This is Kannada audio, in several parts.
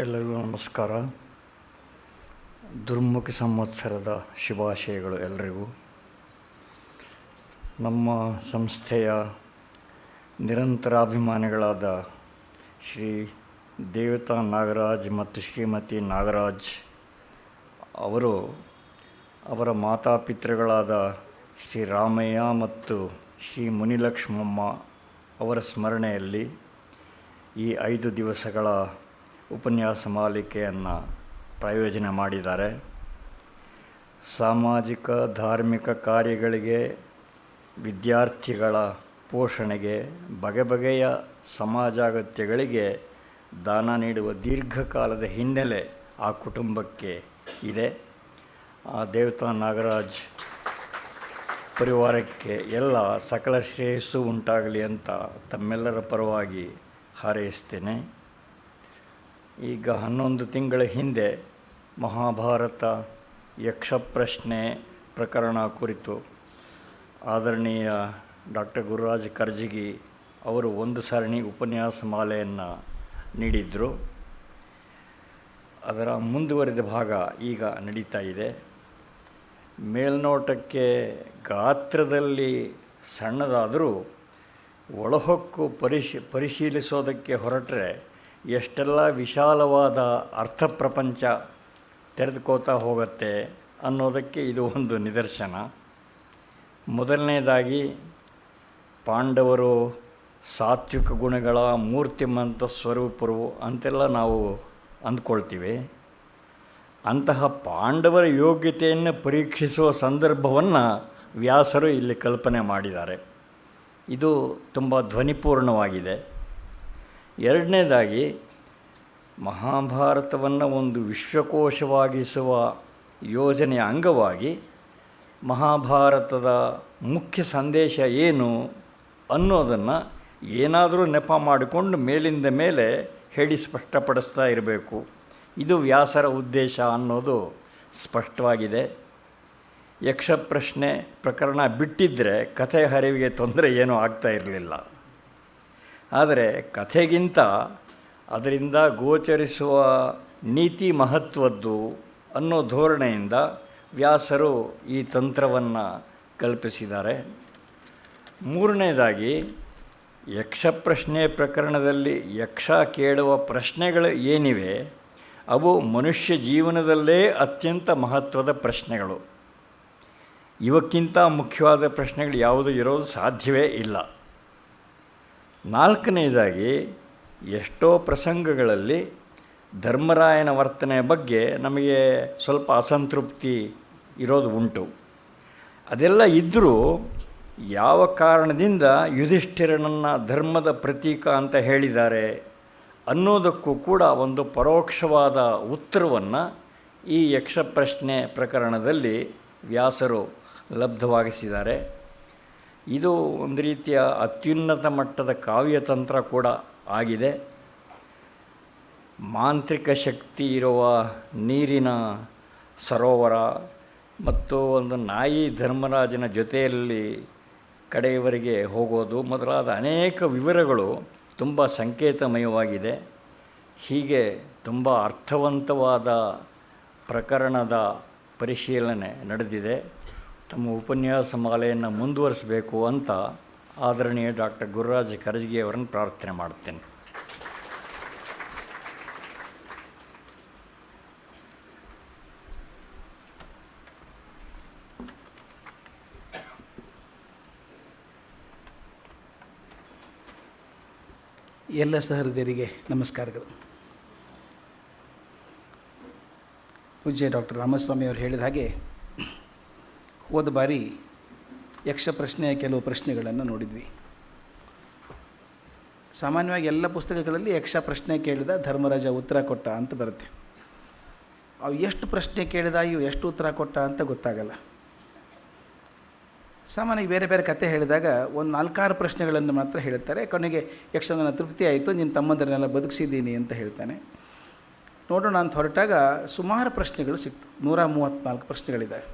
ಎಲ್ಲರಿಗೂ ನಮಸ್ಕಾರ. ದುರ್ಮುಖಿ ಸಂವತ್ಸರದ ಶುಭಾಶಯಗಳು ಎಲ್ಲರಿಗೂ. ನಮ್ಮ ಸಂಸ್ಥೆಯ ನಿರಂತರಾಭಿಮಾನಿಗಳಾದ ಶ್ರೀ ದೇವತಾ ನಾಗರಾಜ್ ಮತ್ತು ಶ್ರೀಮತಿ ನಾಗರಾಜ್ ಅವರು ಅವರ ಮಾತಾಪಿತೃಗಳಾದ ಶ್ರೀ ರಾಮಯ್ಯ ಮತ್ತು ಶ್ರೀ ಮುನಿಲಕ್ಷ್ಮಮ್ಮ ಅವರ ಸ್ಮರಣೆಯಲ್ಲಿ ಈ 5 ದಿವಸಗಳ ಉಪನ್ಯಾಸ ಮಾಲಿಕೆಯನ್ನು ಪ್ರಾಯೋಜನೆ ಮಾಡಿದ್ದಾರೆ. ಸಾಮಾಜಿಕ ಧಾರ್ಮಿಕ ಕಾರ್ಯಗಳಿಗೆ, ವಿದ್ಯಾರ್ಥಿಗಳ ಪೋಷಣೆಗೆ, ಬಗೆ ಬಗೆಯ ಸಮಾಜಾಗತ್ಯಗಳಿಗೆ ದಾನ ನೀಡುವ ದೀರ್ಘಕಾಲದ ಹಿನ್ನೆಲೆ ಆ ಕುಟುಂಬಕ್ಕೆ ಇದೆ. ಆ ದೇವತಾ ನಾಗರಾಜ್ ಪರಿವಾರಕ್ಕೆ ಎಲ್ಲ ಸಕಲ ಶ್ರೇಯಸ್ಸು ಉಂಟಾಗಲಿ ಅಂತ ತಮ್ಮೆಲ್ಲರ ಪರವಾಗಿ ಹಾರೈಸ್ತೇನೆ. ಈಗ 11 ತಿಂಗಳ ಹಿಂದೆ ಮಹಾಭಾರತ ಯಕ್ಷಪ್ರಶ್ನೆ ಪ್ರಕರಣ ಕುರಿತು ಆದರಣೀಯ ಡಾಕ್ಟರ್ ಗುರುರಾಜ್ ಕರ್ಜಗಿ ಅವರು ಒಂದು ಸರಣಿ ಉಪನ್ಯಾಸ ಮಾಲೆಯನ್ನು ನೀಡಿದ್ದರು. ಅದರ ಮುಂದುವರಿದ ಭಾಗ ಈಗ ನಡೀತಾ ಇದೆ. ಮೇಲ್ನೋಟಕ್ಕೆ ಗಾತ್ರದಲ್ಲಿ ಸಣ್ಣದಾದರೂ ಒಳಹೊಕ್ಕು ಪರಿಶೀಲಿಸೋದಕ್ಕೆ ಹೊರಟರೆ ಎಷ್ಟೆಲ್ಲ ವಿಶಾಲವಾದ ಅರ್ಥ ಪ್ರಪಂಚ ತೆರೆದುಕೋತಾ ಹೋಗುತ್ತೆ ಅನ್ನೋದಕ್ಕೆ ಇದು ಒಂದು ನಿದರ್ಶನ. ಮೊದಲನೇದಾಗಿ, ಪಾಂಡವರು ಸಾತ್ವಿಕ ಗುಣಗಳ ಮೂರ್ತಿಮಂತ ಸ್ವರೂಪರು ಅಂತೆಲ್ಲ ನಾವು ಅಂದ್ಕೊಳ್ತೀವಿ. ಅಂತಹ ಪಾಂಡವರ ಯೋಗ್ಯತೆಯನ್ನು ಪರೀಕ್ಷಿಸುವ ಸಂದರ್ಭವನ್ನು ವ್ಯಾಸರು ಇಲ್ಲಿ ಕಲ್ಪನೆ ಮಾಡಿದ್ದಾರೆ. ಇದು ತುಂಬ ಧ್ವನಿಪೂರ್ಣವಾಗಿದೆ. ಎರಡನೇದಾಗಿ, ಮಹಾಭಾರತವನ್ನು ಒಂದು ವಿಶ್ವಕೋಶವಾಗಿಸುವ ಯೋಜನೆಯ ಅಂಗವಾಗಿ ಮಹಾಭಾರತದ ಮುಖ್ಯ ಸಂದೇಶ ಏನು ಅನ್ನೋದನ್ನು ಏನಾದರೂ ನೆಪ ಮಾಡಿಕೊಂಡು ಮೇಲಿಂದ ಮೇಲೆ ಹೇಳಿ ಸ್ಪಷ್ಟಪಡಿಸ್ತಾ ಇರಬೇಕು. ಇದು ವ್ಯಾಸರ ಉದ್ದೇಶ ಅನ್ನೋದು ಸ್ಪಷ್ಟವಾಗಿದೆ. ಯಕ್ಷಪ್ರಶ್ನೆ ಪ್ರಕರಣ ಬಿಟ್ಟಿದ್ದರೆ ಕಥೆ ಹರಿವಿಗೆ ತೊಂದರೆ ಏನೂ ಆಗ್ತಾ ಇರಲಿಲ್ಲ. ಆದರೆ ಕಥೆಗಿಂತ ಅದರಿಂದ ಗೋಚರಿಸುವ ನೀತಿ ಮಹತ್ವದ್ದು ಅನ್ನೋ ಧೋರಣೆಯಿಂದ ವ್ಯಾಸರು ಈ ತಂತ್ರವನ್ನು ಕಲ್ಪಿಸಿದ್ದಾರೆ. ಮೂರನೇದಾಗಿ, ಯಕ್ಷಪ್ರಶ್ನೆ ಪ್ರಕರಣದಲ್ಲಿ ಯಕ್ಷ ಕೇಳುವ ಪ್ರಶ್ನೆಗಳು ಏನಿವೆ ಅವು ಮನುಷ್ಯ ಜೀವನದಲ್ಲೇ ಅತ್ಯಂತ ಮಹತ್ವದ ಪ್ರಶ್ನೆಗಳು. ಇವಕ್ಕಿಂತ ಮುಖ್ಯವಾದ ಪ್ರಶ್ನೆಗಳು ಯಾವುದೂ ಇರೋದು ಸಾಧ್ಯವೇ ಇಲ್ಲ. ನಾಲ್ಕನೇದಾಗಿ, ಎಷ್ಟೋ ಪ್ರಸಂಗಗಳಲ್ಲಿ ಧರ್ಮರಾಯನ ವರ್ತನೆಯ ಬಗ್ಗೆ ನಮಗೆ ಸ್ವಲ್ಪ ಅಸಂತೃಪ್ತಿ ಇರೋದು ಉಂಟು. ಅದೆಲ್ಲ ಇದ್ದರೂ ಯಾವ ಕಾರಣದಿಂದ ಯುಧಿಷ್ಠಿರನನ್ನು ಧರ್ಮದ ಪ್ರತೀಕ ಅಂತ ಹೇಳಿದ್ದಾರೆ ಅನ್ನೋದಕ್ಕೂ ಕೂಡ ಒಂದು ಪರೋಕ್ಷವಾದ ಉತ್ತರವನ್ನು ಈ ಯಕ್ಷಪ್ರಶ್ನೆ ಪ್ರಕರಣದಲ್ಲಿ ವ್ಯಾಸರು ಲಬ್ಧವಾಗಿಸಿದ್ದಾರೆ. ಇದು ಒಂದು ರೀತಿಯ ಅತ್ಯುನ್ನತ ಮಟ್ಟದ ಕಾವ್ಯತಂತ್ರ ಕೂಡ ಆಗಿದೆ. ಮಾಂತ್ರಿಕ ಶಕ್ತಿ ಇರುವ ನೀರಿನ ಸರೋವರ ಮತ್ತು ಒಂದು ನಾಯಿ ಧರ್ಮರಾಜನ ಜೊತೆಯಲ್ಲಿ ಕಡೆಯವರೆಗೆ ಹೋಗೋದು ಮೊದಲಾದ ಅನೇಕ ವಿವರಗಳು ತುಂಬ ಸಂಕೇತಮಯವಾಗಿದೆ. ಹೀಗೆ ತುಂಬ ಅರ್ಥವಂತವಾದ ಪ್ರಕರಣದ ಪರಿಶೀಲನೆ ನಡೆದಿದೆ. ತಮ್ಮ ಉಪನ್ಯಾಸ ಮಾಲೆಯನ್ನು ಮುಂದುವರಿಸಬೇಕು ಅಂತ ಆದರಣೀಯ ಡಾಕ್ಟರ್ ಗುರುರಾಜ್ ಕರ್ಜಗಿ ಅವರನ್ನು ಪ್ರಾರ್ಥನೆ ಮಾಡ್ತೇನೆ. ಎಲ್ಲ ಸಹೃದಯರಿಗೆ ನಮಸ್ಕಾರಗಳು. ಪೂಜ್ಯ ಡಾಕ್ಟರ್ ರಾಮಸ್ವಾಮಿ ಅವರು ಹೇಳಿದ ಹಾಗೆ ಹೋದ ಬಾರಿ ಯಕ್ಷ ಪ್ರಶ್ನೆಯ ಕೆಲವು ಪ್ರಶ್ನೆಗಳನ್ನು ನೋಡಿದ್ವಿ. ಸಾಮಾನ್ಯವಾಗಿ ಎಲ್ಲ ಪುಸ್ತಕಗಳಲ್ಲಿ ಯಕ್ಷ ಪ್ರಶ್ನೆ ಕೇಳಿದ ಧರ್ಮರಾಜ ಉತ್ತರ ಕೊಟ್ಟ ಅಂತ ಬರುತ್ತೆ. ಅವು ಎಷ್ಟು ಪ್ರಶ್ನೆ ಕೇಳಿದ ಇವು ಎಷ್ಟು ಉತ್ತರ ಕೊಟ್ಟ ಅಂತ ಗೊತ್ತಾಗಲ್ಲ. ಸಾಮಾನ್ಯವಾಗಿ ಬೇರೆ ಬೇರೆ ಕತೆ ಹೇಳಿದಾಗ ಒಂದು 4-6 ಪ್ರಶ್ನೆಗಳನ್ನು ಮಾತ್ರ ಹೇಳುತ್ತಾರೆ. ಕೊನೆಗೆ ಯಕ್ಷ ನನ್ನ ತೃಪ್ತಿ ಆಯಿತು, ನಿನ್ನ ತಮ್ಮಂದರನ್ನೆಲ್ಲ ಬದುಕಿಸಿದ್ದೀನಿ ಅಂತ ಹೇಳ್ತಾನೆ. ನೋಡೋಣ ಅಂತ ಹೊರಟಾಗ ಸುಮಾರು ಪ್ರಶ್ನೆಗಳು ಸಿಕ್ತು. 134 ಪ್ರಶ್ನೆಗಳಿದ್ದಾವೆ.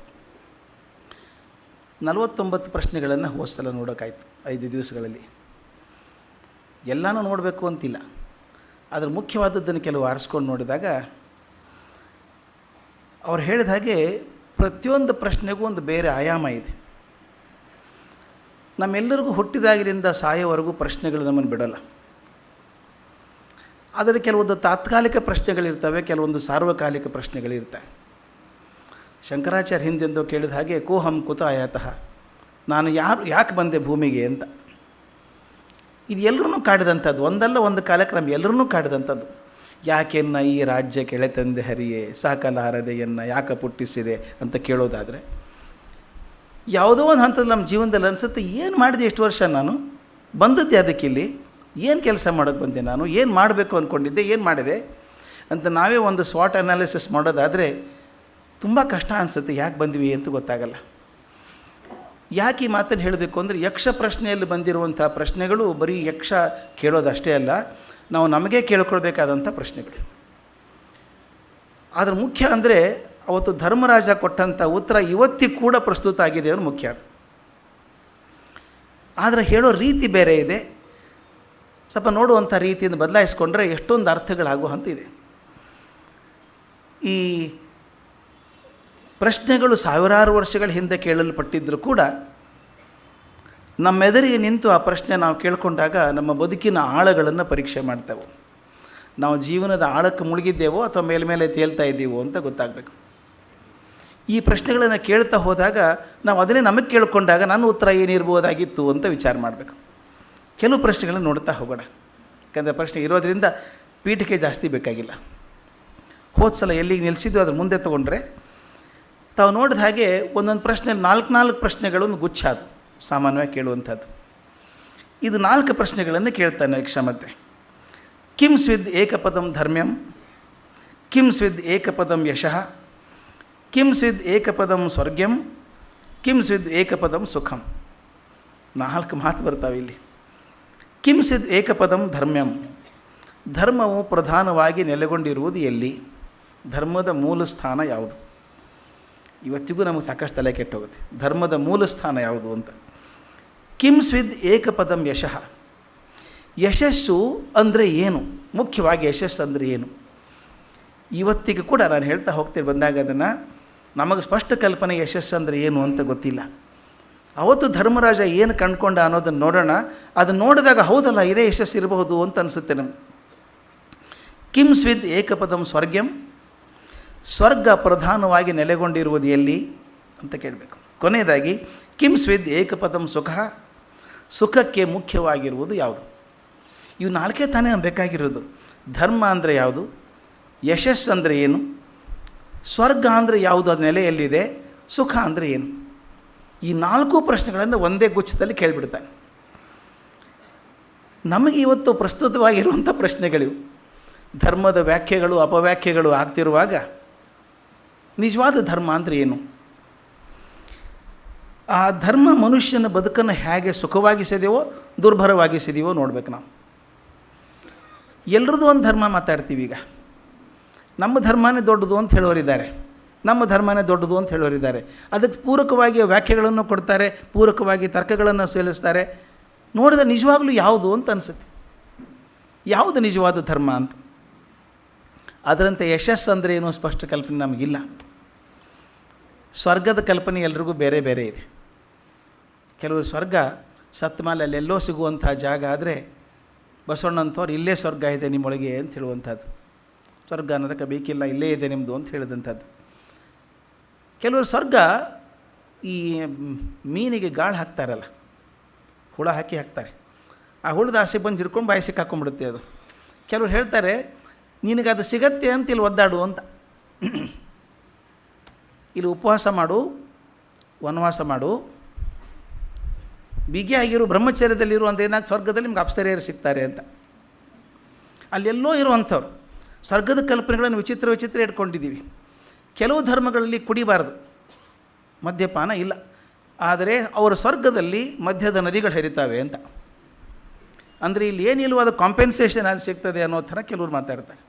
49 ಪ್ರಶ್ನೆಗಳನ್ನು ಹೋದ ಸಲ ನೋಡೋಕ್ಕಾಯ್ತು 5 ದಿವಸಗಳಲ್ಲಿ. ಎಲ್ಲನೂ ನೋಡಬೇಕು ಅಂತಿಲ್ಲ. ಅದರ ಮುಖ್ಯವಾದದ್ದನ್ನು ಕೆಲವು ಆರಿಸ್ಕೊಂಡು ನೋಡಿದಾಗ ಅವ್ರು ಹೇಳಿದ ಹಾಗೆ ಪ್ರತಿಯೊಂದು ಪ್ರಶ್ನೆಗೂ ಒಂದು ಬೇರೆ ಆಯಾಮ ಇದೆ. ನಮ್ಮೆಲ್ಲರಿಗೂ ಹುಟ್ಟಿದಾಗಿನಿಂದ ಸಾಯೋವರೆಗೂ ಪ್ರಶ್ನೆಗಳು ನಮ್ಮನ್ನು ಬಿಡೋಲ್ಲ. ಅದರಲ್ಲಿ ಕೆಲವೊಂದು ತಾತ್ಕಾಲಿಕ ಪ್ರಶ್ನೆಗಳಿರ್ತವೆ, ಕೆಲವೊಂದು ಸಾರ್ವಕಾಲಿಕ ಪ್ರಶ್ನೆಗಳಿರ್ತವೆ. ಶಂಕರಾಚಾರ್ಯ ಹಿಂದೆಂದು ಕೇಳಿದ ಹಾಗೆ ಕೋಹಂ ಕುತ ಆಯಾತಃ, ನಾನು ಯಾಕೆ ಬಂದೆ ಭೂಮಿಗೆ ಅಂತ. ಇದು ಎಲ್ಲರೂ ಕಾಡಿದಂಥದ್ದು, ಒಂದಲ್ಲ ಒಂದು ಕಾಲಕ್ಕೆ ನಮ್ಮ ಎಲ್ಲರೂ ಕಾಡಿದಂಥದ್ದು. ಯಾಕೆನ್ನ ಈ ರಾಜ್ಯ ಕೆಳೆತಂದೆ ಹರಿಯೇ, ಸಾಕಲಾರದೆಯನ್ನು ಯಾಕೆ ಪುಟ್ಟಿಸಿದೆ ಅಂತ ಕೇಳೋದಾದರೆ, ಯಾವುದೋ ಒಂದು ಹಂತದಲ್ಲಿ ನಮ್ಮ ಜೀವನದಲ್ಲಿ ಅನಿಸುತ್ತೆ, ಏನು ಮಾಡಿದೆ ಎಷ್ಟು ವರ್ಷ ನಾನು ಬಂದದ್ದೇ ಅದಕ್ಕಿಲ್ಲಿ, ಏನು ಕೆಲಸ ಮಾಡೋಕ್ಕೆ ಬಂದೆ ನಾನು, ಏನು ಮಾಡಬೇಕು ಅಂದ್ಕೊಂಡಿದ್ದೆ, ಏನು ಮಾಡಿದೆ ಅಂತ ನಾವೇ ಒಂದು ಸ್ವಾಟ್ ಅನಾಲಿಸಿಸ್ ಮಾಡೋದಾದರೆ ತುಂಬ ಕಷ್ಟ ಅನಿಸುತ್ತೆ. ಯಾಕೆ ಬಂದ್ವಿ ಅಂತ ಗೊತ್ತಾಗಲ್ಲ. ಯಾಕೆ ಈ ಮಾತನ್ನು ಹೇಳಬೇಕು ಅಂದರೆ, ಯಕ್ಷ ಪ್ರಶ್ನೆಯಲ್ಲಿ ಬಂದಿರುವಂಥ ಪ್ರಶ್ನೆಗಳು ಬರೀ ಯಕ್ಷ ಕೇಳೋದಷ್ಟೇ ಅಲ್ಲ, ನಾವು ನಮಗೇ ಕೇಳ್ಕೊಳ್ಬೇಕಾದಂಥ ಪ್ರಶ್ನೆಗಳು. ಅದರ ಮುಖ್ಯ ಅಂದರೆ ಅವತ್ತು ಧರ್ಮರಾಜ ಕೊಟ್ಟಂಥ ಉತ್ತರ ಇವತ್ತಿಗೂ ಕೂಡ ಪ್ರಸ್ತುತ ಆಗಿದೆ ಅನ್ನೋದು ಮುಖ್ಯ. ಆದರೆ ಹೇಳೋ ರೀತಿ ಬೇರೆ ಇದೆ. ಸ್ವಲ್ಪ ನೋಡುವಂಥ ರೀತಿಯಿಂದ ಬದಲಾಯಿಸ್ಕೊಂಡ್ರೆ ಎಷ್ಟೊಂದು ಅರ್ಥಗಳಾಗೋ ಅಂತ ಇದೆ. ಈ ಪ್ರಶ್ನೆಗಳು ಸಾವಿರಾರು ವರ್ಷಗಳ ಹಿಂದೆ ಕೇಳಲ್ಪಟ್ಟಿದ್ದರೂ ಕೂಡ ನಮ್ಮೆದುರಿಗೆ ನಿಂತು ಆ ಪ್ರಶ್ನೆ ನಾವು ಕೇಳಿಕೊಂಡಾಗ ನಮ್ಮ ಬದುಕಿನ ಆಳಗಳನ್ನು ಪರೀಕ್ಷೆ ಮಾಡ್ತೇವೆ. ನಾವು ಜೀವನದ ಆಳಕ್ಕೆ ಮುಳುಗಿದ್ದೇವೋ ಅಥವಾ ಮೇಲ್ಮೇಲೆ ತೇಲ್ತಾ ಇದ್ದೀವೋ ಅಂತ ಗೊತ್ತಾಗಬೇಕು. ಈ ಪ್ರಶ್ನೆಗಳನ್ನು ಕೇಳ್ತಾ ಹೋದಾಗ ನಾವು ಅದನ್ನೇ ನಮಗೆ ಕೇಳಿಕೊಂಡಾಗ ನನ್ನ ಉತ್ತರ ಏನಿರ್ಬೋದಾಗಿತ್ತು ಅಂತ ವಿಚಾರ ಮಾಡಬೇಕು. ಕೆಲವು ಪ್ರಶ್ನೆಗಳನ್ನು ನೋಡ್ತಾ ಹೋಗೋಣ. ಯಾಕಂದರೆ ಪ್ರಶ್ನೆ ಇರೋದರಿಂದ ಪೀಠಿಕೆ ಜಾಸ್ತಿ ಬೇಕಾಗಿಲ್ಲ. ಹೋದ ಸಲ ಎಲ್ಲಿಗೆ ನಿಲ್ಲಿಸಿದ್ದು ಅದ್ರ ಮುಂದೆ ತೊಗೊಂಡ್ರೆ ತಾವು ನೋಡಿದ ಹಾಗೆ ಒಂದೊಂದು ಪ್ರಶ್ನೆ 4 ಪ್ರಶ್ನೆಗಳನ್ನು ಗುಚ್ಛ ಅದು ಸಾಮಾನ್ಯವಾಗಿ ಕೇಳುವಂಥದ್ದು. ಇದು 4 ಪ್ರಶ್ನೆಗಳನ್ನು ಕೇಳ್ತಾನೆ ಯಕ್ಷ. ಮತ್ತೆ ಕಿಂ ಸ್ವಿದ್ ಏಕಪದಂ ಧರ್ಮ್ಯಂ, ಕಿಂ ಸ್ವಿದ್ ಏಕಪದಂ ಯಶಃ, ಕಿಂ ಸ್ವಿದ್ ಏಕಪದಂ ಸ್ವರ್ಗ್ಯಂ, ಕಿಂ ಸ್ವಿದ್ ಏಕಪದಂ ಸುಖಂ. 4 ಮಾತು ಬರ್ತಾವೆ ಇಲ್ಲಿ. ಕಿಂ ಸ್ವಿದ್ ಏಕಪದಂ ಧರ್ಮ್ಯಂ, ಧರ್ಮವು ಪ್ರಧಾನವಾಗಿ ನೆಲೆಗೊಂಡಿರುವುದು ಎಲ್ಲಿ, ಧರ್ಮದ ಮೂಲ ಸ್ಥಾನ ಯಾವುದು. ಇವತ್ತಿಗೂ ನಮಗೆ ಸಾಕಷ್ಟು ತಲೆ ಕೆಟ್ಟೋಗುತ್ತೆ, ಧರ್ಮದ ಮೂಲ ಸ್ಥಾನ ಯಾವುದು ಅಂತ. ಕಿಂ ಸ್ವಿದ್ ಏಕಪದಂ ಯಶಃ, ಯಶಸ್ಸು ಅಂದರೆ ಏನು, ಮುಖ್ಯವಾಗಿ ಯಶಸ್ಸು ಅಂದರೆ ಏನು. ಇವತ್ತಿಗೂ ಕೂಡ ನಾನು ಹೇಳ್ತಾ ಹೋಗ್ತೀನಿ ಬಂದಾಗ ಅದನ್ನು ನಮಗೆ ಸ್ಪಷ್ಟ ಕಲ್ಪನೆ ಯಶಸ್ಸು ಅಂದರೆ ಏನು ಅಂತ ಗೊತ್ತಿಲ್ಲ. ಅವತ್ತು ಧರ್ಮರಾಜ ಏನು ಕಂಡುಕೊಂಡ ಅನ್ನೋದನ್ನು ನೋಡೋಣ. ಅದನ್ನು ನೋಡಿದಾಗ ಹೌದಲ್ಲ ಇದೇ ಯಶಸ್ಸು ಇರಬಹುದು ಅಂತ ಅನಿಸುತ್ತೆ ನಮ್ಗೆ. ಕಿಂ ಸ್ವಿದ್ ಏಕಪದಂ ಸ್ವರ್ಗ್ಯಂ, ಸ್ವರ್ಗ ಪ್ರಧಾನವಾಗಿ ನೆಲೆಗೊಂಡಿರುವುದು ಎಲ್ಲಿ ಅಂತ ಕೇಳಬೇಕು. ಕೊನೆಯದಾಗಿ ಕಿಂ ಸ್ವಿದ್ ಏಕಪದಂ ಸುಖ, ಸುಖಕ್ಕೆ ಮುಖ್ಯವಾಗಿರುವುದು ಯಾವುದು. ಇವು 4 ತಾನೇ ಬೇಕಾಗಿರೋದು. ಧರ್ಮ ಅಂದರೆ ಯಾವುದು, ಯಶಸ್ಸು ಅಂದರೆ ಏನು, ಸ್ವರ್ಗ ಅಂದರೆ ಯಾವುದು, ಅದು ನೆಲೆಯಲ್ಲಿದೆ, ಸುಖ ಅಂದರೆ ಏನು. ಈ 4 ಪ್ರಶ್ನೆಗಳನ್ನು ಒಂದೇ ಗುಚ್ಛದಲ್ಲಿ ಕೇಳಿಬಿಡ್ತಾನೆ. ನಮಗೆ ಇವತ್ತು ಪ್ರಸ್ತುತವಾಗಿರುವಂಥ ಪ್ರಶ್ನೆಗಳಿವು. ಧರ್ಮದ ವ್ಯಾಖ್ಯೆಗಳು ಅಪವ್ಯಾಖ್ಯೆಗಳು ಆಗ್ತಿರುವಾಗ ನಿಜವಾದ ಧರ್ಮ ಅಂದರೆ ಏನು, ಆ ಧರ್ಮ ಮನುಷ್ಯನ ಬದುಕನ್ನು ಹೇಗೆ ಸುಖವಾಗಿಸಿದೆಯೋ ದುರ್ಭರವಾಗಿಸಿದೆಯೋ ನೋಡ್ಬೇಕು ನಾವು. ಎಲ್ಲರದ್ದು ಒಂದು ಧರ್ಮ ಮಾತಾಡ್ತೀವಿ. ಈಗ ನಮ್ಮ ಧರ್ಮನೇ ದೊಡ್ಡದು ಅಂತ ಹೇಳೋರಿದ್ದಾರೆ, ನಮ್ಮ ಧರ್ಮನೇ ದೊಡ್ಡದು ಅಂತ ಹೇಳೋರಿದ್ದಾರೆ. ಅದಕ್ಕೆ ಪೂರಕವಾಗಿ ವ್ಯಾಖ್ಯೆಗಳನ್ನು ಕೊಡ್ತಾರೆ, ಪೂರಕವಾಗಿ ತರ್ಕಗಳನ್ನು ಸೇಲಿಸ್ತಾರೆ. ನೋಡಿದ ನಿಜವಾಗ್ಲೂ ಯಾವುದು ಅಂತ ಅನಿಸುತ್ತೆ, ಯಾವುದು ನಿಜವಾದ ಧರ್ಮ ಅಂತ. ಅದರಂತೆ ಯಶಸ್ಸು ಅಂದರೆ ಏನೋ ಸ್ಪಷ್ಟ ಕಲ್ಪನೆ ನಮಗಿಲ್ಲ. ಸ್ವರ್ಗದ ಕಲ್ಪನೆ ಎಲ್ರಿಗೂ ಬೇರೆ ಬೇರೆ ಇದೆ. ಕೆಲವರು ಸ್ವರ್ಗ ಸತ್ತ ಮೇಲೆ ಅಲ್ಲೆಲ್ಲೋ ಸಿಗುವಂಥ ಜಾಗ ಆದರೆ ಬಸವಣ್ಣಂಥವ್ರು ಇಲ್ಲೇ ಸ್ವರ್ಗ ಇದೆ ನಿಮ್ಮೊಳಗೆ ಅಂತ ಹೇಳುವಂಥದ್ದು. ಸ್ವರ್ಗ ನರಕ ಬೇಕಿಲ್ಲ, ಇಲ್ಲೇ ಇದೆ ನಿಮ್ಮದು ಅಂತ ಹೇಳಿದಂಥದ್ದು. ಕೆಲವರು ಸ್ವರ್ಗ ಈ ಮೀನಿಗೆ ಗಾಳು ಹಾಕ್ತಾರಲ್ಲ, ಹುಳ ಹಾಕ್ತಾರೆ. ಆ ಹುಳದ ಆಸೆ ಬಂದು ಹಿಡ್ಕೊಂಡು ಬಾಯಿ ಸಿಕ್ಕಾಕೊಂಡ್ಬಿಡುತ್ತೆ ಅದು. ಕೆಲವರು ಹೇಳ್ತಾರೆ ನಿನಗೆ ಅದು ಸಿಗತ್ತೆ ಅಂತ ಇಲ್ಲಿ ಒದ್ದಾಡು ಅಂತ. ಇಲ್ಲಿ ಉಪವಾಸ ಮಾಡು, ವನವಾಸ ಮಾಡು, ಬಿಗಿಯಾಗಿರು, ಬ್ರಹ್ಮಚರ್ಯದಲ್ಲಿರು ಅಂದರೆ ಏನಾದ್ರು ಸ್ವರ್ಗದಲ್ಲಿ ನಿಮ್ಗೆ ಅಪ್ಸರೆಯರು ಸಿಗ್ತಾರೆ ಅಂತ. ಅಲ್ಲೆಲ್ಲೋ ಇರುವಂಥವ್ರು ಸ್ವರ್ಗದ ಕಲ್ಪನೆಗಳನ್ನು ವಿಚಿತ್ರ ಇಟ್ಕೊಂಡಿದ್ದೀವಿ. ಕೆಲವು ಧರ್ಮಗಳಲ್ಲಿ ಕುಡಿಬಾರದು, ಮದ್ಯಪಾನ ಇಲ್ಲ, ಆದರೆ ಅವರ ಸ್ವರ್ಗದಲ್ಲಿ ಮಧ್ಯದ ನದಿಗಳು ಹರಿತಾವೆ ಅಂತ. ಅಂದರೆ ಇಲ್ಲಿ ಏನಿಲ್ವೋ ಅದು ಕಾಂಪೆನ್ಸೇಷನ್ ಅಲ್ಲಿ ಸಿಗ್ತದೆ ಅನ್ನೋ ಥರ ಕೆಲವರು ಮಾತಾಡ್ತಾರೆ.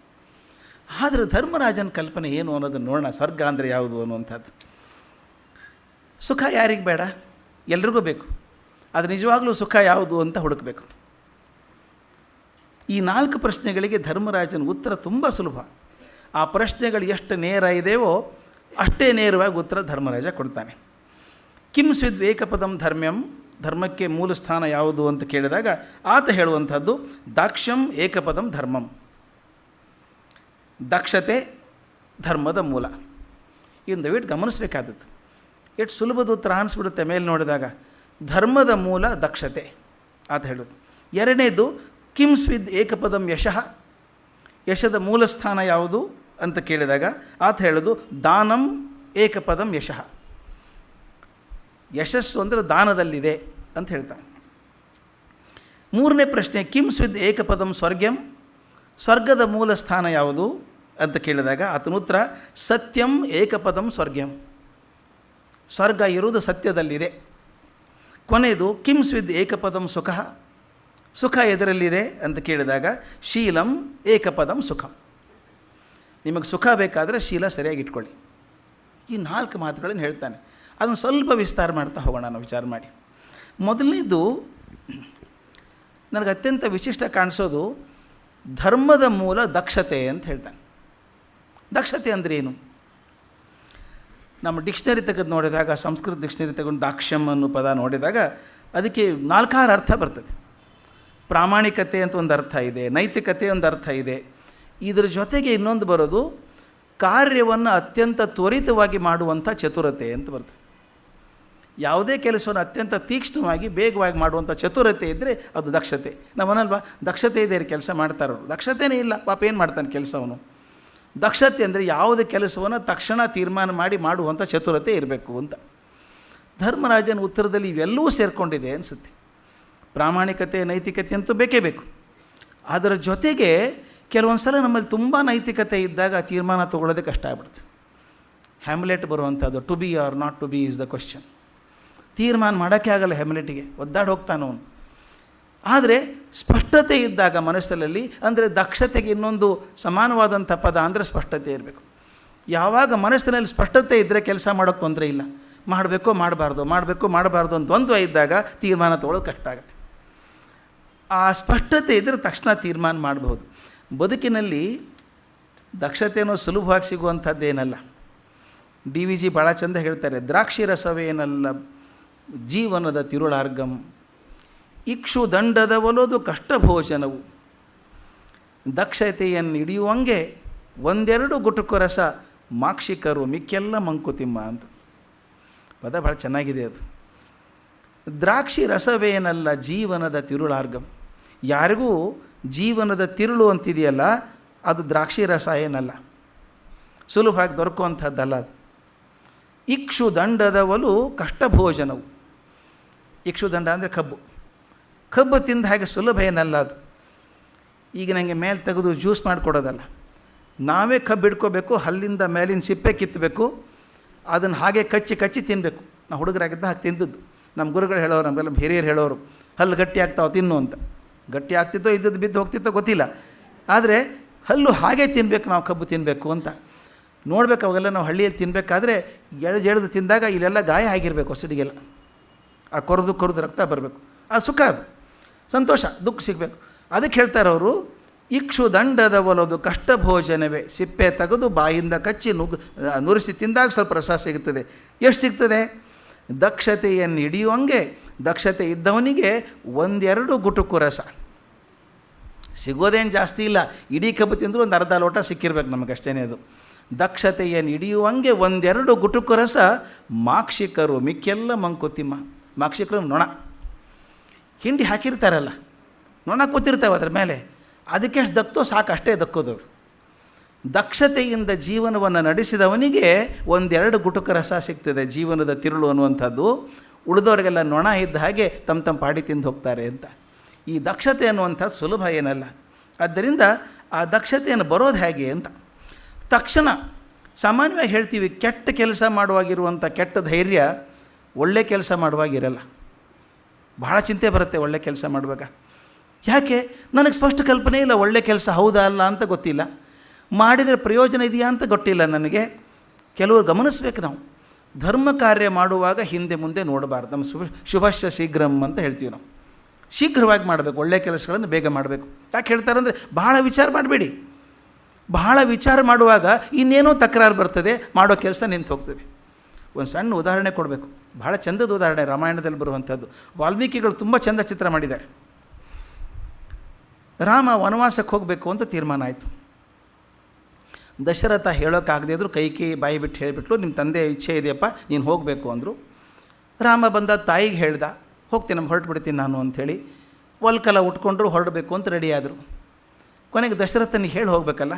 ಆದರೆ ಧರ್ಮರಾಜನ ಕಲ್ಪನೆ ಏನು ಅನ್ನೋದನ್ನು ನೋಡೋಣ. ಸ್ವರ್ಗ ಅಂದರೆ ಯಾವುದು ಅನ್ನುವಂಥದ್ದು. ಸುಖ ಯಾರಿಗೆ ಬೇಡ, ಎಲ್ರಿಗೂ ಬೇಕು. ಅದು ನಿಜವಾಗ್ಲೂ ಸುಖ ಯಾವುದು ಅಂತ ಹುಡುಕಬೇಕು. ಈ 4 ಪ್ರಶ್ನೆಗಳಿಗೆ ಧರ್ಮರಾಜನ ಉತ್ತರ ತುಂಬ ಸುಲಭ. ಆ ಪ್ರಶ್ನೆಗಳು ಎಷ್ಟು ನೇರ ಇದೆಯೋ ಅಷ್ಟೇ ನೇರವಾಗಿ ಉತ್ತರ ಧರ್ಮರಾಜ ಕೊಡ್ತಾನೆ. ಕಿಂ ಸ್ವಿದ್ ಏಕಪದಂ ಧರ್ಮ್ಯಂ, ಧರ್ಮಕ್ಕೆ ಮೂಲ ಸ್ಥಾನ ಯಾವುದು ಅಂತ ಕೇಳಿದಾಗ ಆತ ಹೇಳುವಂಥದ್ದು ದಾಕ್ಷ್ಯಂ ಏಕಪದಂ ಧರ್ಮಂ. ದಕ್ಷತೆ ಧರ್ಮದ ಮೂಲ. ಇನ್ನು ದಯವಿಟ್ಟು ಗಮನಿಸಬೇಕಾದದ್ದು, ಎಷ್ಟು ಸುಲಭದ ಉತ್ತರ ಅನಿಸ್ಬಿಡುತ್ತೆ ಮೇಲೆ ನೋಡಿದಾಗ. ಧರ್ಮದ ಮೂಲ ದಕ್ಷತೆ ಆತ ಹೇಳೋದು. ಎರಡನೇದು ಕಿಂ ಸ್ವಿದ್ ಏಕಪದಂ ಯಶಃ, ಯಶದ ಮೂಲ ಸ್ಥಾನ ಯಾವುದು ಅಂತ ಕೇಳಿದಾಗ ಆತ ಹೇಳೋದು ದಾನಂ ಏಕಪದಂ ಯಶಃ, ಯಶಸ್ಸು ಅಂದರೆ ದಾನದಲ್ಲಿದೆ ಅಂತ ಹೇಳ್ತಾನೆ. ಮೂರನೇ ಪ್ರಶ್ನೆ ಕಿಂ ಸ್ವಿದ್ ಏಕಪದಂ ಸ್ವರ್ಗ್ಯಂ, ಸ್ವರ್ಗದ ಮೂಲ ಸ್ಥಾನ ಯಾವುದು ಅಂತ ಕೇಳಿದಾಗ ಆತನ ಉತ್ತರ ಸತ್ಯಂ ಏಕಪದಂ ಸ್ವರ್ಗ್ಯಂ, ಸ್ವರ್ಗ ಇರುವುದು ಸತ್ಯದಲ್ಲಿದೆ. ಕೊನೆಯದು ಕಿಂ ಸ್ವಿದ್ ಏಕಪದಂ ಸುಖ, ಸುಖ ಎದರಲ್ಲಿದೆ ಅಂತ ಕೇಳಿದಾಗ ಶೀಲಂ ಏಕಪದಂ ಸುಖಂ, ನಿಮಗೆ ಸುಖ ಬೇಕಾದರೆ ಶೀಲ ಸರಿಯಾಗಿ ಇಟ್ಕೊಳ್ಳಿ. ಈ 4 ಮಾತುಗಳನ್ನು ಹೇಳ್ತಾನೆ. ಅದನ್ನು ಸ್ವಲ್ಪ ವಿಸ್ತಾರ ಮಾಡ್ತಾ ಹೋಗೋಣ ನಾವು ವಿಚಾರ ಮಾಡಿ. ಮೊದಲನೇದು ನನಗೆ ಅತ್ಯಂತ ವಿಶಿಷ್ಟ ಕಾಣಿಸೋದು ಧರ್ಮದ ಮೂಲ ದಕ್ಷತೆ ಅಂತ ಹೇಳ್ತಾನೆ. ದಕ್ಷತೆ ಅಂದರೆ ಏನು? ನಮ್ಮ ಡಿಕ್ಷನರಿ ತೆಗೆದು ನೋಡಿದಾಗ, ಸಂಸ್ಕೃತ ಡಿಕ್ಷನರಿ ತಗೊಂಡು ದಾಕ್ಷ್ಯಂ ಅನ್ನೋ ಪದ ನೋಡಿದಾಗ ಅದಕ್ಕೆ 4 ಅರ್ಥ ಬರ್ತದೆ. ಪ್ರಾಮಾಣಿಕತೆ ಅಂತ ಒಂದು ಅರ್ಥ ಇದೆ, ನೈತಿಕತೆ ಒಂದು ಅರ್ಥ ಇದೆ. ಇದರ ಜೊತೆಗೆ ಇನ್ನೊಂದು ಬರೋದು ಕಾರ್ಯವನ್ನು ಅತ್ಯಂತ ತ್ವರಿತವಾಗಿ ಮಾಡುವಂಥ ಚತುರತೆ ಅಂತ ಬರ್ತದೆ. ಯಾವುದೇ ಕೆಲಸವನ್ನು ಅತ್ಯಂತ ತೀಕ್ಷ್ಣವಾಗಿ ಬೇಗವಾಗಿ ಮಾಡುವಂಥ ಚತುರತೆ ಇದ್ದರೆ ಅದು ದಕ್ಷತೆ. ನಮ್ಮನಲ್ವಾ ದಕ್ಷತೆ ಇದೆ ಕೆಲಸ ಮಾಡ್ತಾರೋರು, ದಕ್ಷತೆಯೇ ಇಲ್ಲ ಪಾಪ ಏನು ಮಾಡ್ತಾನೆ ಕೆಲಸವನು. ದಕ್ಷತೆ ಅಂದರೆ ಯಾವುದೇ ಕೆಲಸವನ್ನು ತಕ್ಷಣ ತೀರ್ಮಾನ ಮಾಡಿ ಮಾಡುವಂಥ ಚತುರತೆ ಇರಬೇಕು ಅಂತ. ಧರ್ಮರಾಜನ ಉತ್ತರದಲ್ಲಿ ಇವೆಲ್ಲವೂ ಸೇರಿಕೊಂಡಿದೆ ಅನಿಸುತ್ತೆ. ಪ್ರಾಮಾಣಿಕತೆ ನೈತಿಕತೆ ಅಂತೂ ಬೇಕೇ ಬೇಕು. ಅದರ ಜೊತೆಗೆ ಕೆಲವೊಂದು ಸಲ ನಮ್ಮಲ್ಲಿ ತುಂಬ ನೈತಿಕತೆ ಇದ್ದಾಗ ತೀರ್ಮಾನ ತೊಗೊಳ್ಳೋದೇ ಕಷ್ಟ ಆಗ್ಬಿಡುತ್ತೆ. ಹ್ಯಾಮ್ಲೆಟ್ ಬರುವಂಥದ್ದು to be or not to be is the question. ತೀರ್ಮಾನ ಮಾಡೋಕ್ಕೆ ಆಗಲ್ಲ ಹ್ಯಾಮ್ಲೆಟಿಗೆ, ಒದ್ದಾಡಿ ಹೋಗ್ತಾನವನು. ಆದರೆ ಸ್ಪಷ್ಟತೆ ಇದ್ದಾಗ ಮನಸ್ಸಲ್ಲಿ, ಅಂದರೆ ದಕ್ಷತೆಗೆ ಇನ್ನೊಂದು ಸಮಾನವಾದಂಥ ಪದ ಅಂದರೆ ಸ್ಪಷ್ಟತೆ ಇರಬೇಕು. ಯಾವಾಗ ಮನಸ್ಸಿನಲ್ಲಿ ಸ್ಪಷ್ಟತೆ ಇದ್ದರೆ ಕೆಲಸ ಮಾಡೋಕ್ಕೆ ತೊಂದರೆ ಇಲ್ಲ. ಮಾಡಬೇಕು ಮಾಡಬಾರ್ದು ಅಂತ ದ್ವಂದ್ವ ಇದ್ದಾಗ ತೀರ್ಮಾನ ತೊಗೊಳ್ಳೋದು ಕಷ್ಟ ಆಗುತ್ತೆ. ಆ ಸ್ಪಷ್ಟತೆ ಇದ್ದರೆ ತಕ್ಷಣ ತೀರ್ಮಾನ ಮಾಡಬಹುದು. ಬದುಕಿನಲ್ಲಿ ದಕ್ಷತೆಯೂ ಸುಲಭವಾಗಿ ಸಿಗುವಂಥದ್ದೇನಲ್ಲ. DVG ಭಾಳ ಚಂದ ಹೇಳ್ತಾರೆ, ದ್ರಾಕ್ಷಿ ರಸವೇನಲ್ಲ ಜೀವನದ ತಿರುಳಾರ್ಗಂ, ಇಕ್ಷು ದಂಡದ ಒಲೋದು ಕಷ್ಟ ಭೋಜನವು, ದಕ್ಷತೆಯನ್ನು ಹಿಡಿಯುವಂಗೆ ಒಂದೆರಡು ಗುಟುಕು ರಸ ಮಾಕ್ಷಿಕರು ಮಿಕ್ಕೆಲ್ಲ ಮಂಕುತಿಮ್ಮ ಅಂತ ಪದ ಭಾಳ ಚೆನ್ನಾಗಿದೆ. ಅದು ದ್ರಾಕ್ಷಿ ರಸವೇನಲ್ಲ ಜೀವನದ ತಿರುಳಾರ್ಗಂ, ಯಾರಿಗೂ ಜೀವನದ ತಿರುಳು ಅಂತಿದೆಯಲ್ಲ ಅದು ದ್ರಾಕ್ಷಿ ರಸ ಏನಲ್ಲ, ಸುಲಭವಾಗಿ ದೊರಕುವಂಥದ್ದಲ್ಲ ಅದು. ಇಕ್ಷು ದಂಡದ ಒಲು ಕಷ್ಟ ಭೋಜನವು, ಇಕ್ಷು ದಂಡ ಅಂದರೆ ಕಬ್ಬು ತಿಂದ ಹಾಗೆ ಸುಲಭ ಏನಲ್ಲ ಅದು. ಈಗ ನನಗೆ ಮೇಲೆ ತೆಗೆದು ಜ್ಯೂಸ್ ಮಾಡಿಕೊಡೋದಲ್ಲ, ನಾವೇ ಕಬ್ಬು ಹಿಡ್ಕೋಬೇಕು, ಹಲ್ಲಿಂದ ಮೇಲಿನ ಸಿಪ್ಪೆ ಕಿತ್ತಬೇಕು, ಅದನ್ನು ಹಾಗೆ ಕಚ್ಚಿ ತಿನ್ನಬೇಕು. ನಾವು ಹುಡುಗರಾಗಿದ್ದ ಹಾಗೆ ತಿಂದದ್ದು. ನಮ್ಮ ಗುರುಗಳು ಹೇಳೋರು, ನಮ್ಮೆಲ್ಲ ಹಿರಿಯರು ಹೇಳೋರು, ಹಲ್ಲು ಗಟ್ಟಿ ಆಗ್ತಾವೆ ತಿನ್ನು ಅಂತ. ಗಟ್ಟಿ ಆಗ್ತಿತ್ತೋ ಇದ್ದದ್ದು ಬಿದ್ದು ಹೋಗ್ತಿತ್ತೋ ಗೊತ್ತಿಲ್ಲ, ಆದರೆ ಹಲ್ಲು ಹಾಗೆ ತಿನ್ನಬೇಕು, ನಾವು ಕಬ್ಬು ತಿನ್ನಬೇಕು ಅಂತ ನೋಡ್ಬೇಕು. ಅವಾಗೆಲ್ಲ ನಾವು ಹಳ್ಳಿಯಲ್ಲಿ ತಿನ್ನಬೇಕಾದ್ರೆ ಎಳೆದು ತಿಂದಾಗ ಇಲ್ಲೆಲ್ಲ ಗಾಯ ಆಗಿರಬೇಕು, ಹೊಸಡಿಗೆಲ್ಲ ಆ ಕೊರೆದು ರಕ್ತ ಬರಬೇಕು. ಆ ಸುಖ, ಅದು ಸಂತೋಷ, ದುಃಖ ಸಿಗಬೇಕು. ಅದಕ್ಕೆ ಹೇಳ್ತಾರೆ ಅವರು, ಇಕ್ಷು ದಂಡದ ಒಲೋದು ಕಷ್ಟ ಭೋಜನವೇ, ಸಿಪ್ಪೆ ತೆಗೆದು ಬಾಯಿಂದ ಕಚ್ಚಿ ನುರಿಸಿ ತಿಂದಾಗ ಸ್ವಲ್ಪ ರಸ ಸಿಗುತ್ತದೆ. ಎಷ್ಟು ಸಿಗ್ತದೆ? ದಕ್ಷತೆಯನ್ನು ಹಿಡಿಯುವಂಗೆ ದಕ್ಷತೆ ಇದ್ದವನಿಗೆ ಒಂದೆರಡು ಗುಟುಕು ರಸ ಸಿಗೋದೇನು ಜಾಸ್ತಿ ಇಲ್ಲ. ಇಡೀ ಕಬ್ಬು ತಿಂದರೂ ಒಂದು ಅರ್ಧ ಲೋಟ ಸಿಕ್ಕಿರ್ಬೇಕು ನಮಗಷ್ಟೇ. ಅದು ದಕ್ಷತೆಯನ್ನು ಹಿಡಿಯುವಂಗೆ ಒಂದೆರಡು ಗುಟುಕು ರಸ ಮಾಕ್ಷಿಕರು ಮಿಕ್ಕೆಲ್ಲ ಮಂಕುತಿಮ್ಮ. ಮಾಕ್ಷಿಕರು ನೊಣ ಹಿಂಡಿ ಹಾಕಿರ್ತಾರಲ್ಲ, ನೊಣ ಕೂತಿರ್ತಾವೆ ಅದ್ರ ಮೇಲೆ, ಅದಕ್ಕೆ ಎಷ್ಟು ದಕ್ತೋ ಸಾಕು ಅಷ್ಟೇ ದಕ್ಕೋದು. ದಕ್ಷತೆಯಿಂದ ಜೀವನವನ್ನು ನಡೆಸಿದವನಿಗೆ ಒಂದೆರಡು ಗುಟುಕು ರಸ ಸಿಗ್ತದೆ, ಜೀವನದ ತಿರುಳು ಅನ್ನುವಂಥದ್ದು. ಉಳಿದವರಿಗೆಲ್ಲ ನೊಣ ಇದ್ದ ಹಾಗೆ ತಮ್ಮ ಪಾಡಿ ತಿಂದು ಹೋಗ್ತಾರೆ ಅಂತ. ಈ ದಕ್ಷತೆ ಅನ್ನುವಂಥದ್ದು ಸುಲಭ ಏನಲ್ಲ. ಆದ್ದರಿಂದ ಆ ದಕ್ಷತೆಯನ್ನು ಬರೋದು ಹೇಗೆ ಅಂತ ತಕ್ಷಣ ಸಾಮಾನ್ಯವಾಗಿ ಹೇಳ್ತೀವಿ, ಕೆಟ್ಟ ಕೆಲಸ ಮಾಡುವಾಗಿರುವಂಥ ಕೆಟ್ಟ ಧೈರ್ಯ ಒಳ್ಳೆ ಕೆಲಸ ಮಾಡುವಾಗಿರಲ್ಲ. ಬಹಳ ಚಿಂತೆ ಬರುತ್ತೆ ಒಳ್ಳೆ ಕೆಲಸ ಮಾಡುವಾಗ. ಯಾಕೆ? ನನಗೆ ಸ್ಪಷ್ಟ ಕಲ್ಪನೆ ಇಲ್ಲ, ಒಳ್ಳೆ ಕೆಲಸ ಹೌದಾ ಅಲ್ಲ ಅಂತ ಗೊತ್ತಿಲ್ಲ, ಮಾಡಿದರೆ ಪ್ರಯೋಜನ ಇದೆಯಾ ಅಂತ ಗೊತ್ತಿಲ್ಲ ನನಗೆ. ಕೆಲವರು ಗಮನಿಸ್ಬೇಕು, ನಾವು ಧರ್ಮ ಕಾರ್ಯ ಮಾಡುವಾಗ ಹಿಂದೆ ಮುಂದೆ ನೋಡಬಾರ್ದು. ನಮ್ಮ ಶುಭಶ್ಯ ಶೀಘ್ರಂ ಅಂತ ಹೇಳ್ತೀವಿ ನಾವು. ಶೀಘ್ರವಾಗಿ ಮಾಡಬೇಕು, ಒಳ್ಳೆಯ ಕೆಲಸಗಳನ್ನು ಬೇಗ ಮಾಡಬೇಕು. ಯಾಕೆ ಹೇಳ್ತಾರೆ ಅಂದರೆ ಬಹಳ ವಿಚಾರ ಮಾಡಬೇಡಿ. ಬಹಳ ವಿಚಾರ ಮಾಡುವಾಗ ಇನ್ನೇನೋ ತಕರಾರು ಬರ್ತದೆ, ಮಾಡೋ ಕೆಲಸ ನಿಂತು ಹೋಗ್ತದೆ. ಒಂದು ಸಣ್ಣ ಉದಾಹರಣೆ ಕೊಡಬೇಕು, ಬಹಳ ಚಂದದ ಉದಾಹರಣೆ ರಾಮಾಯಣದಲ್ಲಿ ಬರುವಂಥದ್ದು. ವಾಲ್ಮೀಕಿಗಳು ತುಂಬ ಚಂದ ಚಿತ್ರ ಮಾಡಿದ್ದಾರೆ. ರಾಮ ವನವಾಸಕ್ಕೆ ಹೋಗಬೇಕು ಅಂತ ತೀರ್ಮಾನ ಆಯಿತು. ದಶರಥ ಹೇಳೋಕ್ಕಾಗದೇ ಇದ್ದರೂ ಕೈಕಿ ಬಾಯಿ ಬಿಟ್ಟು ಹೇಳಿಬಿಟ್ಲು, ನಿಮ್ಮ ತಂದೆ ಇಚ್ಛೆ ಇದೆಯಪ್ಪ ನೀನು ಹೋಗಬೇಕು ಅಂದರು. ರಾಮ ಬಂದ ತಾಯಿಗೆ ಹೇಳ್ದ, ಹೋಗ್ತೀನಿ ಹೊರಟು ಬಿಡ್ತೀನಿ ನಾನು ಅಂಥೇಳಿ. ಒಲ್ಕಲ ಉಟ್ಕೊಂಡ್ರು, ಹೊರಡಬೇಕು ಅಂತ ರೆಡಿಯಾದರು. ಕೊನೆಗೆ ದಶರಥನಿಗೆ ಹೇಳಿ ಹೋಗಬೇಕಲ್ಲ.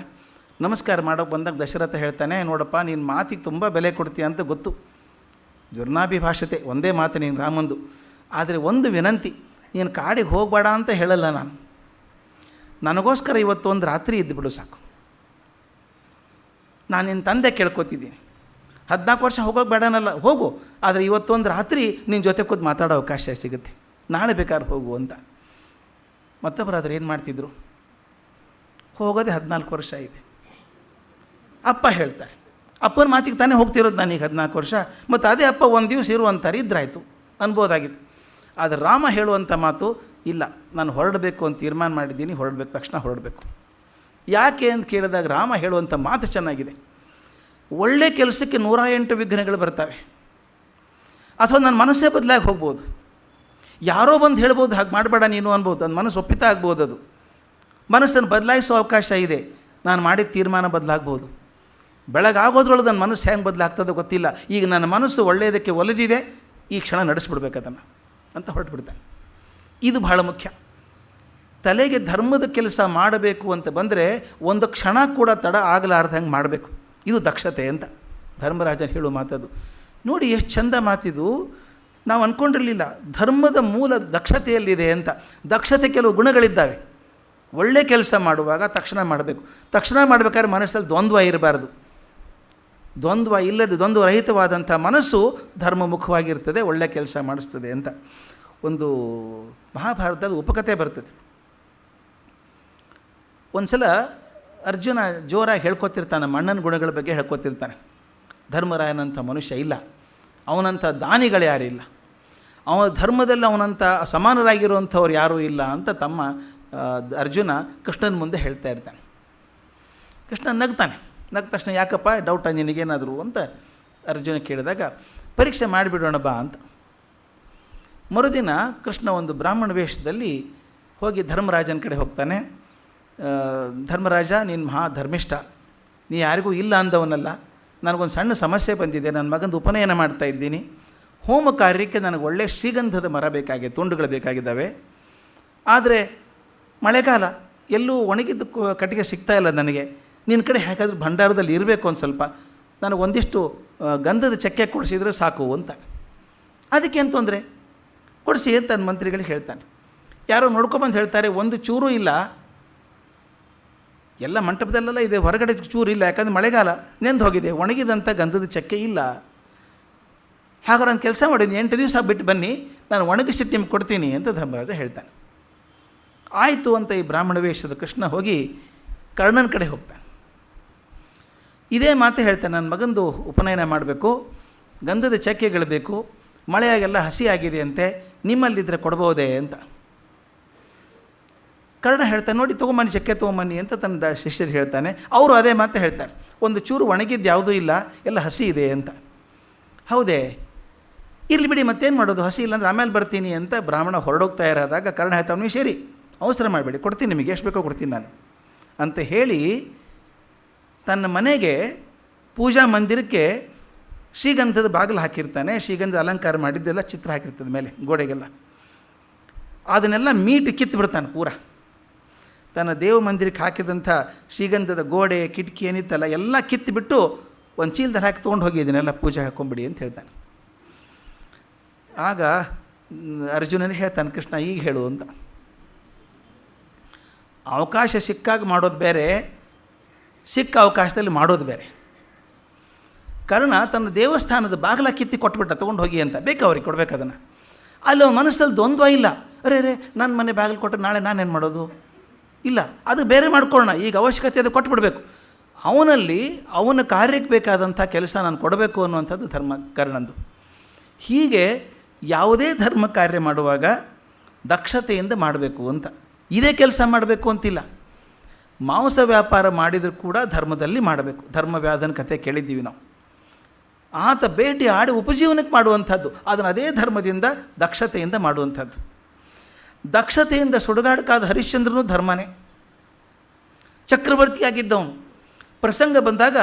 ನಮಸ್ಕಾರ ಮಾಡೋಕ್ಕೆ ಬಂದಾಗ ದಶರಥ ಹೇಳ್ತಾನೆ, ನೋಡಪ್ಪ ನೀನು ಮಾತಿಗೆ ತುಂಬ ಬೆಲೆ ಕೊಡ್ತೀಯ ಅಂತ ಗೊತ್ತು, ದುರ್ನಾಭಿಭಾಷತೆ ಒಂದೇ ಮಾತು ನೀನು ರಾಮಂದು. ಆದರೆ ಒಂದು ವಿನಂತಿ, ನೀನು ಕಾಡಿಗೆ ಹೋಗಬೇಡ ಅಂತ ಹೇಳಲ್ಲ ನಾನು. ನನಗೋಸ್ಕರ ಇವತ್ತು ಒಂದು ರಾತ್ರಿ ಇದ್ದುಬಿಡು ಸಾಕು. ನಾನು ನಿನ್ನ ತಂದೆ ಕೇಳ್ಕೊತಿದ್ದೀನಿ, 14 ವರ್ಷ ಹೋಗೋಕೆ ಬೇಡನಲ್ಲ, ಹೋಗು. ಆದರೆ ಇವತ್ತೊಂದು ರಾತ್ರಿ ನಿನ್ನ ಜೊತೆ ಕೂತು ಮಾತಾಡೋ ಅವಕಾಶ ಸಿಗುತ್ತೆ, ನಾಳೆ ಬೇಕಾದ್ರೆ ಹೋಗು ಅಂತ. ಮತ್ತೊಬ್ಬರಾದ್ರೆ ಏನು ಮಾಡ್ತಿದ್ರು? ಹೋಗೋದೇ 14 ವರ್ಷ ಇದೆ. ಅಪ್ಪ ಹೇಳ್ತಾರೆ, ಅಪ್ಪನ ಮಾತಿಗೆ ತಾನೇ ಹೋಗ್ತಿರೋದು ನಾನೀಗ 14 ವರ್ಷ, ಮತ್ತು ಅದೇ ಅಪ್ಪ ಒಂದು ದಿವಸ ಇರುವಂತಾರೆ ಇದ್ರಾಯ್ತು ಅನ್ಬೋದಾಗಿತ್ತು. ಆದರೆ ರಾಮ ಹೇಳುವಂಥ ಮಾತು, ಇಲ್ಲ ನಾನು ಹೊರಡಬೇಕು ಅಂತ ತೀರ್ಮಾನ ಮಾಡಿದ್ದೀನಿ, ಹೊರಡಬೇಕು, ತಕ್ಷಣ ಹೊರಡಬೇಕು. ಯಾಕೆ ಅಂತ ಕೇಳಿದಾಗ ರಾಮ ಹೇಳುವಂಥ ಮಾತು ಚೆನ್ನಾಗಿದೆ. ಒಳ್ಳೆ ಕೆಲಸಕ್ಕೆ 108 ವಿಘ್ನಗಳು ಬರ್ತವೆ. ಅಥವಾ ನನ್ನ ಮನಸ್ಸೇ ಬದಲಾಗಿ ಹೋಗ್ಬೋದು, ಯಾರೋ ಬಂದು ಹೇಳ್ಬೋದು ಹಾಗೆ ಮಾಡಬೇಡ ನೀನು ಅನ್ಬೋದು, ನನ್ನ ಮನಸ್ಸು ಒಪ್ಪಿತ ಆಗ್ಬೋದು. ಅದು ಮನಸ್ಸನ್ನು ಬದಲಾಯಿಸೋ ಅವಕಾಶ ಇದೆ. ನಾನು ಮಾಡಿದ ತೀರ್ಮಾನ ಬದಲಾಗ್ಬೋದು. ಬೆಳಗಾಗೋದ್ರೊಳಗೆ ನನ್ನ ಮನಸ್ಸು ಹೆಂಗೆ ಬದಲಾಗ್ತದೋ ಗೊತ್ತಿಲ್ಲ. ಈಗ ನನ್ನ ಮನಸ್ಸು ಒಳ್ಳೆಯದಕ್ಕೆ ಒಲಿದಿದೆ, ಈ ಕ್ಷಣ ನಡೆಸ್ಬಿಡ್ಬೇಕು ಅದನ್ನು ಅಂತ ಹೊರಟುಬಿಡ್ತಾನೆ. ಇದು ಬಹಳ ಮುಖ್ಯ. ತಲೆಗೆ ಧರ್ಮದ ಕೆಲಸ ಮಾಡಬೇಕು ಅಂತ ಬಂದರೆ ಒಂದು ಕ್ಷಣ ಕೂಡ ತಡ ಆಗಲಾರ್ದಂಗೆ ಮಾಡಬೇಕು. ಇದು ದಕ್ಷತೆ ಅಂತ ಧರ್ಮರಾಜನ ಹೇಳೋ ಮಾತದು. ನೋಡಿ ಎಷ್ಟು ಚಂದ ಮಾತಿದು. ನಾವು ಅಂದ್ಕೊಂಡಿರಲಿಲ್ಲ ಧರ್ಮದ ಮೂಲ ದಕ್ಷತೆಯಲ್ಲಿದೆ ಅಂತ. ದಕ್ಷತೆ ಕೆಲವು ಗುಣಗಳಿದ್ದಾವೆ. ಒಳ್ಳೆ ಕೆಲಸ ಮಾಡುವಾಗ ತಕ್ಷಣ ಮಾಡಬೇಕು. ತಕ್ಷಣ ಮಾಡಬೇಕಾದ್ರೆ ಮನಸ್ಸಲ್ಲಿ ದ್ವಂದ್ವ ಇರಬಾರ್ದು. ದ್ವಂದ್ವ ಇಲ್ಲದೆ ದ್ವಂದ್ವರಹಿತವಾದಂಥ ಮನಸ್ಸು ಧರ್ಮಮುಖವಾಗಿರ್ತದೆ, ಒಳ್ಳೆ ಕೆಲಸ ಮಾಡಿಸ್ತದೆ ಅಂತ. ಒಂದು ಮಹಾಭಾರತದ ಉಪಕಥೆ ಬರ್ತದೆ. ಒಂದು ಸಲ ಅರ್ಜುನ ಜೋರಾಗಿ ಹೇಳ್ಕೊತಿರ್ತಾನೆ, ಅಣ್ಣನ ಗುಣಗಳ ಬಗ್ಗೆ ಹೇಳ್ಕೊತಿರ್ತಾನೆ. ಧರ್ಮರಾಯನಂಥ ಮನುಷ್ಯ ಇಲ್ಲ, ಅವನಂಥ ದಾನಿಗಳು ಯಾರಿಲ್ಲ, ಅವನ ಧರ್ಮದಲ್ಲಿ ಅವನಂಥ ಸಮಾನರಾಗಿರುವಂಥವ್ರು ಯಾರೂ ಇಲ್ಲ ಅಂತ ತಮ್ಮ ಅರ್ಜುನ ಕೃಷ್ಣನ ಮುಂದೆ ಹೇಳ್ತಾ ಇರ್ತಾನೆ. ಕೃಷ್ಣ ನಗ್ತಾನೆ. ನಗ್ದ ತಕ್ಷಣ ಯಾಕಪ್ಪ ಡೌಟ ನಿನಗೇನಾದರೂ ಅಂತ ಅರ್ಜುನ ಕೇಳಿದಾಗ, ಪರೀಕ್ಷೆ ಮಾಡಿಬಿಡೋಣ ಬಾ ಅಂತ. ಮರುದಿನ ಕೃಷ್ಣ ಒಂದು ಬ್ರಾಹ್ಮಣ ವೇಷದಲ್ಲಿ ಹೋಗಿ ಧರ್ಮರಾಜನ ಕಡೆ ಹೋಗ್ತಾನೆ. ಧರ್ಮರಾಜ ನೀನು ಮಹಾ ಧರ್ಮಿಷ್ಠ, ನೀ ಯಾರಿಗೂ ಇಲ್ಲ ಅಂದವನಲ್ಲ. ನನಗೊಂದು ಸಣ್ಣ ಸಮಸ್ಯೆ ಬಂದಿದೆ, ನನ್ನ ಮಗಂದು ಉಪನಯನ ಮಾಡ್ತಾ ಇದ್ದೀನಿ. ಹೋಮ ಕಾರ್ಯಕ್ಕೆ ನನಗೆ ಒಳ್ಳೆಯ ಶ್ರೀಗಂಧದ ಮರ ಬೇಕಾಗಿದೆ, ತುಂಡುಗಳು ಬೇಕಾಗಿದ್ದಾವೆ. ಆದರೆ ಮಳೆಗಾಲ, ಎಲ್ಲೂ ಒಣಗಿದ್ದು ಕಟ್ಟಿಗೆ ಸಿಗ್ತಾ ಇಲ್ಲ ನನಗೆ. ನಿನ್ನ ಕಡೆ ಹೇಗಾದರೂ ಭಂಡಾರದಲ್ಲಿ ಇರಬೇಕು ಒಂದು ಸ್ವಲ್ಪ, ನನಗೆ ಒಂದಿಷ್ಟು ಗಂಧದ ಚಕ್ಕೆ ಕೊಡಿಸಿದ್ರೆ ಸಾಕು ಅಂತ. ಅದಕ್ಕೆ ಏನು ತೊಂದರೆ, ಕೊಡಿಸಿ ಅಂತ ನನ್ನ ಮಂತ್ರಿಗಳಿಗೆ ಹೇಳ್ತಾನೆ. ಯಾರೋ ನೋಡ್ಕೊಬಂದು ಹೇಳ್ತಾರೆ, ಒಂದು ಚೂರು ಇಲ್ಲ, ಎಲ್ಲ ಮಂಟಪದಲ್ಲೆಲ್ಲ ಇದೆ, ಹೊರಗಡೆ ಚೂರು ಇಲ್ಲ, ಯಾಕಂದರೆ ಮಳೆಗಾಲ ನೆಂದು ಹೋಗಿದೆ, ಒಣಗಿದಂಥ ಗಂಧದ ಚಕ್ಕೆ ಇಲ್ಲ. ಹಾಗಾದ್ರೆ ನಾನು ಕೆಲಸ ಮಾಡಿದ್ದೀನಿ, 8 ದಿವಸ ಬಿಟ್ಟು ಬನ್ನಿ, ನಾನು ಒಣಗಿಸಿಟ್ಟು ನಿಮ್ಗೆ ಕೊಡ್ತೀನಿ ಅಂತ ಧರ್ಮರಾಜ ಹೇಳ್ತಾನೆ. ಆಯಿತು ಅಂತ ಈ ಬ್ರಾಹ್ಮಣ ವೇಷದ ಕೃಷ್ಣ ಹೋಗಿ ಕರ್ಣನ ಕಡೆ ಹೋಗ್ತಾನೆ. ಇದೇ ಮಾತು ಹೇಳ್ತಾನೆ, ನನ್ನ ಮಗಂದು ಉಪನಯನ ಮಾಡಬೇಕು, ಗಂಧದ ಚಕ್ಕೆಗಳು ಬೇಕು, ಮಳೆಯಾಗೆಲ್ಲ ಹಸಿ ಆಗಿದೆ ಅಂತೆ, ನಿಮ್ಮಲ್ಲಿದ್ದರೆ ಕೊಡ್ಬೋದೇ ಅಂತ. ಕರ್ಣ ಹೇಳ್ತಾನೆ, ನೋಡಿ ತೊಗೊಂಬನ್ನಿ, ಚಕ್ಕೆ ತೊಗೊಂಬನ್ನಿ ಅಂತ ತನ್ನ ಶಿಷ್ಯರು ಹೇಳ್ತಾನೆ. ಅವರು ಅದೇ ಮಾತು ಹೇಳ್ತಾರೆ, ಒಂದು ಚೂರು ಒಣಗಿದ್ದು ಯಾವುದೂ ಇಲ್ಲ, ಎಲ್ಲ ಹಸಿ ಇದೆ ಅಂತ. ಹೌದೇ, ಇರಲಿ ಬಿಡಿ ಮತ್ತೇನು ಮಾಡೋದು, ಹಸಿ ಇಲ್ಲ ಅಂದರೆ ಆಮೇಲೆ ಬರ್ತೀನಿ ಅಂತ ಬ್ರಾಹ್ಮಣ ಹೊರಡೋಗ್ತಾ ಇರೋದಾಗ ಕರ್ಣ ಹೇಳ್ತಾನೆ, ನೀವು ಸರಿ ಅವಸರ ಮಾಡಬೇಡಿ, ಕೊಡ್ತೀನಿ, ನಿಮಗೆ ಎಷ್ಟು ಬೇಕೋ ಕೊಡ್ತೀನಿ ನಾನು ಅಂತ ಹೇಳಿ ತನ್ನ ಮನೆಗೆ ಪೂಜಾ ಮಂದಿರಕ್ಕೆ ಶ್ರೀಗಂಧದ ಬಾಗಿಲು ಹಾಕಿರ್ತಾನೆ. ಶ್ರೀಗಂಧ ಅಲಂಕಾರ ಮಾಡಿದ್ದೆಲ್ಲ ಚಿತ್ರ ಹಾಕಿರ್ತದೆ ಮೇಲೆ ಗೋಡೆಗೆಲ್ಲ. ಅದನ್ನೆಲ್ಲ ಮೀಟು ಕಿತ್ತು ಬಿಡ್ತಾನೆ ಪೂರ. ತನ್ನ ದೇವ ಮಂದಿರಕ್ಕೆ ಹಾಕಿದಂಥ ಶ್ರೀಗಂಧದ ಗೋಡೆ ಕಿಟಕಿ ಏನಿತ್ತಲ್ಲ ಎಲ್ಲ ಕಿತ್ತುಬಿಟ್ಟು ಒಂದು ಚೀಲದಲ್ಲಿ ಹಾಕಿ ತೊಗೊಂಡು ಹೋಗಿದ್ದೀನೆಲ್ಲ ಪೂಜೆ ಹಾಕ್ಕೊಂಬಿಡಿ ಅಂತ ಹೇಳ್ತಾನೆ. ಆಗ ಅರ್ಜುನನಿಗೆ ಹೇಳ್ತಾನೆ ಕೃಷ್ಣ, ಈಗ ಹೇಳು ಅಂತ. ಅವಕಾಶ ಸಿಕ್ಕಾಗ ಮಾಡೋದು ಬೇರೆ, ಸಿಕ್ಕ ಅವಕಾಶದಲ್ಲಿ ಮಾಡೋದು ಬೇರೆ. ಕರ್ಣ ತನ್ನ ದೇವಸ್ಥಾನದ ಬಾಗಿಲ ಕಿತ್ತಿ ಕೊಟ್ಬಿಟ್ಟ, ತೊಗೊಂಡು ಹೋಗಿ ಅಂತ. ಬೇಕು ಅವ್ರಿಗೆ ಕೊಡ್ಬೇಕು ಅದನ್ನು. ಅಲ್ಲಿ ಮನಸ್ಸಲ್ಲಿ ದ್ವಂದ್ವ ಇಲ್ಲ, ಅರೇ ನನ್ನ ಮನೆ ಬಾಗಿಲು ಕೊಟ್ಟರೆ ನಾಳೆ ನಾನೇನು ಮಾಡೋದು, ಇಲ್ಲ ಅದು ಬೇರೆ ಮಾಡ್ಕೊಳ್ಳೋಣ, ಈಗ ಅವಶ್ಯಕತೆ ಅದು ಕೊಟ್ಬಿಡ್ಬೇಕು. ಅವನಲ್ಲಿ ಅವನ ಕಾರ್ಯಕ್ಕೆ ಬೇಕಾದಂಥ ಕೆಲಸ ನಾನು ಕೊಡಬೇಕು ಅನ್ನುವಂಥದ್ದು ಧರ್ಮ ಕರ್ಣಂದು. ಹೀಗೆ ಯಾವುದೇ ಧರ್ಮ ಕಾರ್ಯ ಮಾಡುವಾಗ ದಕ್ಷತೆಯಿಂದ ಮಾಡಬೇಕು ಅಂತ. ಇದೇ ಕೆಲಸ ಮಾಡಬೇಕು ಅಂತಿಲ್ಲ. ಮಾಂಸ ವ್ಯಾಪಾರ ಮಾಡಿದರೂ ಕೂಡ ಧರ್ಮದಲ್ಲಿ ಮಾಡಬೇಕು. ಧರ್ಮವ್ಯಾಧನ ಕಥೆ ಕೇಳಿದ್ದೀವಿ ನಾವು. ಆತ ಬೇಟೆ ಆಡಿ ಉಪಜೀವನಕ್ಕೆ ಮಾಡುವಂಥದ್ದು, ಅದನ್ನು ಅದೇ ಧರ್ಮದಿಂದ ದಕ್ಷತೆಯಿಂದ ಮಾಡುವಂಥದ್ದು. ದಕ್ಷತೆಯಿಂದ ಸುಡುಗಾಡಕ್ಕಾದ ಹರಿಶ್ಚಂದ್ರನೂ ಧರ್ಮನೇ. ಚಕ್ರವರ್ತಿಯಾಗಿದ್ದವನು. ಪ್ರಸಂಗ ಬಂದಾಗ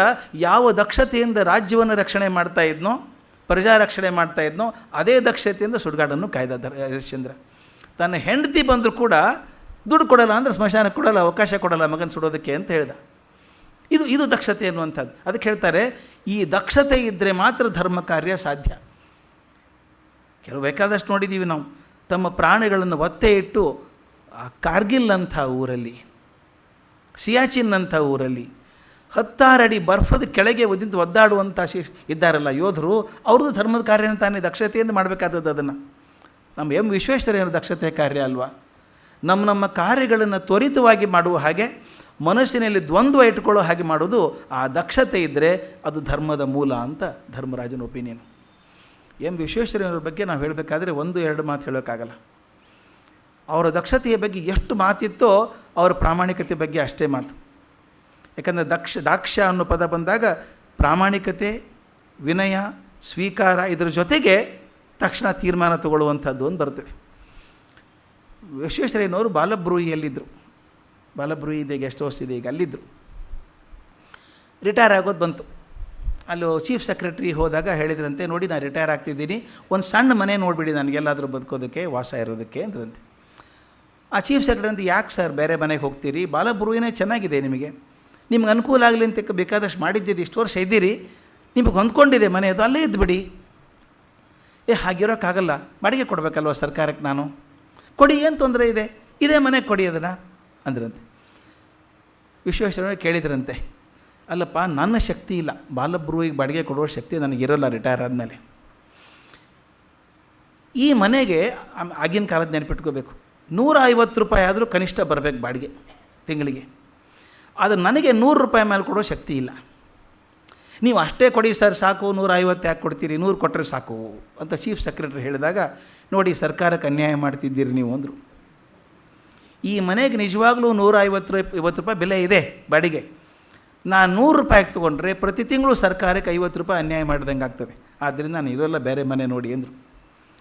ಯಾವ ದಕ್ಷತೆಯಿಂದ ರಾಜ್ಯವನ್ನು ರಕ್ಷಣೆ ಮಾಡ್ತಾ ಇದ್ನೋ, ಪ್ರಜಾ ರಕ್ಷಣೆ ಮಾಡ್ತಾ ಇದ್ನೋ, ಅದೇ ದಕ್ಷತೆಯಿಂದ ಸುಡುಗಾಡನ್ನು ಕಾಯ್ದ ಹರಿಶ್ಚಂದ್ರ. ತನ್ನ ಹೆಂಡತಿ ಬಂದರೂ ಕೂಡ ದುಡ್ಡು ಕೊಡಲ್ಲ ಅಂದರೆ ಸ್ಮಶಾನಕ್ಕೆ ಕೊಡಲ್ಲ, ಅವಕಾಶ ಕೊಡಲ್ಲ ಮಗನ ಸುಡೋದಕ್ಕೆ ಅಂತ ಹೇಳ್ದ. ಇದು ದಕ್ಷತೆ ಅನ್ನುವಂಥದ್ದು. ಅದಕ್ಕೆ ಹೇಳ್ತಾರೆ, ಈ ದಕ್ಷತೆ ಇದ್ದರೆ ಮಾತ್ರ ಧರ್ಮ ಕಾರ್ಯ ಸಾಧ್ಯ. ಕೆಲವು ಬೇಕಾದಷ್ಟು ನೋಡಿದ್ದೀವಿ ನಾವು. ತಮ್ಮ ಪ್ರಾಣಿಗಳನ್ನು ಒತ್ತೆ ಇಟ್ಟು ಆ ಕಾರ್ಗಿಲ್ ಅಂಥ ಊರಲ್ಲಿ, ಸಿಯಾಚಿನ್ ಅಂಥ ಊರಲ್ಲಿ 10 ಅಡಿ ಬರ್ಫದ ಕೆಳಗೆ ಒದ್ದಾಡುವಂಥ ಇದ್ದಾರಲ್ಲ ಯೋಧರು, ಅವ್ರದ್ದು ಧರ್ಮದ ಕಾರ್ಯನ ತಾನೇ ದಕ್ಷತೆಯಿಂದ ಮಾಡಬೇಕಾದದ್ದು. ಅದನ್ನು ನಮ್ಮ ಎಂ ವಿಶ್ವೇಶ್ವರಯ್ಯನ ದಕ್ಷತೆ ಕಾರ್ಯ ಅಲ್ವಾ. ನಮ್ಮ ಕಾರ್ಯಗಳನ್ನು ತ್ವರಿತವಾಗಿ ಮಾಡುವ ಹಾಗೆ, ಮನಸ್ಸಿನಲ್ಲಿ ದ್ವಂದ್ವ ಇಟ್ಕೊಳ್ಳೋ ಹಾಗೆ ಮಾಡೋದು ಆ ದಕ್ಷತೆ ಇದ್ದರೆ ಅದು ಧರ್ಮದ ಮೂಲ ಅಂತ ಧರ್ಮರಾಜನ ಒಪಿನಿಯನ್. ಎಂ ವಿಶ್ವೇಶ್ವರಯ್ಯನವ್ರ ಬಗ್ಗೆ ನಾವು ಹೇಳಬೇಕಾದ್ರೆ 1-2 ಮಾತು ಹೇಳೋಕ್ಕಾಗಲ್ಲ. ಅವರ ದಕ್ಷತೆಯ ಬಗ್ಗೆ ಎಷ್ಟು ಮಾತಿತ್ತೋ ಅವರ ಪ್ರಾಮಾಣಿಕತೆ ಬಗ್ಗೆ ಅಷ್ಟೇ ಮಾತು. ಯಾಕಂದರೆ ದಾಕ್ಷ್ಯ ಅನ್ನೋ ಪದ ಬಂದಾಗ ಪ್ರಾಮಾಣಿಕತೆ, ವಿನಯ, ಸ್ವೀಕಾರ ಇದರ ಜೊತೆಗೆ ತಕ್ಷಣ ತೀರ್ಮಾನ ತಗೊಳ್ಳುವಂಥದ್ದು ಒಂದು ಬರ್ತದೆ. ವಿಶ್ವೇಶ್ವರಯ್ಯನವರು ಬಾಲಬ್ರೂಯಿಯಲ್ಲಿದ್ದರು. ಬಾಲಬ್ರೂಯಿ ಇದೆ, ಗೆಸ್ಟ್ ಹೌಸ್ ಇದೆ, ಈಗ ಅಲ್ಲಿದ್ದರು. ರಿಟೈರ್ ಆಗೋದು ಬಂತು. ಅಲ್ಲೂ ಚೀಫ್ ಸೆಕ್ರೆಟ್ರಿ ಹೋದಾಗ ಹೇಳಿದ್ರಂತೆ, ನೋಡಿ ನಾನು ರಿಟೈರ್ ಆಗ್ತಿದ್ದೀನಿ, ಒಂದು ಸಣ್ಣ ಮನೆ ನೋಡಿಬಿಡಿ ನನಗೆಲ್ಲಾದರೂ ಬದುಕೋದಕ್ಕೆ, ವಾಸ ಇರೋದಕ್ಕೆ ಅಂದ್ರಂತೆ. ಆ ಚೀಫ್ ಸೆಕ್ರೆಟರಿ ಅಂತ, ಯಾಕೆ ಸರ್ ಬೇರೆ ಮನೆಗೆ ಹೋಗ್ತೀರಿ, ಬಾಲಬ್ರೂಯಿನೇ ಚೆನ್ನಾಗಿದೆ, ನಿಮ್ಗೆ ಅನುಕೂಲ ಆಗಲಿ ಅಂತ ಬೇಕಾದಷ್ಟು ಮಾಡಿದ್ದೀರಿ, ಇಷ್ಟು ವರ್ಷ ಇದ್ದೀರಿ, ನಿಮಗೆ ಹೊಂದ್ಕೊಂಡಿದೆ ಮನೆ, ಅದು ಅಲ್ಲೇ ಇದ್ದುಬಿಡಿ. ಹಾಗಿರೋಕ್ಕಾಗಲ್ಲ, ಬಾಡಿಗೆ ಕೊಡಬೇಕಲ್ವ ಸರ್ಕಾರಕ್ಕೆ, ನಾನು ಕೊಡಿ, ಏನು ತೊಂದರೆ ಇದೆ, ಇದೇ ಮನೆಗೆ ಕೊಡಿ ಅದನ್ನು ಅಂದ್ರಂತೆ. ವಿಶ್ವೇಶ್ವರಯ್ಯ ಕೇಳಿದ್ರಂತೆ, ಅಲ್ಲಪ್ಪ ನನ್ನ ಶಕ್ತಿ ಇಲ್ಲ, ಬಾಲಬ್ರೂಯಿಗೆ ಬಾಡಿಗೆ ಕೊಡುವ ಶಕ್ತಿ ನನಗಿರೋಲ್ಲ ರಿಟೈರ್ ಆದಮೇಲೆ. ಈ ಮನೆಗೆ ಆಗಿನ ಕಾಲದ ನೆನಪಿಟ್ಕೋಬೇಕು, 150 ರೂಪಾಯಿ ಆದರೂ ಕನಿಷ್ಠ ಬರಬೇಕು ಬಾಡಿಗೆ ತಿಂಗಳಿಗೆ. ಆದರೆ ನನಗೆ 100 ರೂಪಾಯಿ ಮೇಲೆ ಕೊಡೋ ಶಕ್ತಿ ಇಲ್ಲ. ನೀವು ಅಷ್ಟೇ ಕೊಡಿ ಸರ್ ಸಾಕು, 150 ಯಾಕೆ ಕೊಡ್ತೀರಿ, 100 ಕೊಟ್ಟರೆ ಸಾಕು ಅಂತ ಚೀಫ್ ಸೆಕ್ರೆಟರಿ ಹೇಳಿದಾಗ, ನೋಡಿ ಸರ್ಕಾರಕ್ಕೆ ಅನ್ಯಾಯ ಮಾಡ್ತಿದ್ದೀರಿ ನೀವು ಅಂದರು. ಈ ಮನೆಗೆ ನಿಜವಾಗ್ಲೂ 150 ರೂಪಾಯಿ ಬೆಲೆ ಇದೆ ಬಾಡಿಗೆ. ನಾನು 100 ರೂಪಾಯಿಗೆ ತೊಗೊಂಡ್ರೆ ಪ್ರತಿ ತಿಂಗಳು ಸರ್ಕಾರಕ್ಕೆ 50 ರೂಪಾಯಿ ಅನ್ಯಾಯ ಮಾಡಿದಂಗೆ ಆಗ್ತದೆ. ಆದ್ದರಿಂದ ನಾನು ಇರೋಲ್ಲ, ಬೇರೆ ಮನೆ ನೋಡಿ ಅಂದರು.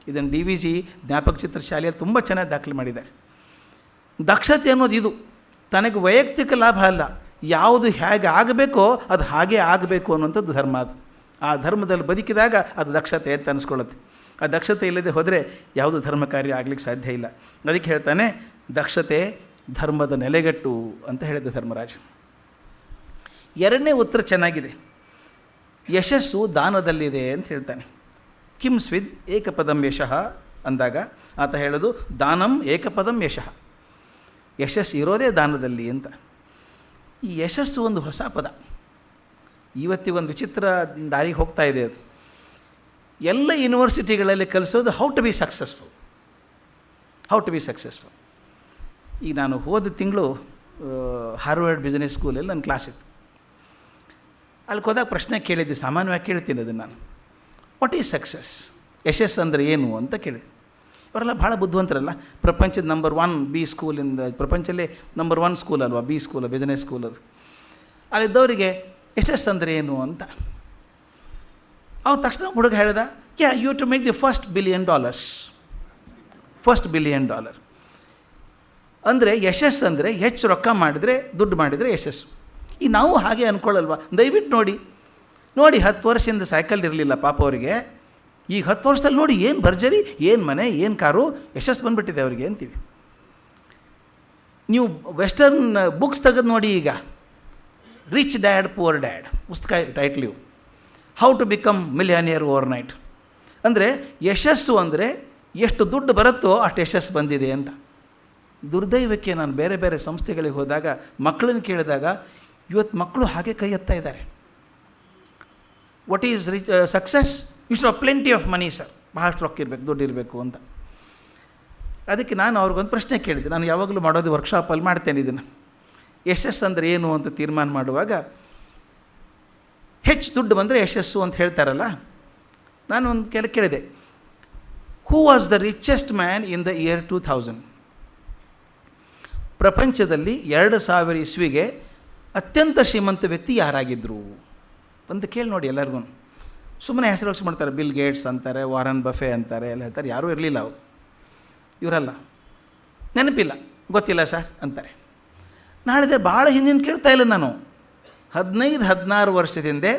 ಇದನ್ನು DVG ಜ್ಞಾಪಕ ಚಿತ್ರಶಾಲೆಯಲ್ಲಿ ತುಂಬ ಚೆನ್ನಾಗಿ ದಾಖಲೆ ಮಾಡಿದ್ದಾರೆ. ದಕ್ಷತೆ ಅನ್ನೋದು ಇದು, ತನಗೆ ವೈಯಕ್ತಿಕ ಲಾಭ ಅಲ್ಲ, ಯಾವುದು ಹೇಗೆ ಆಗಬೇಕೋ ಅದು ಹಾಗೇ ಆಗಬೇಕು ಅನ್ನೋಂಥದ್ದು ಧರ್ಮ. ಅದು ಆ ಧರ್ಮದಲ್ಲಿ ಬದುಕಿದಾಗ ಅದು ದಕ್ಷತೆ ಅಂತ ಅನಿಸ್ಕೊಳ್ಳುತ್ತೆ. ಆ ದಕ್ಷತೆ ಇಲ್ಲದೆ ಹೋದರೆ ಯಾವುದು ಧರ್ಮ ಕಾರ್ಯ ಆಗಲಿಕ್ಕೆ ಸಾಧ್ಯ ಇಲ್ಲ. ಅದಕ್ಕೆ ಹೇಳ್ತಾನೆ, ದಕ್ಷತೆ ಧರ್ಮದ ನೆಲೆಗಟ್ಟು ಅಂತ ಹೇಳಿದ ಧರ್ಮರಾಜ. 2ನೇ ಉತ್ತರ ಚೆನ್ನಾಗಿದೆ, ಯಶಸ್ಸು ದಾನದಲ್ಲಿದೆ ಅಂತ ಹೇಳ್ತಾನೆ. ಕಿಂ ಸ್ವಿದ್ ಏಕಪದಂ ಯಶಃ ಅಂದಾಗ ಆತ ಹೇಳೋದು ದಾನಂ ಏಕಪದಂ ಯಶಃ, ಯಶಸ್ಸು ಇರೋದೇ ದಾನದಲ್ಲಿ ಅಂತ. ಈ ಯಶಸ್ಸು ಒಂದು ಹೊಸ ಪದ, ಇವತ್ತಿಗೊಂದು ವಿಚಿತ್ರ ದಾರಿಗೆ ಹೋಗ್ತಾ ಇದೆ. ಅದು ಎಲ್ಲ ಯೂನಿವರ್ಸಿಟಿಗಳಲ್ಲಿ ಕಲಿಸೋದು ಹೌ ಟು ಬಿ ಸಕ್ಸಸ್ಫುಲ್. ಈಗ ನಾನು ಹೋದ ತಿಂಗಳು ಹಾರ್ವರ್ಡ್ ಬಿಸ್ನೆಸ್ ಸ್ಕೂಲಲ್ಲಿ ನನ್ನ ಕ್ಲಾಸ್ ಇತ್ತು. ಅಲ್ಲಿ ಹೋದಾಗ ಪ್ರಶ್ನೆ ಕೇಳಿದ್ದೆ, ಸಾಮಾನ್ಯವಾಗಿ ಕೇಳ್ತೀನಿ ಅದನ್ನು ನಾನು, ವಾಟ್ ಈಸ್ ಸಕ್ಸಸ್, ಯಶಸ್ಸು ಅಂದರೆ ಏನು ಅಂತ ಕೇಳಿದೆ. ಅವರೆಲ್ಲ ಭಾಳ ಬುದ್ಧಿವಂತರಲ್ಲ, ಪ್ರಪಂಚದ ನಂಬರ್ 1 ಬಿ ಸ್ಕೂಲಿಂದ, ಪ್ರಪಂಚದಲ್ಲೇ ನಂಬರ್ 1 ಸ್ಕೂಲ್ ಅಲ್ವಾ ಬಿ ಸ್ಕೂಲ್, ಬಿಸ್ನೆಸ್ ಸ್ಕೂಲ್ ಅದು. ಅಲ್ಲಿದ್ದವರಿಗೆ ಯಶಸ್ಸು ಅಂದರೆ ಏನು ಅಂತ. ಅವ್ನು ತಕ್ಷಣ ಹುಡುಗ ಹೇಳಿದ, you to make the $1 billion. $1 billion ಅಂದರೆ ಯಶಸ್ಸು ಅಂದರೆ ಹೆಚ್ಚು ರೊಕ್ಕ ಮಾಡಿದರೆ, ದುಡ್ಡು ಮಾಡಿದರೆ ಯಶಸ್ಸು. ಈ ನಾವು ಹಾಗೆ ಅಂದ್ಕೊಳ್ಳಲ್ವ? ದಯವಿಟ್ಟು ನೋಡಿ 10 ವರ್ಷದಿಂದ ಸೈಕಲ್ ಇರಲಿಲ್ಲ ಪಾಪ ಅವರಿಗೆ, ಈಗ 10 ವರ್ಷದಲ್ಲಿ ನೋಡಿ ಏನು ಭರ್ಜರಿ, ಏನು ಮನೆ, ಏನು ಕಾರು, ಯಶಸ್ಸು ಬಂದುಬಿಟ್ಟಿದೆ ಅವರಿಗೆ ಅಂತೀವಿ. ನೀವು ವೆಸ್ಟರ್ನ್ ಬುಕ್ಸ್ ತೆಗೆದು ನೋಡಿ, ಈಗ ರಿಚ್ ಡ್ಯಾಡ್ ಪುವರ್ ಡ್ಯಾಡ್ ಪುಸ್ತಕ ಟೈಟ್ಲ್ ಇವು, how to become millionaire overnight. ಅಂದರೆ ಯಶಸ್ಸು ಅಂದರೆ ಎಷ್ಟು ದುಡ್ಡು ಬರುತ್ತೋ ಅಷ್ಟು ಯಶಸ್ಸು ಬಂದಿದೆ ಅಂತ. ದುರ್ದೈವಕ್ಕೆ ನಾನು ಬೇರೆ ಬೇರೆ ಸಂಸ್ಥೆಗಳಿಗೆ ಹೋದಾಗ ಮಕ್ಕಳನ್ನು ಕೇಳಿದಾಗ ಇವತ್ತು ಮಕ್ಕಳು ಹಾಗೆ ಕೈ ಎತ್ತಾ ಇದ್ದಾರೆ. What is success? You should have plenty of money sir, ಬಹಳಷ್ಟು ರೊಕ್ಕ ಇರಬೇಕು, ದುಡ್ಡು ಇರಬೇಕು ಅಂತ. ಅದಕ್ಕೆ ನಾನು ಅವ್ರಿಗೊಂದು ಪ್ರಶ್ನೆ ಕೇಳಿದೆ, ನಾನು ಯಾವಾಗಲೂ ಮಾಡೋದು ವರ್ಕ್ಶಾಪಲ್ಲಿ ಮಾಡ್ತೇನೆ ಇದನ್ನು. ಯಶಸ್ಸು ಅಂದರೆ ಏನು ಅಂತ ತೀರ್ಮಾನ ಮಾಡುವಾಗ ಹೆಚ್ಚು ದುಡ್ಡು ಬಂದರೆ ಯಶಸ್ಸು ಅಂತ ಹೇಳ್ತಾರಲ್ಲ, ನಾನು ಒಂದು ಕೇಳಿದೆ, who was the richest man in the year 2000? ಪ್ರಪಂಚದಲ್ಲಿ 2000 ಇಸ್ವಿಗೆ ಅತ್ಯಂತ ಶ್ರೀಮಂತ ವ್ಯಕ್ತಿ ಯಾರಾಗಿದ್ದರು ಅಂತ ಕೇಳಿ ನೋಡಿ ಎಲ್ಲರಿಗೂ. ಸುಮ್ಮನೆ ಹೆಸರು ಮಾಡ್ತಾರೆ, ಬಿಲ್ ಗೇಟ್ಸ್ ಅಂತಾರೆ, ವಾರನ್ ಬಫೆ ಅಂತಾರೆ, ಎಲ್ಲ ಹೇಳ್ತಾರೆ. ಯಾರೂ ಇರಲಿಲ್ಲ ಅವರು, ಇವರಲ್ಲ, ನೆನಪಿಲ್ಲ, ಗೊತ್ತಿಲ್ಲ ಸರ್ ಅಂತಾರೆ. ನಾಳೆ ಭಾಳ ಹಿಂದಿನ ಕೇಳ್ತಾ ಇಲ್ಲ ನಾನು. 15-16 ವರ್ಷದ ಹಿಂದೆ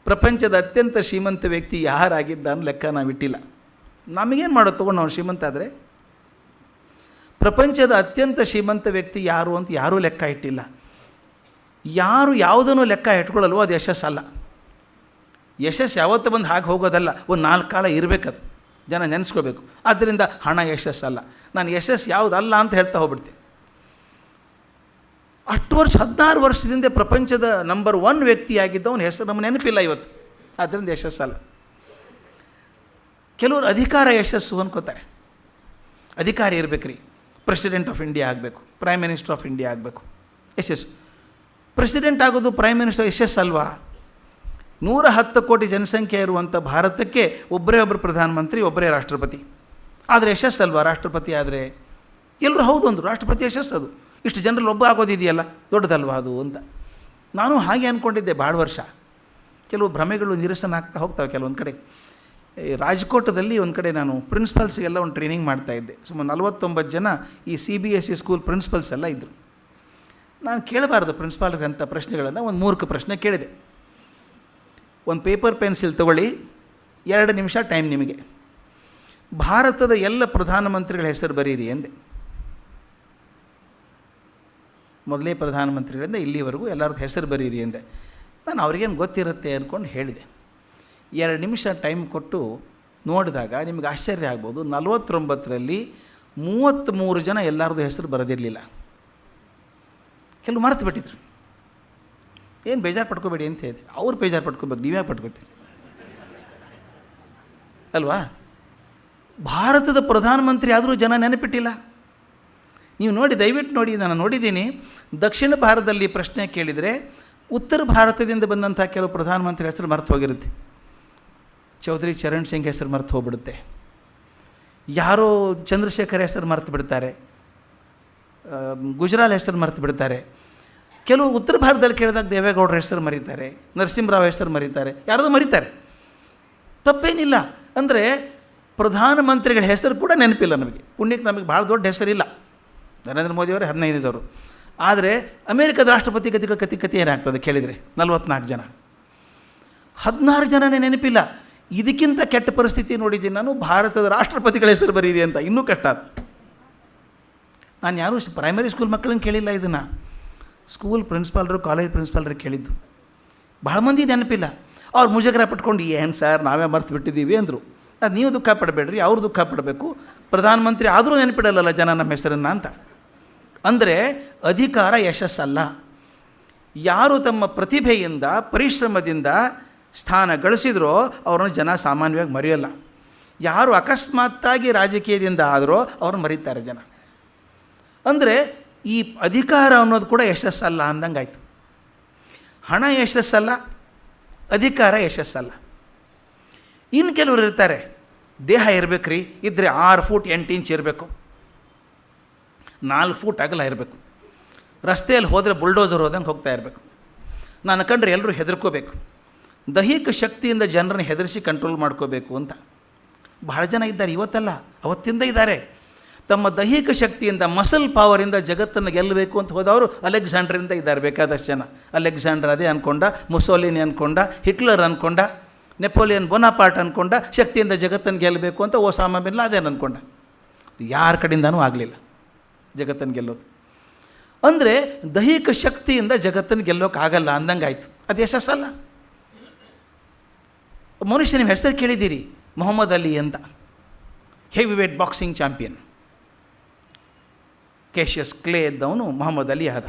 ಪ್ರಪಂಚದ ಅತ್ಯಂತ ಶ್ರೀಮಂತ ವ್ಯಕ್ತಿ ಯಾರಾಗಿದ್ದ ಅನ್ನೋ ಲೆಕ್ಕ ನಾವಿಟ್ಟಿಲ್ಲ. ನಮಗೇನು ಮಾಡೋದು ತೊಗೊಂಡು ನಾವು ಶ್ರೀಮಂತ ಆದರೆ? ಪ್ರಪಂಚದ ಅತ್ಯಂತ ಶ್ರೀಮಂತ ವ್ಯಕ್ತಿ ಯಾರು ಅಂತ ಯಾರೂ ಲೆಕ್ಕ ಇಟ್ಟಿಲ್ಲ. ಯಾರು ಯಾವುದನ್ನು ಲೆಕ್ಕ ಇಟ್ಕೊಳ್ಳಲ್ವೋ ಅದು ಯಶಸ್ಸಲ್ಲ. ಯಶಸ್ಸು ಯಾವತ್ತೂ ಬಂದು ಹಾಗೆ ಹೋಗೋದಲ್ಲ, ಒಂದು 4 ಕಾಲ ಇರಬೇಕದು, ಜನ ನೆನೆಸ್ಕೋಬೇಕು. ಆದ್ದರಿಂದ ಹಣ ಯಶಸ್ಸಲ್ಲ. ನಾನು ಯಶಸ್ಸು ಯಾವುದಲ್ಲ ಅಂತ ಹೇಳ್ತಾ ಹೋಗ್ಬಿಡ್ತೀನಿ. ಅಷ್ಟು ವರ್ಷ 16 ವರ್ಷದಿಂದ ಪ್ರಪಂಚದ ನಂಬರ್ 1 ವ್ಯಕ್ತಿಯಾಗಿದ್ದವನ ಹೆಸರು ನಮಗೆ ನೆನಪಿಲ್ಲ ಇವತ್ತು. ಆದ್ದರಿಂದ ಯಶಸ್ಸಲ್ಲ. ಕೆಲವರು ಅಧಿಕಾರ ಯಶಸ್ಸು ಅನ್ಕೋತಾರೆ. ಅಧಿಕಾರಿ ಇರಬೇಕು ರೀ, ಪ್ರೆಸಿಡೆಂಟ್ ಆಫ್ ಇಂಡಿಯಾ ಆಗಬೇಕು, ಪ್ರೈಮ್ ಮಿನಿಸ್ಟರ್ ಆಫ್ ಇಂಡಿಯಾ ಆಗಬೇಕು, ಯಶಸ್ಸು. ಪ್ರೆಸಿಡೆಂಟ್ ಆಗೋದು, ಪ್ರೈಮ್ ಮಿನಿಸ್ಟರ್ ಯಶಸ್ಸಲ್ವಾ? 110 ಕೋಟಿ ಜನಸಂಖ್ಯೆ ಇರುವಂಥ ಭಾರತಕ್ಕೆ ಒಬ್ಬರೇ ಒಬ್ಬರು ಪ್ರಧಾನಮಂತ್ರಿ, ಒಬ್ಬರೇ ರಾಷ್ಟ್ರಪತಿ. ಆದರೆ ಯಶಸ್ಸಲ್ವಾ ರಾಷ್ಟ್ರಪತಿ ಆದರೆ? ಎಲ್ಲರೂ ಹೌದು ಅಂದರು, ರಾಷ್ಟ್ರಪತಿ ಯಶಸ್ಸದು. ಇಷ್ಟು ಜನರಲ್ಲಿ ಒಬ್ಬ ಆಗೋದಿದೆಯಲ್ಲ, ದೊಡ್ಡದಲ್ವಾ ಅದು ಅಂತ ನಾನು ಹಾಗೆ ಅಂದ್ಕೊಂಡಿದ್ದೆ ಭಾಳ ವರ್ಷ. ಕೆಲವು ಭ್ರಮೆಗಳು ನಿರಸನ ಆಗ್ತಾ ಹೋಗ್ತಾವೆ ಕೆಲವೊಂದು ಕಡೆ. ರಾಜ್ಕೋಟದಲ್ಲಿ ಒಂದು ಕಡೆ ನಾನು ಪ್ರಿನ್ಸಿಪಲ್ಸ್ಗೆಲ್ಲ ಒಂದು ಟ್ರೈನಿಂಗ್ ಮಾಡ್ತಾಯಿದ್ದೆ. ಸುಮಾರು 49 ಜನ ಈ CBSE ಸ್ಕೂಲ್ ಪ್ರಿನ್ಸಿಪಲ್ಸ್ ಎಲ್ಲ ಇದ್ದರು. ನಾನು ಕೇಳಬಾರ್ದು ಪ್ರಿನ್ಸಿಪಾಲ್ಗಂಥ ಪ್ರಶ್ನೆಗಳನ್ನು ಒಂದು 3 ಪ್ರಶ್ನೆ ಕೇಳಿದೆ. ಒಂದು ಪೇಪರ್ ಪೆನ್ಸಿಲ್ ತೊಗೊಳ್ಳಿ, 2 ನಿಮಿಷ ಟೈಮ್ ನಿಮಗೆ. ಭಾರತದ ಎಲ್ಲ ಪ್ರಧಾನಮಂತ್ರಿಗಳ ಹೆಸರು ಬರೀರಿ ಎಂದೆ. ಮೊದಲೇ ಪ್ರಧಾನಮಂತ್ರಿಗಳಿಂದ ಇಲ್ಲಿವರೆಗೂ ಎಲ್ಲರದ್ದು ಹೆಸರು ಬರೀರಿ ಎಂದೆ. ನಾನು ಅವ್ರಿಗೇನು ಗೊತ್ತಿರುತ್ತೆ ಅಂದ್ಕೊಂಡು ಹೇಳಿದೆ. 2 ನಿಮಿಷ ಟೈಮ್ ಕೊಟ್ಟು ನೋಡಿದಾಗ ನಿಮಗೆ ಆಶ್ಚರ್ಯ ಆಗ್ಬೋದು, 49ರಲ್ಲಿ 33 ಜನ ಎಲ್ಲರದ್ದು ಹೆಸರು ಬರೋದಿರಲಿಲ್ಲ. ಕೆಲವು ಮರೆತು ಬಿಟ್ಟಿದ್ರು. ಏನು ಬೇಜಾರು ಪಡ್ಕೋಬೇಡಿ ಅಂತ ಹೇಳಿದೆ. ಅವ್ರು ಬೇಜಾರು ಪಡ್ಕೋಬೇಕು, ನೀವೇ ಪಡ್ಕೋತೀರಿ ಅಲ್ವಾ? ಭಾರತದ ಪ್ರಧಾನಮಂತ್ರಿ ಆದರೂ ಜನ ನೆನಪಿಟ್ಟಿಲ್ಲ. ನೀವು ನೋಡಿ, ದಯವಿಟ್ಟು ನೋಡಿ, ನಾನು ನೋಡಿದ್ದೀನಿ. ದಕ್ಷಿಣ ಭಾರತದಲ್ಲಿ ಪ್ರಶ್ನೆ ಕೇಳಿದರೆ ಉತ್ತರ ಭಾರತದಿಂದ ಬಂದಂಥ ಕೆಲವು ಪ್ರಧಾನಮಂತ್ರಿ ಹೆಸರು ಮರೆತು ಹೋಗಿರುತ್ತೆ. ಚೌಧರಿ ಚರಣ್ ಸಿಂಗ್ ಹೆಸರು ಮರೆತು ಹೋಗ್ಬಿಡುತ್ತೆ. ಯಾರೋ ಚಂದ್ರಶೇಖರ್ ಹೆಸರು ಮರೆತು ಬಿಡ್ತಾರೆ, ಗುಜರಾಲ್ ಹೆಸರು ಮರೆತು ಬಿಡ್ತಾರೆ. ಕೆಲವು ಉತ್ತರ ಭಾರತದಲ್ಲಿ ಕೇಳಿದಾಗ ದೇವೇಗೌಡರ ಹೆಸರು ಮರೀತಾರೆ, ನರಸಿಂಹರಾವ್ ಹೆಸರು ಮರೀತಾರೆ, ಯಾರ್ದೋ ಮರೀತಾರೆ. ತಪ್ಪೇನಿಲ್ಲ. ಅಂದರೆ ಪ್ರಧಾನಮಂತ್ರಿಗಳ ಹೆಸರು ಕೂಡ ನೆನಪಿಲ್ಲ ನಮಗೆ. ಪುಣ್ಯಕ್ಕೆ ನಮಗೆ ಭಾಳ ದೊಡ್ಡ ಹೆಸರಿಲ್ಲ. ನರೇಂದ್ರ ಮೋದಿಯವರೇ 15ದವರು. ಆದರೆ ಅಮೇರಿಕದ ರಾಷ್ಟ್ರಪತಿ ಕತೆ ಏನಾಗ್ತದೆ ಕೇಳಿದರೆ 44 ಜನ, 16 ಜನನೇ ನೆನಪಿಲ್ಲ. ಇದಕ್ಕಿಂತ ಕೆಟ್ಟ ಪರಿಸ್ಥಿತಿ ನೋಡಿದ್ದೀನಿ ನಾನು. ಭಾರತದ ರಾಷ್ಟ್ರಪತಿಗಳ ಹೆಸರು ಬರೀರಿ ಅಂತ ಇನ್ನೂ ಕಷ್ಟ ಅದು. ನಾನು ಯಾರೂ ಪ್ರೈಮರಿ ಸ್ಕೂಲ್ ಮಕ್ಕಳನ್ನು ಕೇಳಿಲ್ಲ, ಇದನ್ನು ಸ್ಕೂಲ್ ಪ್ರಿನ್ಸಿಪಾಲ್ರು, ಕಾಲೇಜ್ ಪ್ರಿನ್ಸಿಪಾಲ್ರು ಕೇಳಿದ್ದು. ಭಾಳ ಮಂದಿ ನೆನಪಿಲ್ಲ. ಅವ್ರು ಮುಜುಗರ ಪಟ್ಕೊಂಡು, ಏನು ಸರ್ ನಾವೇ ಮರ್ತು ಬಿಟ್ಟಿದ್ದೀವಿ ಅಂದರು. ಅದು ನೀವು ದುಃಖ ಪಡಬೇಡ್ರಿ, ಅವ್ರು ದುಃಖ ಪಡಬೇಕು. ಪ್ರಧಾನಮಂತ್ರಿ ಆದರೂ ನೆನಪಿಡಲ್ಲ ಜನ ನಮ್ಮ ಹೆಸರನ್ನು ಅಂತ. ಅಂದರೆ ಅಧಿಕಾರ ಯಶಸ್ಸಲ್ಲ. ಯಾರು ತಮ್ಮ ಪ್ರತಿಭೆಯಿಂದ, ಪರಿಶ್ರಮದಿಂದ ಸ್ಥಾನ ಗಳಿಸಿದ್ರೋ ಅವ್ರನ್ನ ಜನ ಸಾಮಾನ್ಯವಾಗಿ ಮರೆಯೋಲ್ಲ. ಯಾರು ಅಕಸ್ಮಾತ್ತಾಗಿ ರಾಜಕೀಯದಿಂದ ಆದರೋ ಅವ್ರನ್ನ ಮರೀತಾರೆ ಜನ. ಅಂದರೆ ಈ ಅಧಿಕಾರ ಅನ್ನೋದು ಕೂಡ ಯಶಸ್ಸಲ್ಲ ಅಂದಂಗೆ ಆಯಿತು. ಹಣ ಯಶಸ್ಸಲ್ಲ, ಅಧಿಕಾರ ಯಶಸ್ಸಲ್ಲ. ಇನ್ನು ಕೆಲವರು ಇರ್ತಾರೆ, ದೇಹ ಇರಬೇಕು ರೀ, ಇದ್ದರೆ 6 ಫೂಟ್ 8 ಇಂಚ್ ಇರಬೇಕು, 4 ಫೂಟ್ ಅಗಲ ಇರಬೇಕು, ರಸ್ತೆಯಲ್ಲಿ ಹೋದರೆ ಬುಲ್ಡೋಸರ್ ಹೋದಂಗೆ ಹೋಗ್ತಾ ಇರಬೇಕು, ನಾನು ಕಂಡ್ರೆ ಎಲ್ಲರೂ ಹೆದರ್ಕೋಬೇಕು, ದೈಹಿಕ ಶಕ್ತಿಯಿಂದ ಜನರನ್ನು ಹೆದರಿಸಿ ಕಂಟ್ರೋಲ್ ಮಾಡ್ಕೋಬೇಕು ಅಂತ ಬಹಳ ಜನ ಇದ್ದಾರೆ. ಇವತ್ತಲ್ಲ, ಅವತ್ತಿಂದ ಇದ್ದಾರೆ. ತಮ್ಮ ದೈಹಿಕ ಶಕ್ತಿಯಿಂದ, ಮಸಲ್ ಪವರಿಂದ ಜಗತ್ತನ್ನು ಗೆಲ್ಲಬೇಕು ಅಂತ ಹೋದವರು ಅಲೆಕ್ಸಾಂಡ್ರಿಂದ ಇದ್ದಾರೆ ಬೇಕಾದಷ್ಟು ಜನ. ಅಲೆಕ್ಸಾಂಡರ್ ಅದೇ ಅಂದ್ಕೊಂಡ, ಮುಸೋಲಿನಿ ಅಂದ್ಕೊಂಡ, ಹಿಟ್ಲರ್ ಅಂದ್ಕೊಂಡ, ನೆಪೋಲಿಯನ್ ಬೋನಾಪಾರ್ಟ್ ಅಂದ್ಕೊಂಡ, ಶಕ್ತಿಯಿಂದ ಜಗತ್ತನ್ನು ಗೆಲ್ಲಬೇಕು ಅಂತ ಒಸಾಮಾ ಬಿನ್ ಲಾದೆನ್ ಅಂದ್ಕೊಂಡ. ಯಾರ ಕಡೆಯಿಂದನೂ ಆಗಲಿಲ್ಲ ಜಗತ್ತನ್ನು ಗೆಲ್ಲೋದು. ಅಂದರೆ ದೈಹಿಕ ಶಕ್ತಿಯಿಂದ ಜಗತ್ತನ್ನು ಗೆಲ್ಲೋಕ್ಕಾಗಲ್ಲ ಅಂದಂಗೆ ಆಯಿತು. ಅದು ಯಶಸ್ಸಲ್ಲ. ಮನುಷ್ಯ ನಿಮ್ಮ ಹೆಸರು ಕೇಳಿದ್ದೀರಿ, ಮೊಹಮ್ಮದ್ ಅಲಿ ಅಂತ, heavyweight boxing champion. Cassius Clay ಇದ್ದವನು ಮೊಹಮ್ಮದ್ ಅಲಿ ಆದ.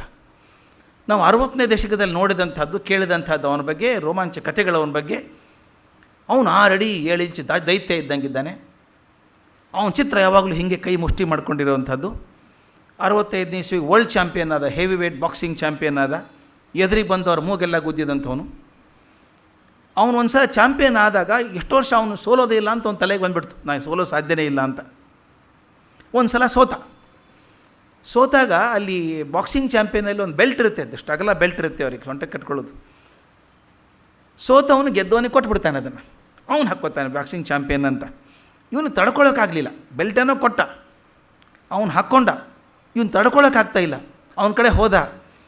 ನಾವು 60ನೇ ದಶಕದಲ್ಲಿ ನೋಡಿದಂಥದ್ದು, ಕೇಳಿದಂಥದ್ದು ಅವನ ಬಗ್ಗೆ, ರೋಮಾಂಚ ಕಥೆಗಳವನ ಬಗ್ಗೆ. ಅವನು 6 ಅಡಿ 7 ಇಂಚ್ ದೈತ್ಯ ಇದ್ದಂಗಿದ್ದಾನೆ. ಅವನ ಚಿತ್ರ ಯಾವಾಗಲೂ ಹೀಗೆ ಕೈ ಮುಷ್ಟಿ ಮಾಡ್ಕೊಂಡಿರೋವಂಥದ್ದು. 65ನೇ ಇಸ್ವಿಗೆ ವರ್ಲ್ಡ್ ಚಾಂಪಿಯನ್ ಆದ, ಹೆವಿ ವೇಟ್ ಬಾಕ್ಸಿಂಗ್ ಚಾಂಪಿಯನ್ ಆದ. ಎದುರಿಗೆ ಬಂದವರು ಮೂಗೆಲ್ಲ ಗುದ್ದಿದಂಥವನು. ಅವನು ಒಂದು ಸಲ ಚಾಂಪಿಯನ್ ಆದಾಗ ಎಷ್ಟು ವರ್ಷ ಅವನು ಸೋಲೋದೇ ಇಲ್ಲ ಅಂತ ಒಂದು ತಲೆಗೆ ಬಂದುಬಿಡ್ತು, ನಾನು ಸೋಲೋ ಸಾಧ್ಯನೇ ಇಲ್ಲ ಅಂತ. ಒಂದು ಸಲ ಸೋತಾಗ ಅಲ್ಲಿ ಬಾಕ್ಸಿಂಗ್ ಚಾಂಪಿಯನಲ್ಲಿ ಒಂದು ಬೆಲ್ಟ್ ಇರುತ್ತೆ, ಅದಷ್ಟು ಅಗಲ ಬೆಲ್ಟ್ ಇರುತ್ತೆ ಅವ್ರಿಗೆ ಸೊಂಟಕ್ಕೆ ಕಟ್ಕೊಳ್ಳೋದು. ಸೋತವನು ಗೆದ್ದವನಿಗೆ ಕೊಟ್ಬಿಡ್ತಾನೆ ಅದನ್ನು, ಅವನು ಹಾಕ್ಕೋತಾನೆ ಬಾಕ್ಸಿಂಗ್ ಚಾಂಪಿಯನ್ ಅಂತ. ಇವನು ತಡ್ಕೊಳ್ಳೋಕ್ಕಾಗಲಿಲ್ಲ, ಬೆಲ್ಟೇನೋ ಕೊಟ್ಟ, ಅವನು ಹಾಕ್ಕೊಂಡ, ಇವನು ತಡ್ಕೊಳ್ಳೋಕ್ಕಾಗ್ತಾಯಿಲ್ಲ. ಅವನ ಕಡೆ ಹೋದ,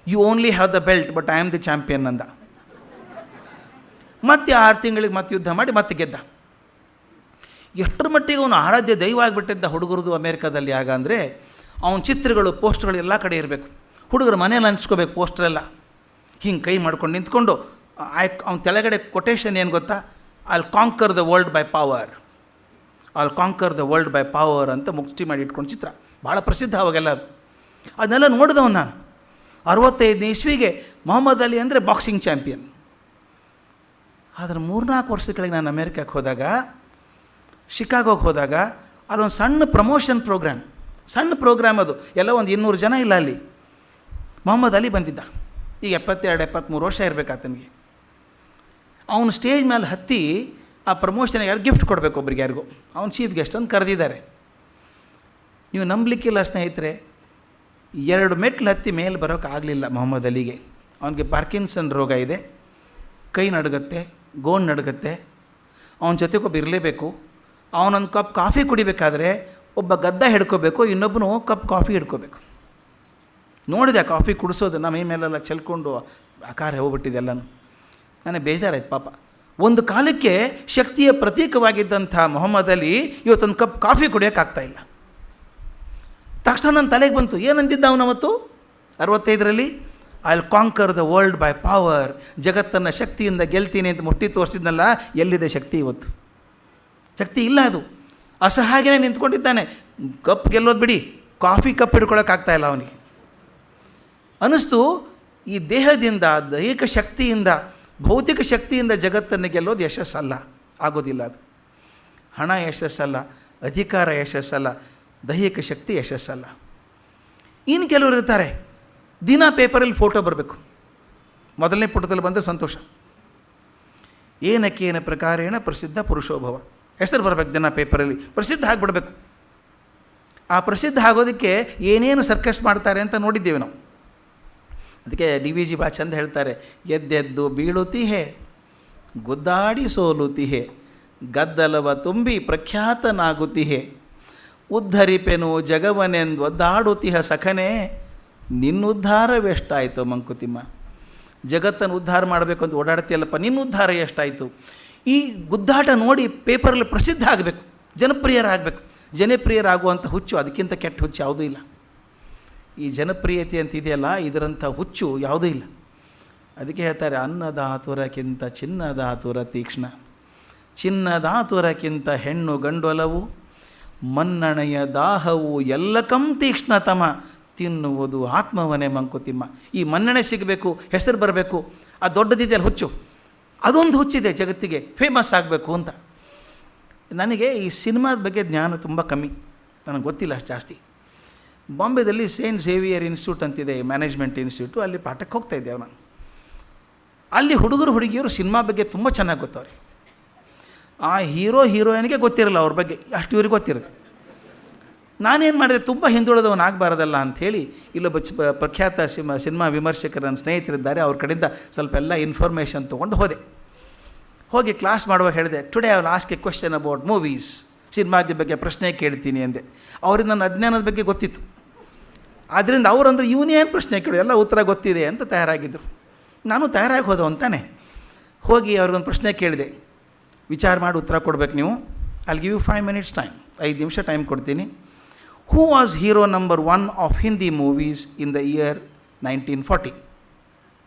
you only have the belt but I am the champion ಅಂದ. ಮತ್ತೆ 6 ತಿಂಗಳಿಗೆ ಮತ್ತೆ ಯುದ್ಧ ಮಾಡಿ ಮತ್ತೆ ಗೆದ್ದ. ಎಷ್ಟರ ಮಟ್ಟಿಗೆ ಅವನು ಆರಾಧ್ಯ ದೈವ ಆಗಿಬಿಟ್ಟಿದ್ದ ಹುಡುಗರದು ಅಮೇರಿಕಾದಲ್ಲಿ. ಆಗ ಅಂದರೆ ಅವನ ಚಿತ್ರಗಳು ಪೋಸ್ಟ್ಗಳು ಎಲ್ಲ ಕಡೆ ಇರಬೇಕು, ಹುಡುಗರು ಮನೇಲಿ ಹಂಚ್ಕೋಬೇಕು ಪೋಸ್ಟ್ರೆಲ್ಲ. ಹಿಂಗೆ ಕೈ ಮಾಡ್ಕೊಂಡು ನಿಂತ್ಕೊಂಡು ಅವನ ಕೆಳಗಡೆ ಕೊಟೇಶನ್ ಏನು ಗೊತ್ತಾ, I'll conquer the world by power, I'll conquer the world by power ಅಂತ ಮುಕ್ತಿ ಮಾಡಿ ಇಟ್ಕೊಂಡು ಚಿತ್ರ ಭಾಳ ಪ್ರಸಿದ್ಧ ಅವಾಗೆಲ್ಲ. ಅದನ್ನೆಲ್ಲ ನೋಡಿದವನು ನಾನು. 65ನೇ ಇಸ್ವಿಗೆ ಮೊಹಮ್ಮದ್ ಅಲಿ ಅಂದರೆ ಬಾಕ್ಸಿಂಗ್ ಚಾಂಪಿಯನ್. ಆದರೆ 3-4 ವರ್ಷದ ಕೆಳಗೆ ನಾನು ಅಮೇರಿಕಕ್ಕೆ ಹೋದಾಗ, ಶಿಕಾಗೋಗೆ ಹೋದಾಗ, ಅಲ್ಲೊಂದು ಸಣ್ಣ ಪ್ರಮೋಷನ್ ಪ್ರೋಗ್ರಾಮ್ ಅದು, ಎಲ್ಲ ಒಂದು 200 ಜನ ಇಲ್ಲ ಅಲ್ಲಿ. ಮೊಹಮ್ಮದ್ ಅಲಿ ಬಂದಿದ್ದ, ಈಗ 72-73 ವರ್ಷ ಇರಬೇಕು ಆತನಿಗೆ. ಅವನು ಸ್ಟೇಜ್ ಮೇಲೆ ಹತ್ತಿ ಆ ಪ್ರಮೋಷನ್ ಯಾರು ಗಿಫ್ಟ್ ಕೊಡಬೇಕು ಒಬ್ರಿಗೆ ಯಾರಿಗೂ, ಅವ್ನು ಚೀಫ್ ಗೆಸ್ಟ್ ಅಂತ ಕರೆದಿದ್ದಾರೆ. ನೀವು ನಂಬಲಿಕ್ಕಿಲ್ಲ ಸ್ನೇಹಿತರೆ, 2 ಮೆಟ್ಲು ಹತ್ತಿ ಮೇಲೆ ಬರೋಕ್ಕೆ ಆಗಲಿಲ್ಲ ಮೊಹಮ್ಮದ್ ಅಲಿಗೆ. ಅವನಿಗೆ ಪಾರ್ಕಿನ್ಸನ್ ರೋಗ ಇದೆ, ಕೈ ನಡುಗುತ್ತೆ, ಗೋಣ್ ನಡುಗುತ್ತೆ. ಅವನ ಜೊತೆಗೊಬ್ಬ ಇರಲೇಬೇಕು. ಅವನೊಂದು ಕಪ್ ಕಾಫಿ ಕುಡಿಬೇಕಾದ್ರೆ ಒಬ್ಬ ಗದ್ದ ಹಿಡ್ಕೋಬೇಕು, ಇನ್ನೊಬ್ಬನು ಕಪ್ ಕಾಫಿ ಹಿಡ್ಕೋಬೇಕು. ನೋಡಿದೆ ಕಾಫಿ ಕುಡಿಸೋದು ಮೈ ಮೇಲೆಲ್ಲ ಚೆಲ್ಕೊಂಡು ಆಕಾರ ಹೋಗ್ಬಿಟ್ಟಿದೆ ಎಲ್ಲನೂ. ನನಗೆ ಬೇಜಾರಾಯ್ತು ಪಾಪ. ಒಂದು ಕಾಲಕ್ಕೆ ಶಕ್ತಿಯ ಪ್ರತೀಕವಾಗಿದ್ದಂಥ ಮೊಹಮ್ಮದ್ ಅಲಿ ಇವತ್ತೊಂದು ಕಪ್ ಕಾಫಿ ಕುಡಿಯೋಕ್ಕಾಗ್ತಾಯಿಲ್ಲ. ತಕ್ಷಣ ನನ್ನ ತಲೆಗೆ ಬಂತು, ಏನಂತಿದ್ದ ಅವನವತ್ತು 65ರಲ್ಲಿ, I will conquer the world by power, ಜಗತ್ತನ್ನು ಶಕ್ತಿಯಿಂದ ಗೆಲ್ತೀನಿ ಅಂತ ಮುಟ್ಟಿ ತೋರಿಸಿದ್ನಲ್ಲ. ಎಲ್ಲಿದೆ ಶಕ್ತಿ ಇವತ್ತು? ಶಕ್ತಿ ಇಲ್ಲ, ಅದು ಅಸಹಾಯನೇ ನಿಂತ್ಕೊಂಡಿದ್ದಾನೆ. ಕಪ್ ಗೆಲ್ಲೋದು ಬಿಡಿ, ಕಾಫಿ ಕಪ್ ಹಿಡ್ಕೊಳ್ಳೋಕ್ಕಾಗ್ತಾಯಿಲ್ಲ ಅವನಿಗೆ. ಅನ್ನಿಸ್ತು, ಈ ದೇಹದಿಂದ, ದೈಹಿಕ ಶಕ್ತಿಯಿಂದ, ಭೌತಿಕ ಶಕ್ತಿಯಿಂದ ಜಗತ್ತನ್ನು ಗೆಲ್ಲೋದು ಯಶಸ್ಸಲ್ಲ, ಆಗೋದಿಲ್ಲ. ಅದು ಹಣ ಯಶಸ್ಸಲ್ಲ, ಅಧಿಕಾರ ಯಶಸ್ಸಲ್ಲ, ದೈಹಿಕ ಶಕ್ತಿ ಯಶಸ್ಸಲ್ಲ. ಇನ್ನು ಕೆಲವರು ಇರ್ತಾರೆ, ದಿನ ಪೇಪರಲ್ಲಿ ಫೋಟೋ ಬರಬೇಕು, ಮೊದಲನೇ ಪುಟದಲ್ಲಿ ಬಂದರೆ ಸಂತೋಷ. ಏನಕ್ಕೇನ ಪ್ರಕಾರೇಣ ಪ್ರಸಿದ್ಧ ಪುರುಷೋಭವ, ಹೆಸರು ಬರಬೇಕು ದಿನ ಪೇಪರಲ್ಲಿ, ಪ್ರಸಿದ್ಧ ಆಗಿಬಿಡ್ಬೇಕು. ಆ ಪ್ರಸಿದ್ಧ ಆಗೋದಕ್ಕೆ ಏನೇನು ಸರ್ಕಸ್ ಮಾಡ್ತಾರೆ ಅಂತ ನೋಡಿದ್ದೇವೆ ನಾವು. ಅದಕ್ಕೆ DVG ಭಾಳ ಚಂದ ಹೇಳ್ತಾರೆ, ಎದ್ದೆದ್ದು ಬೀಳುತ್ತಿಹೆ, ಗುದ್ದಾಡಿ ಸೋಲುತ್ತಿಹೆ, ಗದ್ದಲವ ತುಂಬಿ ಪ್ರಖ್ಯಾತನಾಗುತ್ತಿಹೆ, ಉದ್ಧರಿಪೆನು ಜಗವನೆಂದು ಒದ್ದಾಡುತ್ತಿಹ ಸಖನೇ, ನಿನ್ನುದ್ಧಾರವೆಷ್ಟಾಯಿತು ಮಂಕುತಿಮ್ಮ. ಜಗತ್ತನ್ನು ಉದ್ಧಾರ ಮಾಡಬೇಕು ಅಂತ ಓಡಾಡ್ತೀಯಲ್ಲಪ್ಪ, ನಿನ್ನ ಉದ್ಧಾರ ಎಷ್ಟಾಯಿತು? ಈ ಗುದ್ದಾಟ ನೋಡಿ ಪೇಪರಲ್ಲಿ ಪ್ರಸಿದ್ಧ ಆಗಬೇಕು, ಜನಪ್ರಿಯರಾಗಬೇಕು. ಜನಪ್ರಿಯರಾಗುವಂಥ ಹುಚ್ಚು, ಅದಕ್ಕಿಂತ ಕೆಟ್ಟ ಹುಚ್ಚು ಯಾವುದೂ ಇಲ್ಲ. ಈ ಜನಪ್ರಿಯತೆ ಅಂತ ಇದೆಯಲ್ಲ, ಇದರಂಥ ಹುಚ್ಚು ಯಾವುದೂ ಇಲ್ಲ. ಅದಕ್ಕೆ ಹೇಳ್ತಾರೆ, ಅನ್ನದಾತುರಕ್ಕಿಂತ ಚಿನ್ನದಾತುರ ತೀಕ್ಷ್ಣ, ಚಿನ್ನದಾತುರಕ್ಕಿಂತ ಹೆಣ್ಣು ಗಂಡೊಲವು, ಮನ್ನಣೆಯ ದಾಹವು ಎಲ್ಲಕಂ ತೀಕ್ಷ್ಣತಮ, ತಿನ್ನುವುದು ಆತ್ಮವನೇ ಮಂಕುತಿಮ್ಮ. ಈ ಮನ್ನಣೆ ಸಿಗಬೇಕು, ಹೆಸರು ಬರಬೇಕು, ಆ ದೊಡ್ಡದಿದೆಯಲ್ಲ ಹುಚ್ಚು, ಅದೊಂದು ಹುಚ್ಚಿದೆ ಜಗತ್ತಿಗೆ, ಫೇಮಸ್ ಆಗಬೇಕು ಅಂತ. ನನಗೆ ಈ ಸಿನಿಮಾದ ಬಗ್ಗೆ ಜ್ಞಾನ ತುಂಬ ಕಮ್ಮಿ, ನನಗೆ ಗೊತ್ತಿಲ್ಲ ಅಷ್ಟು ಜಾಸ್ತಿ. ಬಾಂಬೆದಲ್ಲಿ ಸೇಂಟ್ ಝೇವಿಯರ್ ಇನ್ಸ್ಟಿಟ್ಯೂಟ್ ಅಂತಿದೆ, ಮ್ಯಾನೇಜ್ಮೆಂಟ್ ಇನ್ಸ್ಟಿಟ್ಯೂಟು, ಅಲ್ಲಿ ಪಾಠಕ್ಕೆ ಹೋಗ್ತಾಯಿದ್ದೆ ನಾನು. ಅಲ್ಲಿ ಹುಡುಗರು ಹುಡುಗಿಯರು ಸಿನಿಮಾ ಬಗ್ಗೆ ತುಂಬ ಚೆನ್ನಾಗಿ ಗೊತ್ತವ್ರೆ. ಆ ಹೀರೋಯಿನ್ಗೆ ಗೊತ್ತಿರಲ್ಲ ಅವ್ರ ಬಗ್ಗೆ, ಅಷ್ಟು ಇವ್ರಿಗೆ ಗೊತ್ತಿರೋದು. ನಾನೇನು ಮಾಡಿದೆ, ತುಂಬ ಹಿಂದುಳಿದವನು ಆಗಬಾರ್ದಲ್ಲ ಅಂಥೇಳಿ ಇಲ್ಲೊಬ್ಬ ಪ್ರಖ್ಯಾತ ಸಿನಿಮಾ ವಿಮರ್ಶಕರು ನನ್ನ ಸ್ನೇಹಿತರಿದ್ದಾರೆ, ಅವ್ರ ಕಡೆಯಿಂದ ಸ್ವಲ್ಪ ಎಲ್ಲ ಇನ್ಫಾರ್ಮೇಷನ್ ತೊಗೊಂಡು ಹೋಗಿ ಕ್ಲಾಸ್ ಮಾಡುವಾಗ ಹೇಳಿದೆ, today I will ask A question about movies, ಸಿನಿಮಾದ ಬಗ್ಗೆ ಪ್ರಶ್ನೆ ಕೇಳ್ತೀನಿ ಅಂದೆ. ಅವ್ರಿಗೆ ನನ್ನ ಅಜ್ಞಾನದ ಬಗ್ಗೆ ಗೊತ್ತಿತ್ತು, ಆದ್ದರಿಂದ ಅವರಂದ್ರೆ ಇವನೇನು ಪ್ರಶ್ನೆ ಕೇಳು, ಎಲ್ಲ ಉತ್ತರ ಗೊತ್ತಿದೆ ಅಂತ ತಯಾರಾಗಿದ್ದರು. ನಾನು ತಯಾರಾಗಿ ಹೋದವಂತಾನೆ ಹೋಗಿ ಅವ್ರಿಗೊಂದು ಪ್ರಶ್ನೆ ಕೇಳಿದೆ, ವಿಚಾರ ಮಾಡಿ ಉತ್ತರ ಕೊಡ್ಬೇಕು ನೀವು. I'll give you 5 minutes time, 5 ನಿಮಿಷ ಟೈಮ್ ಕೊಡ್ತೀನಿ. Who was hero number 1 of Hindi movies in the year 1940?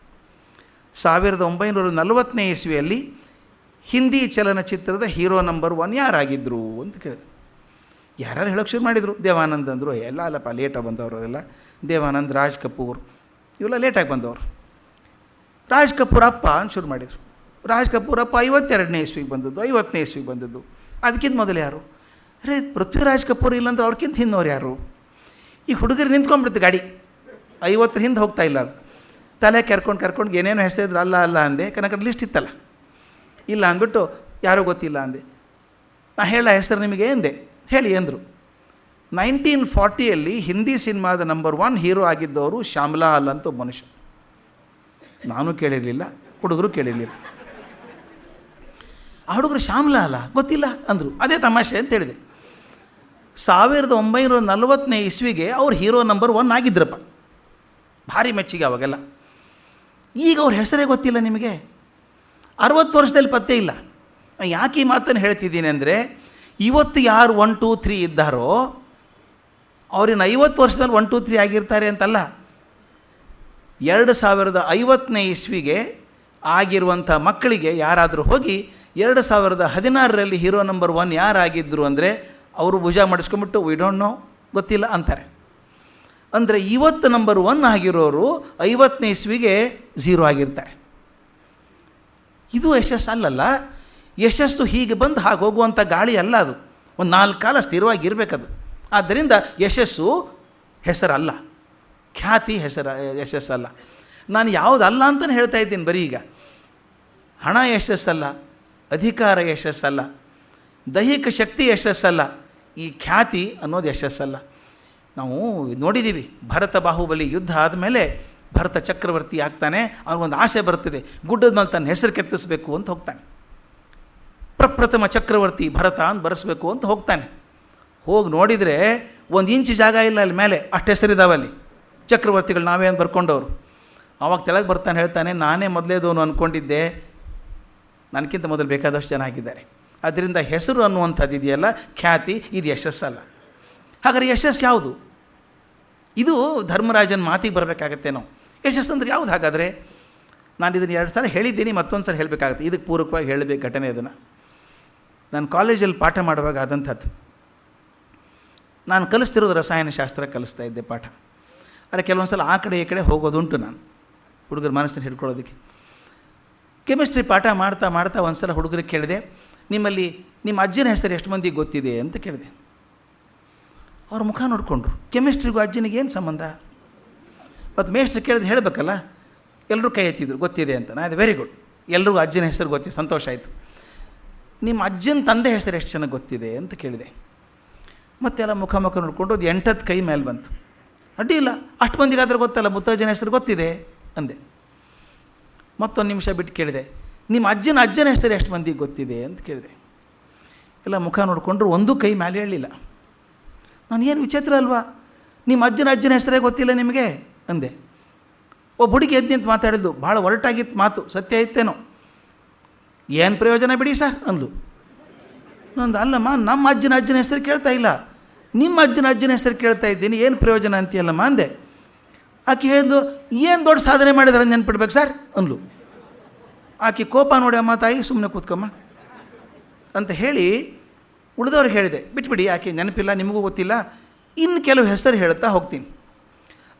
1940ನೇ ಇಸ್ವಿಯಲ್ಲಿ ಹಿಂದಿ ಚಲನಚಿತ್ರದ ಹೀರೋ ನಂಬರ್ 1 ಯಾರಾಗಿದ್ದರು ಅಂತ ಕೇಳಿದೆ. ಯಾರು ಹೇಳೋಕ್ಕೆ ಶುರು ಮಾಡಿದರು. ದೇವಾನಂದ್ ಅಂದರು, ಎಲ್ಲ ಅಲ್ಲಪ್ಪ ಲೇಟಾಗಿ ಬಂದವರು ಅವರೆಲ್ಲ. ದೇವಾನಂದ್, ರಾಜ್ ಕಪೂರ್ ಇವೆಲ್ಲ ಲೇಟಾಗಿ ಬಂದವರು. ರಾಜ್ ಕಪೂರ್ ಅಪ್ಪ ಅಂತ ಶುರು ಮಾಡಿದರು. ರಾಜ್ ಕಪೂರ್ ಅಪ್ಪ 52ನೇ ಇಸ್ವಿಗೆ ಬಂದದ್ದು, 50ನೇ ಇಸ್ವಿಗೆ ಬಂದದ್ದು. ಅದಕ್ಕಿಂತ ಮೊದಲು ಯಾರು? ಅರೇ ಪೃಥ್ವಿರಾಜ್ ಕಪೂರ್ ಇಲ್ಲಾಂದ್ರೆ ಅವ್ರಿಗಿಂತ ಹಿಂದವ್ರು ಯಾರು? ಈ ಹುಡುಗರು ನಿಂತ್ಕೊಂಡ್ಬಿಡ್ತು ಗಾಡಿ, 50 ಹಿಂದೆ ಹೋಗ್ತಾ ಇಲ್ಲ. ಅದು ತಲೆ ಕರ್ಕೊಂಡು ಏನೇನೋ ಹೆಸರಿದ್ರು, ಅಲ್ಲ ಅಂದೆ, ಕನಕ ಲಿಸ್ಟ್ ಇತ್ತಲ್ಲ. ಇಲ್ಲ ಅಂದ್ಬಿಟ್ಟು ಯಾರೋ ಗೊತ್ತಿಲ್ಲ ಅಂದೆ. ನಾ ಹೇಳ ಹೆಸರು ನಿಮಗೆ ಎಂದೆ. ಹೇಳಿ ಅಂದರು. 1940 ಹಿಂದಿ ಸಿನಿಮಾದ ನಂಬರ್ 1 ಹೀರೋ ಆಗಿದ್ದವರು ಶ್ಯಾಮ್ಲಾಲ್ ಅಂತ ಒಬ್ಬ ಮನುಷ್ಯ. ನಾನು ಕೇಳಿರಲಿಲ್ಲ, ಹುಡುಗರು ಕೇಳಿರಲಿಲ್ಲ. ಆ ಹುಡುಗರು ಶ್ಯಾಮ್ಲಾಲ ಗೊತ್ತಿಲ್ಲ ಅಂದರು. ಅದೇ ತಮಾಷೆ ಅಂತ ಹೇಳಿದೆ. 1940ನೇ ಇಸ್ವಿಗೆ ಅವ್ರು ಹೀರೋ ನಂಬರ್ 1 ಆಗಿದ್ರಪ್ಪ. ಭಾರಿ ಮೆಚ್ಚಿಗೆ ಅವಾಗೆಲ್ಲ. ಈಗ ಅವ್ರ ಹೆಸರೇ ಗೊತ್ತಿಲ್ಲ ನಿಮಗೆ. 60 ವರ್ಷದಲ್ಲಿ ಪತ್ತೆ ಇಲ್ಲ. ಯಾಕೆ ಈ ಮಾತನ್ನು ಹೇಳ್ತಿದ್ದೀನಿ ಅಂದರೆ, ಇವತ್ತು ಯಾರು 1, 2, 3 ಇದ್ದಾರೋ ಅವ್ರಿನ 50 ವರ್ಷದಲ್ಲಿ 1, 2, 3 ಆಗಿರ್ತಾರೆ ಅಂತಲ್ಲ. 2050ನೇ ಇಸ್ವಿಗೆ ಆಗಿರುವಂಥ ಮಕ್ಕಳಿಗೆ ಯಾರಾದರೂ ಹೋಗಿ 2016ರಲ್ಲಿ ಹೀರೋ ನಂಬರ್ 1 ಯಾರಾಗಿದ್ದರು ಅಂದರೆ ಅವರು ಭುಜ ಮಾಡಿಸ್ಕೊಂಬಿಟ್ಟು ವಿ ಡೋಂಟ್ ನೋ, ಗೊತ್ತಿಲ್ಲ ಅಂತಾರೆ. ಅಂದರೆ ಇವತ್ತು ನಂಬರ್ 1 ಆಗಿರೋರು 50ನೇ ಇಸ್ವಿಗೆ 0 ಆಗಿರ್ತಾರೆ. ಇದು ಯಶಸ್ಸು ಅಲ್ಲಲ್ಲ. ಯಶಸ್ಸು ಹೀಗೆ ಬಂದು ಹಾಗೆ ಹೋಗುವಂಥ ಗಾಳಿ ಅಲ್ಲ. ಅದು ಒಂದು 4 ಕಾಲ ಸ್ಥಿರವಾಗಿರಬೇಕದು. ಆದ್ದರಿಂದ ಯಶಸ್ಸು ಹೆಸರಲ್ಲ, ಖ್ಯಾತಿ ಯಶಸ್ಸಲ್ಲ. ನಾನು ಯಾವುದಲ್ಲ ಅಂತಲೇ ಹೇಳ್ತಾ ಇದ್ದೀನಿ. ಬರೀ ಈಗ ಹಣ ಯಶಸ್ಸಲ್ಲ, ಅಧಿಕಾರ ಯಶಸ್ಸಲ್ಲ, ದೈಹಿಕ ಶಕ್ತಿ ಯಶಸ್ಸಲ್ಲ, ಈ ಖ್ಯಾತಿ ಅನ್ನೋದು ಯಶಸ್ಸಲ್ಲ. ನಾವು ನೋಡಿದ್ದೀವಿ, ಭರತ ಬಾಹುಬಲಿ ಯುದ್ಧ ಆದಮೇಲೆ ಭರತ ಚಕ್ರವರ್ತಿ ಆಗ್ತಾನೆ. ಅವನಿಗೊಂದು ಆಸೆ ಬರ್ತದೆ, ಗುಡ್ಡದ ಮೇಲೆ ತನ್ನ ಹೆಸರು ಕೆತ್ತಿಸ್ಬೇಕು ಅಂತ ಹೋಗ್ತಾನೆ. ಪ್ರಪ್ರಥಮ ಚಕ್ರವರ್ತಿ ಭರತ ಅಂತ ಬರೆಸ್ಬೇಕು ಅಂತ ಹೋಗ್ತಾನೆ. ಹೋಗಿ ನೋಡಿದರೆ 1 ಇಂಚು ಜಾಗ ಇಲ್ಲ ಅಲ್ಲಿ ಮೇಲೆ, ಅಷ್ಟು ಹೆಸರಿದ್ದಾವೆ ಅಲ್ಲಿ ಚಕ್ರವರ್ತಿಗಳು, ನಾವೇ ಅಂತ ಬರ್ಕೊಂಡವರು. ಆವಾಗ ತೆಳಗೆ ಬರ್ತಾನೆ, ಹೇಳ್ತಾನೆ, ನಾನೇ ಮೊದಲೇದವನು ಅಂದ್ಕೊಂಡಿದ್ದೆ, ನನಗಿಂತ ಮೊದಲು ಬೇಕಾದಷ್ಟು ಜನ ಆಗಿದ್ದಾರೆ. ಅದರಿಂದ ಹೆಸರು ಅನ್ನುವಂಥದ್ದು ಇದೆಯಲ್ಲ, ಖ್ಯಾತಿ, ಇದು ಯಶಸ್ಸಲ್ಲ. ಹಾಗಾದರೆ ಯಶಸ್ಸು ಯಾವುದು? ಇದು ಧರ್ಮರಾಜನ ಮಾತಿಗೆ ಬರಬೇಕಾಗತ್ತೆ. ನಾವು ಯಶಸ್ಸು ಅಂದರೆ ಯಾವುದು? ಹಾಗಾದರೆ ನಾನು ಇದನ್ನು 2 ಸಲ ಹೇಳಿದ್ದೀನಿ, ಮತ್ತೊಂದು ಸಲ ಹೇಳಬೇಕಾಗತ್ತೆ. ಇದಕ್ಕೆ ಪೂರಕವಾಗಿ ಹೇಳಬೇಕು ಘಟನೆ. ಅದನ್ನು ನಾನು ಕಾಲೇಜಲ್ಲಿ ಪಾಠ ಮಾಡುವಾಗ ಆದಂಥದ್ದು. ನಾನು ಕಲಿಸ್ತಿರೋದು ರಸಾಯನಶಾಸ್ತ್ರ ಕಲಿಸ್ತಾ ಇದ್ದೆ ಪಾಠ. ಆದರೆ ಕೆಲವೊಂದು ಸಲ ಆ ಕಡೆ ಈ ಕಡೆ ಹೋಗೋದುಂಟು ನಾನು, ಹುಡುಗರ ಮನಸ್ಸನ್ನು ಹಿಡ್ಕೊಳ್ಳೋದಕ್ಕೆ. ಕೆಮಿಸ್ಟ್ರಿ ಪಾಠ ಮಾಡ್ತಾ ಮಾಡ್ತಾ ಒಂದು ಸಲ ಹುಡುಗರಿಗೆ ಕೇಳಿದೆ, ನಿಮ್ಮ ಅಜ್ಜನ ಹೆಸರು ಎಷ್ಟು ಮಂದಿಗೆ ಗೊತ್ತಿದೆ ಅಂತ ಕೇಳಿದೆ. ಅವ್ರ ಮುಖ ನೋಡಿಕೊಂಡ್ರು. ಕೆಮಿಸ್ಟ್ರಿಗೂ ಅಜ್ಜನಿಗೆ ಏನು ಸಂಬಂಧ? ಮತ್ತು ಮೇಸ್ಟ್ರು ಕೇಳಿದ್ರೆ ಹೇಳಬೇಕಲ್ಲ. ಎಲ್ಲರೂ ಕೈ ಎತ್ತಿದ್ರು, ಗೊತ್ತಿದೆ ಅಂತ. ನಾನು ವೆರಿ ಗುಡ್, ಎಲ್ರಿಗೂ ಅಜ್ಜನ ಹೆಸರು ಗೊತ್ತಿದೆ, ಸಂತೋಷ ಆಯಿತು. ನಿಮ್ಮ ಅಜ್ಜನ ತಂದೆ ಹೆಸರು ಎಷ್ಟು ಚೆನ್ನಾಗಿ ಗೊತ್ತಿದೆ ಅಂತ ಕೇಳಿದೆ. ಮತ್ತೆಲ್ಲ ಮುಖ ನೋಡಿಕೊಂಡು ಅದು 8 ಕೈ ಮೇಲೆ ಬಂತು. ಅಡ್ಡಿ ಇಲ್ಲ, ಅಷ್ಟು ಮಂದಿಗಾದ್ರೆ ಗೊತ್ತಲ್ಲ, ಮುತ್ತಜ್ಜನ ಹೆಸರು ಗೊತ್ತಿದೆ ಅಂದೆ. ಮತ್ತೊಂದು ನಿಮಿಷ ಬಿಟ್ಟು ಕೇಳಿದೆ, ನಿಮ್ಮ ಅಜ್ಜನ ಹೆಸರು ಎಷ್ಟು ಮಂದಿಗೆ ಗೊತ್ತಿದೆ ಅಂತ ಕೇಳಿದೆ. ಎಲ್ಲ ಮುಖ ನೋಡಿಕೊಂಡ್ರು, ಒಂದು ಕೈ ಮೇಲೆ ಹೇಳಲಿಲ್ಲ. ನಾನು ಏನು ವಿಚಿತ್ರ ಅಲ್ವಾ, ನಿಮ್ಮ ಅಜ್ಜನ ಹೆಸರೇ ಗೊತ್ತಿಲ್ಲ ನಿಮಗೆ ಅಂದೆ. ಒಬ್ಬ ಹುಡುಗಿ ಎದ್ದು ನಿಂತು ಮಾತಾಡಿದ್ದು, ಭಾಳ ಒರಟಾಗಿತ್ತು ಮಾತು, ಸತ್ಯ ಇತ್ತೇನೋ. ಏನು ಪ್ರಯೋಜನ ಬಿಡಿ ಸರ್ ಅಂದ್ಲು. ನಂದು ಅಲ್ಲಮ್ಮ, ನಮ್ಮ ಅಜ್ಜನ ಹೆಸರು ಕೇಳ್ತಾ ಇಲ್ಲ, ನಿಮ್ಮ ಅಜ್ಜನ ಹೆಸರು ಕೇಳ್ತಾ ಇದ್ದೀನಿ, ಏನು ಪ್ರಯೋಜನ ಅಂತೀಯಲ್ಲಮ್ಮ ಅಂದೆ. ಆಕೆ ಹೇಳಿದ್ಲು, ಏನು ದೊಡ್ಡ ಸಾಧನೆ ಮಾಡಿದ್ರೆ ನೆನ್ಪಿಡ್ಬೇಕು ಸರ್ ಅಂದ್ಲು. ಆಕೆ ಕೋಪ ನೋಡಿ, ಅಮ್ಮ ತಾಯಿ ಸುಮ್ಮನೆ ಕೂತ್ಕೊಮ್ಮ ಅಂತ ಹೇಳಿ ಉಳಿದವ್ರಿಗೆ ಹೇಳಿದೆ, ಬಿಟ್ಬಿಡಿ, ಆಕೆ ನೆನಪಿಲ್ಲ, ನಿಮಗೂ ಗೊತ್ತಿಲ್ಲ, ಇನ್ನು ಕೆಲವು ಹೆಸರು ಹೇಳ್ತಾ ಹೋಗ್ತೀನಿ.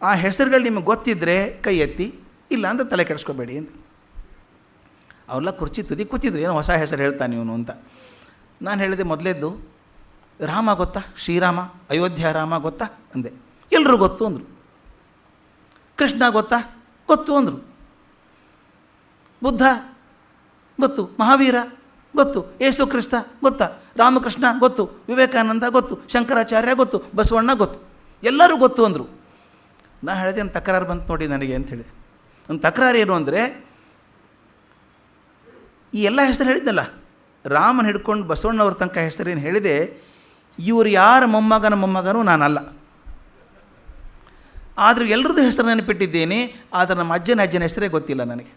ಆ ಹೆಸರುಗಳು ನಿಮಗೆ ಗೊತ್ತಿದ್ದರೆ ಕೈ ಎತ್ತಿ, ಇಲ್ಲ ಅಂತ ತಲೆ ಕೆಡಿಸ್ಕೋಬೇಡಿ ಅಂತ. ಅವರೆಲ್ಲ ಕುರ್ಚಿ ತುದಿ ಕೂತಿದ್ರು, ಏನೋ ಹೊಸ ಹೆಸರು ಹೇಳ್ತಾನೆ ಇವನು ಅಂತ. ನಾನು ಹೇಳಿದೆ, ಮೊದಲೇದ್ದು ರಾಮ ಗೊತ್ತಾ? ಶ್ರೀರಾಮ, ಅಯೋಧ್ಯ ರಾಮ ಗೊತ್ತಾ ಅಂದೆ. ಎಲ್ಲರೂ ಗೊತ್ತು ಅಂದರು. ಕೃಷ್ಣ ಗೊತ್ತಾ? ಗೊತ್ತು ಅಂದರು. ಬುದ್ಧ ಗೊತ್ತು, ಮಹಾವೀರ ಗೊತ್ತು, ಯೇಸು ಕ್ರಿಸ್ತ ಗೊತ್ತಾ, ರಾಮಕೃಷ್ಣ ಗೊತ್ತು, ವಿವೇಕಾನಂದ ಗೊತ್ತು, ಶಂಕರಾಚಾರ್ಯ ಗೊತ್ತು, ಬಸವಣ್ಣ ಗೊತ್ತು, ಎಲ್ಲರೂ ಗೊತ್ತು ಅಂದರು. ನಾನು ಹೇಳಿದೆ, ಒಂದು ತಕರಾರು ಬಂತು ನೋಡಿ ನನಗೆ ಅಂತ ಹೇಳಿದೆ. ಒಂದು ತಕರಾರು ಏನು ಅಂದರೆ, ಈ ಎಲ್ಲ ಹೆಸರು ಹೇಳಿದ್ದಲ್ಲ, ರಾಮನ ಹಿಡ್ಕೊಂಡು ಬಸವಣ್ಣವ್ರ ತನಕ ಹೆಸರೇನು ಹೇಳಿದೆ, ಇವರು ಯಾರ ಮೊಮ್ಮಗನೂ ನಾನಲ್ಲ. ಆದರೆ ಎಲ್ಲರದ್ದು ಹೆಸರು ನೆನಪಿಟ್ಟಿದ್ದೇನೆ, ಆದರೆ ನಮ್ಮ ಅಜ್ಜನ ಹೆಸರೇ ಗೊತ್ತಿಲ್ಲ ನನಗೆ.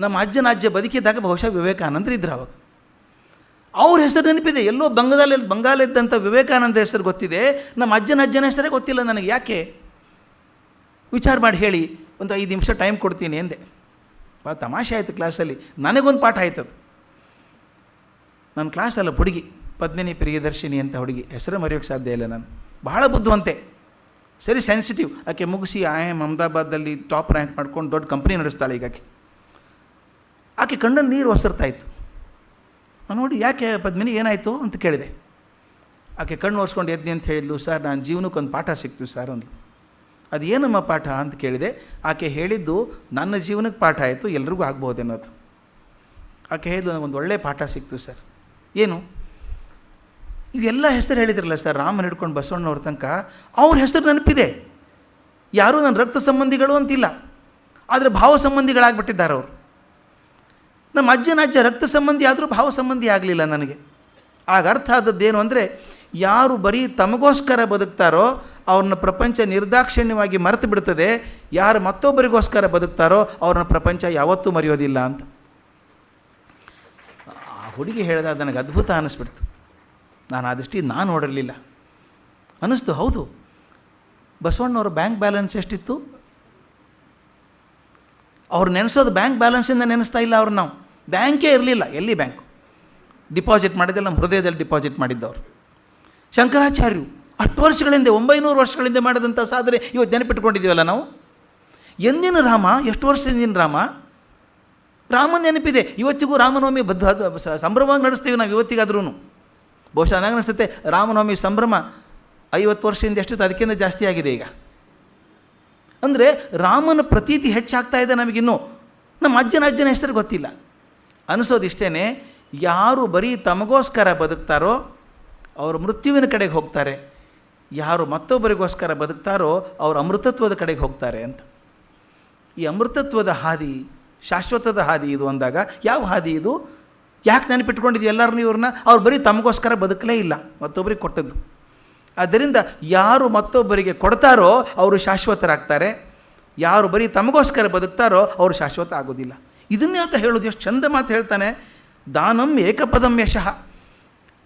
ನಮ್ಮ ಅಜ್ಜ ಬದುಕಿದ್ದಾಗ ಬಹುಶಃ ವಿವೇಕಾನಂದರು ಇದ್ರು. ಅವಾಗ ಅವ್ರ ಹೆಸರು ನೆನಪಿದೆ. ಎಲ್ಲೋ ಬಂಗಾಲ ಇದ್ದಂಥ ವಿವೇಕಾನಂದ ಹೆಸರು ಗೊತ್ತಿದೆ, ನಮ್ಮ ಅಜ್ಜನ ಹೆಸರೇ ಗೊತ್ತಿಲ್ಲ ನನಗೆ. ಯಾಕೆ? ವಿಚಾರ ಮಾಡಿ ಹೇಳಿ, ಒಂದು 5 ನಿಮಿಷ ಟೈಮ್ ಕೊಡ್ತೀನಿ ಎಂದೆ. ಭಾಳ ತಮಾಷೆ ಆಯಿತು ಕ್ಲಾಸಲ್ಲಿ. ನನಗೊಂದು ಪಾಠ ಆಯ್ತದು. ನನ್ನ ಕ್ಲಾಸಲ್ಲ ಹುಡುಗಿ, ಪದ್ಮಿನಿ ಪ್ರಿಯದರ್ಶಿನಿ ಅಂತ ಹುಡುಗಿ, ಹೆಸರು ಮರೆಯೋಕ್ಕೆ ಸಾಧ್ಯ ಇಲ್ಲ ನಾನು. ಬಹಳ ಬುದ್ಧಿವಂತೆ, ಸರಿ ಸೆನ್ಸಿಟಿವ್. ಆಕೆ ಮುಗಿಸಿ IIM ಅಹಮದಾಬಾದಲ್ಲಿ ಟಾಪ್ ರ್ಯಾಂಕ್ ಮಾಡ್ಕೊಂಡು ದೊಡ್ಡ ಕಂಪ್ನಿ ನಡೆಸ್ತಾಳೆ ಈಗ. ಆಕೆ ಕಣ್ಣಲ್ಲಿ ನೀರು ಒಸರ್ತಾಯಿತ್ತು. ನಾನು ನೋಡಿ, ಯಾಕೆ ಪದ್ಮಿನಿ ಏನಾಯಿತು ಅಂತ ಕೇಳಿದೆ. ಆಕೆ ಕಣ್ಣು ಒರೆಸ್ಕೊಂಡು ಎದ್ದಿ ಅಂತ ಹೇಳಿದ್ಲು, ಸರ್ ನಾನು ಜೀವನಕ್ಕೊಂದು ಪಾಠ ಸಿಕ್ತು ಸರ್ ಅಂದ್ಲು. ಅದು ಏನಮ್ಮ ಪಾಠ ಅಂತ ಕೇಳಿದೆ. ಆಕೆ ಹೇಳಿದ್ದು, ನನ್ನ ಜೀವನಕ್ಕೆ ಪಾಠ ಆಯಿತು, ಎಲ್ರಿಗೂ ಆಗ್ಬೋದು ಅನ್ನೋದು. ಆಕೆ ಹೇಳಿದ್ಲು, ನನಗೊಂದು ಒಳ್ಳೆಯ ಪಾಠ ಸಿಕ್ತು ಸರ್. ಏನು? ಇವೆಲ್ಲ ಹೆಸರು ಹೇಳಿದ್ರಲ್ಲ ಸರ್, ರಾಮನ ಹಿಡ್ಕೊಂಡು ಬಸವಣ್ಣವ್ರ ತನಕ ಅವ್ರ ಹೆಸರು ನೆನಪಿದೆ. ಯಾರೂ ನನ್ನ ರಕ್ತ ಸಂಬಂಧಿಗಳು ಅಂತಿಲ್ಲ, ಆದರೆ ಭಾವ ಸಂಬಂಧಿಗಳಾಗ್ಬಿಟ್ಟಿದ್ದಾರೆ ಅವರು. ನಮ್ಮ ಅಜ್ಜನ ಅಜ್ಜ ರಕ್ತ ಸಂಬಂಧಿ ಆದರೂ ಭಾವ ಸಂಬಂಧಿ ಆಗಲಿಲ್ಲ ನನಗೆ. ಆಗ ಅರ್ಥ ಆದದ್ದೇನು ಅಂದರೆ, ಯಾರು ಬರೀ ತಮಗೋಸ್ಕರ ಬದುಕ್ತಾರೋ ಅವ್ರನ್ನ ಪ್ರಪಂಚ ನಿರ್ದಾಕ್ಷಿಣ್ಯವಾಗಿ ಮರೆತು ಬಿಡ್ತದೆ, ಯಾರು ಮತ್ತೊಬ್ಬರಿಗೋಸ್ಕರ ಬದುಕ್ತಾರೋ ಅವ್ರನ್ನ ಪ್ರಪಂಚ ಯಾವತ್ತೂ ಮರೆಯೋದಿಲ್ಲ ಅಂತ. ಆ ಹುಡುಗಿ ಹೇಳಿದಾಗ ನನಗೆ ಅದ್ಭುತ ಅನ್ನಿಸ್ಬಿಡ್ತು. ನಾನು ಆ ದೃಷ್ಟಿ ನಾನು ನೋಡಿರಲಿಲ್ಲ. ಅನ್ನಿಸ್ತು, ಹೌದು, ಬಸವಣ್ಣವ್ರ ಬ್ಯಾಂಕ್ ಬ್ಯಾಲೆನ್ಸ್ ಎಷ್ಟಿತ್ತು? ಅವ್ರು ನೆನೆಸೋದು ಬ್ಯಾಂಕ್ ಬ್ಯಾಲೆನ್ಸಿಂದ ನೆನೆಸ್ತಾ ಇಲ್ಲ ಅವ್ರು. ನಾವು ಬ್ಯಾಂಕೇ ಇರಲಿಲ್ಲ. ಎಲ್ಲಿ ಬ್ಯಾಂಕು? ಡಿಪಾಸಿಟ್ ಮಾಡಿದ್ದೆಲ್ಲ ನಮ್ಮ ಹೃದಯದಲ್ಲಿ ಡಿಪಾಸಿಟ್ ಮಾಡಿದ್ದವರು. ಶಂಕರಾಚಾರ್ಯರು ಅಷ್ಟು ವರ್ಷಗಳಿಂದ, 900 ವರ್ಷಗಳಿಂದ ಮಾಡಿದಂಥ ಸಾಧನೆ ಇವತ್ತು ನೆನಪಿಟ್ಕೊಂಡಿದ್ದೀವಲ್ಲ ನಾವು. ಎಂದಿನ ರಾಮ, ಎಷ್ಟು ವರ್ಷದಿಂದ ರಾಮ, ರಾಮನ ನೆನಪಿದೆ ಇವತ್ತಿಗೂ. ರಾಮನವಮಿ ಸಂಭ್ರಮವಾಗಿ ನಡೆಸ್ತೀವಿ ನಾವು ಇವತ್ತಿಗಾದ್ರೂ. ಬಹುಶಃ ನನಗೆ ಅನಿಸುತ್ತೆ ರಾಮನವಮಿ ಸಂಭ್ರಮ 50 ವರ್ಷದಿಂದ ಎಷ್ಟಿತ್ತು, ಅದಕ್ಕಿಂತ ಜಾಸ್ತಿ ಆಗಿದೆ ಈಗ. ಅಂದರೆ ರಾಮನ ಪ್ರತೀತಿ ಹೆಚ್ಚಾಗ್ತಾ ಇದೆ ನಮಗಿನ್ನೂ. ನಮ್ಮ ಅಜ್ಜನ ಹೆಸರು ಗೊತ್ತಿಲ್ಲ. ಅನಿಸೋದಿಷ್ಟೇ, ಯಾರು ಬರೀ ತಮಗೋಸ್ಕರ ಬದುಕ್ತಾರೋ ಅವರು ಮೃತ್ಯುವಿನ ಕಡೆಗೆ ಹೋಗ್ತಾರೆ, ಯಾರು ಮತ್ತೊಬ್ಬರಿಗೋಸ್ಕರ ಬದುಕ್ತಾರೋ ಅವರು ಅಮೃತತ್ವದ ಕಡೆಗೆ ಹೋಗ್ತಾರೆ ಅಂತ. ಈ ಅಮೃತತ್ವದ ಹಾದಿ, ಶಾಶ್ವತದ ಹಾದಿ ಇದು ಅಂದಾಗ ಯಾವ ಹಾದಿ ಇದು? ಯಾಕೆ ನೆನಪಿಟ್ಕೊಂಡಿದ್ದೀವಿ ಎಲ್ಲರೂ ಇವ್ರನ್ನ? ಅವ್ರು ಬರೀ ತಮಗೋಸ್ಕರ ಬದುಕಲೇ ಇಲ್ಲ, ಮತ್ತೊಬ್ಬರಿಗೆ ಕೊಟ್ಟದ್ದು. ಆದ್ದರಿಂದ ಯಾರು ಮತ್ತೊಬ್ಬರಿಗೆ ಕೊಡ್ತಾರೋ ಅವರು ಶಾಶ್ವತರಾಗ್ತಾರೆ, ಯಾರು ಬರೀ ತಮಗೋಸ್ಕರ ಬದುಕ್ತಾರೋ ಅವರು ಶಾಶ್ವತ ಆಗೋದಿಲ್ಲ. ಇದನ್ನೇ ಆತ ಹೇಳೋದು, ಎಷ್ಟು ಚಂದ ಮಾತು ಹೇಳ್ತಾನೆ. ದಾನಂ ಏಕಪದಂ ಯಶಃ.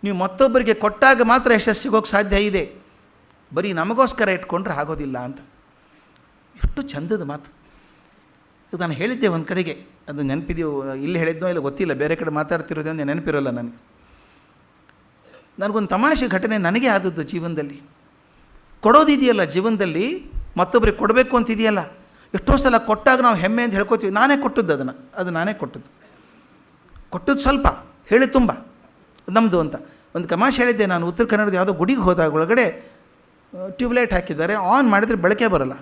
ನೀವು ಮತ್ತೊಬ್ಬರಿಗೆ ಕೊಟ್ಟಾಗ ಮಾತ್ರ ಯಶಸ್ಸು ಸಿಗೋಕ್ಕೆ ಸಾಧ್ಯ ಇದೆ, ಬರೀ ನಮಗೋಸ್ಕರ ಇಟ್ಕೊಂಡ್ರೆ ಆಗೋದಿಲ್ಲ ಅಂತ. ಎಷ್ಟು ಚಂದದ ಮಾತು. ಇದು ನಾನು ಹೇಳಿದ್ದೆ ಒಂದು ಕಡೆಗೆ, ಅದು ನೆನಪಿದೆಯೋ, ಇಲ್ಲಿ ಹೇಳಿದ್ನೋ ಇಲ್ಲ ಗೊತ್ತಿಲ್ಲ, ಬೇರೆ ಕಡೆ ಮಾತಾಡ್ತಿರೋದೇ ನೆನಪಿರೋಲ್ಲ ನನಗೆ. ನನಗೊಂದು ತಮಾಷೆ ಘಟನೆ ನನಗೆ ಆದದ್ದು ಜೀವನದಲ್ಲಿ. ಕೊಡೋದಿದೆಯಲ್ಲ ಜೀವನದಲ್ಲಿ, ಮತ್ತೊಬ್ಬರಿಗೆ ಕೊಡಬೇಕು ಅಂತಿದೆಯಲ್ಲ, ಎಷ್ಟೋ ಸಲ ಕೊಟ್ಟಾಗ ನಾವು ಹೆಮ್ಮೆ ಅಂತ ಹೇಳ್ಕೊತೀವಿ. ನಾನೇ ಕೊಟ್ಟದ್ದು ಅದು ನಾನೇ ಕೊಟ್ಟದ್ದು ಸ್ವಲ್ಪ, ಹೇಳಿ ತುಂಬ ನಮ್ಮದು ಅಂತ. ಒಂದು ತಮಾಷೆ ಹೇಳಿದ್ದೆ ನಾನು. ಉತ್ತರ ಕನ್ನಡದ ಯಾವುದೋ ಗುಡಿಗೆ ಹೋದಾಗ ಒಳಗಡೆ ಟ್ಯೂಬ್ಲೈಟ್ ಹಾಕಿದ್ದಾರೆ, ಆನ್ ಮಾಡಿದರೆ ಬೆಳಕೆ ಬರೋಲ್ಲ.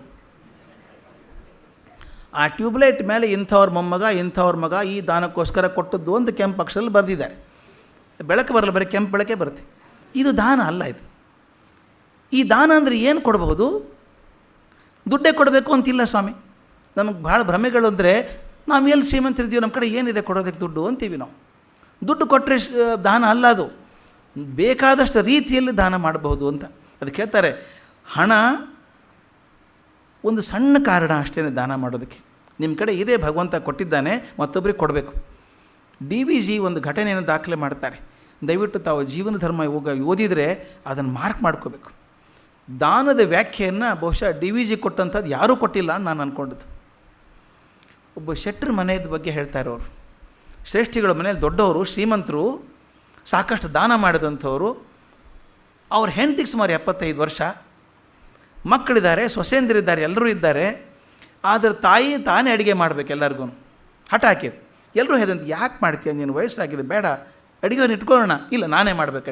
ಆ ಟ್ಯೂಬ್ಲೈಟ್ ಮೇಲೆ ಇಂಥವ್ರ ಮೊಮ್ಮಗ ಇಂಥವ್ರ ಮಗ ಈ ದಾನಕ್ಕೋಸ್ಕರ ಕೊಟ್ಟದ್ದು ಅಂತ ಕೆಂಪು ಅಕ್ಷರಲ್ಲಿ ಬರೆದಿದ್ದಾರೆ. ಬೆಳಕು ಬರಲ್ಲ, ಬರೀ ಕೆಂಪು ಬೆಳಕೆ ಬರುತ್ತೆ. ಇದು ದಾನ ಅಲ್ಲ. ಇದು ಈ ದಾನ ಅಂದರೆ ಏನು ಕೊಡಬಹುದು? ದುಡ್ಡೇ ಕೊಡಬೇಕು ಅಂತಿಲ್ಲ ಸ್ವಾಮಿ. ನಮಗೆ ಭಾಳ ಭ್ರಮೆಗಳು ಅಂದರೆ, ನಾವು ಎಲ್ಲಿ ಶ್ರೀಮಂತರಿದ್ದೀವಿ, ನಮ್ಮ ಕಡೆ ಏನಿದೆ ಕೊಡೋದಕ್ಕೆ ದುಡ್ಡು ಅಂತೀವಿ ನಾವು. ದುಡ್ಡು ಕೊಟ್ಟರೆ ದಾನ ಅಲ್ಲ, ಅದು ಬೇಕಾದಷ್ಟು ರೀತಿಯಲ್ಲಿ ದಾನ ಮಾಡಬಹುದು ಅಂತ. ಅದಕ್ಕೆ ಹೇಳ್ತಾರೆ, ಹಣ ಒಂದು ಸಣ್ಣ ಕಾರಣ ಅಷ್ಟೇ ದಾನ ಮಾಡೋದಕ್ಕೆ. ನಿಮ್ಮ ಕಡೆ ಇದೇ ಭಗವಂತ ಕೊಟ್ಟಿದ್ದಾನೆ, ಮತ್ತೊಬ್ಬರಿಗೆ ಕೊಡಬೇಕು. DVG ಒಂದು ಘಟನೆಯನ್ನು ದಾಖಲೆ ಮಾಡ್ತಾರೆ. ದಯವಿಟ್ಟು ತಾವು ಜೀವನ ಧರ್ಮ ಓದಿದರೆ ಅದನ್ನು ಮಾರ್ಕ್ ಮಾಡ್ಕೋಬೇಕು. ದಾನದ ವ್ಯಾಖ್ಯೆಯನ್ನು ಬಹುಶಃ DVG ಕೊಟ್ಟಂಥದ್ದು ಯಾರೂ ಕೊಟ್ಟಿಲ್ಲ ಅಂತ ನಾನು ಅಂದ್ಕೊಂಡದ್ದು. ಒಬ್ಬ ಶೆಟ್ರ್ ಮನೆಯದ ಬಗ್ಗೆ ಹೇಳ್ತಾರೆ ಅವರು. ಶ್ರೇಷ್ಠಿಗಳ ಮನೆಯಲ್ಲಿ ದೊಡ್ಡವರು, ಶ್ರೀಮಂತರು, ಸಾಕಷ್ಟು ದಾನ ಮಾಡಿದಂಥವರು. ಅವ್ರ ಹೆಂಡತಿಗೆ ಸುಮಾರು 75 ವರ್ಷ, ಮಕ್ಕಳಿದ್ದಾರೆ, ಸೊಸೆಂದಿರಿದ್ದಾರೆ, ಎಲ್ಲರೂ ಇದ್ದಾರೆ. ಆದರೆ ತಾಯಿ ತಾನೇ ಅಡುಗೆ ಮಾಡಬೇಕು ಎಲ್ಲರಿಗೂ. ಹಠ ಹಾಕಿದ್ರು. ಎಲ್ಲರೂ ಹೇಳಿದಂತೆ, ಯಾಕೆ ಮಾಡ್ತೀಯ ನೀನು, ವಯಸ್ಸಾಗಿದೆ, ಬೇಡ ಅಡುಗೆಯನ್ನು ಇಟ್ಕೊಳ್ಳೋಣ. ಇಲ್ಲ, ನಾನೇ ಮಾಡಬೇಕು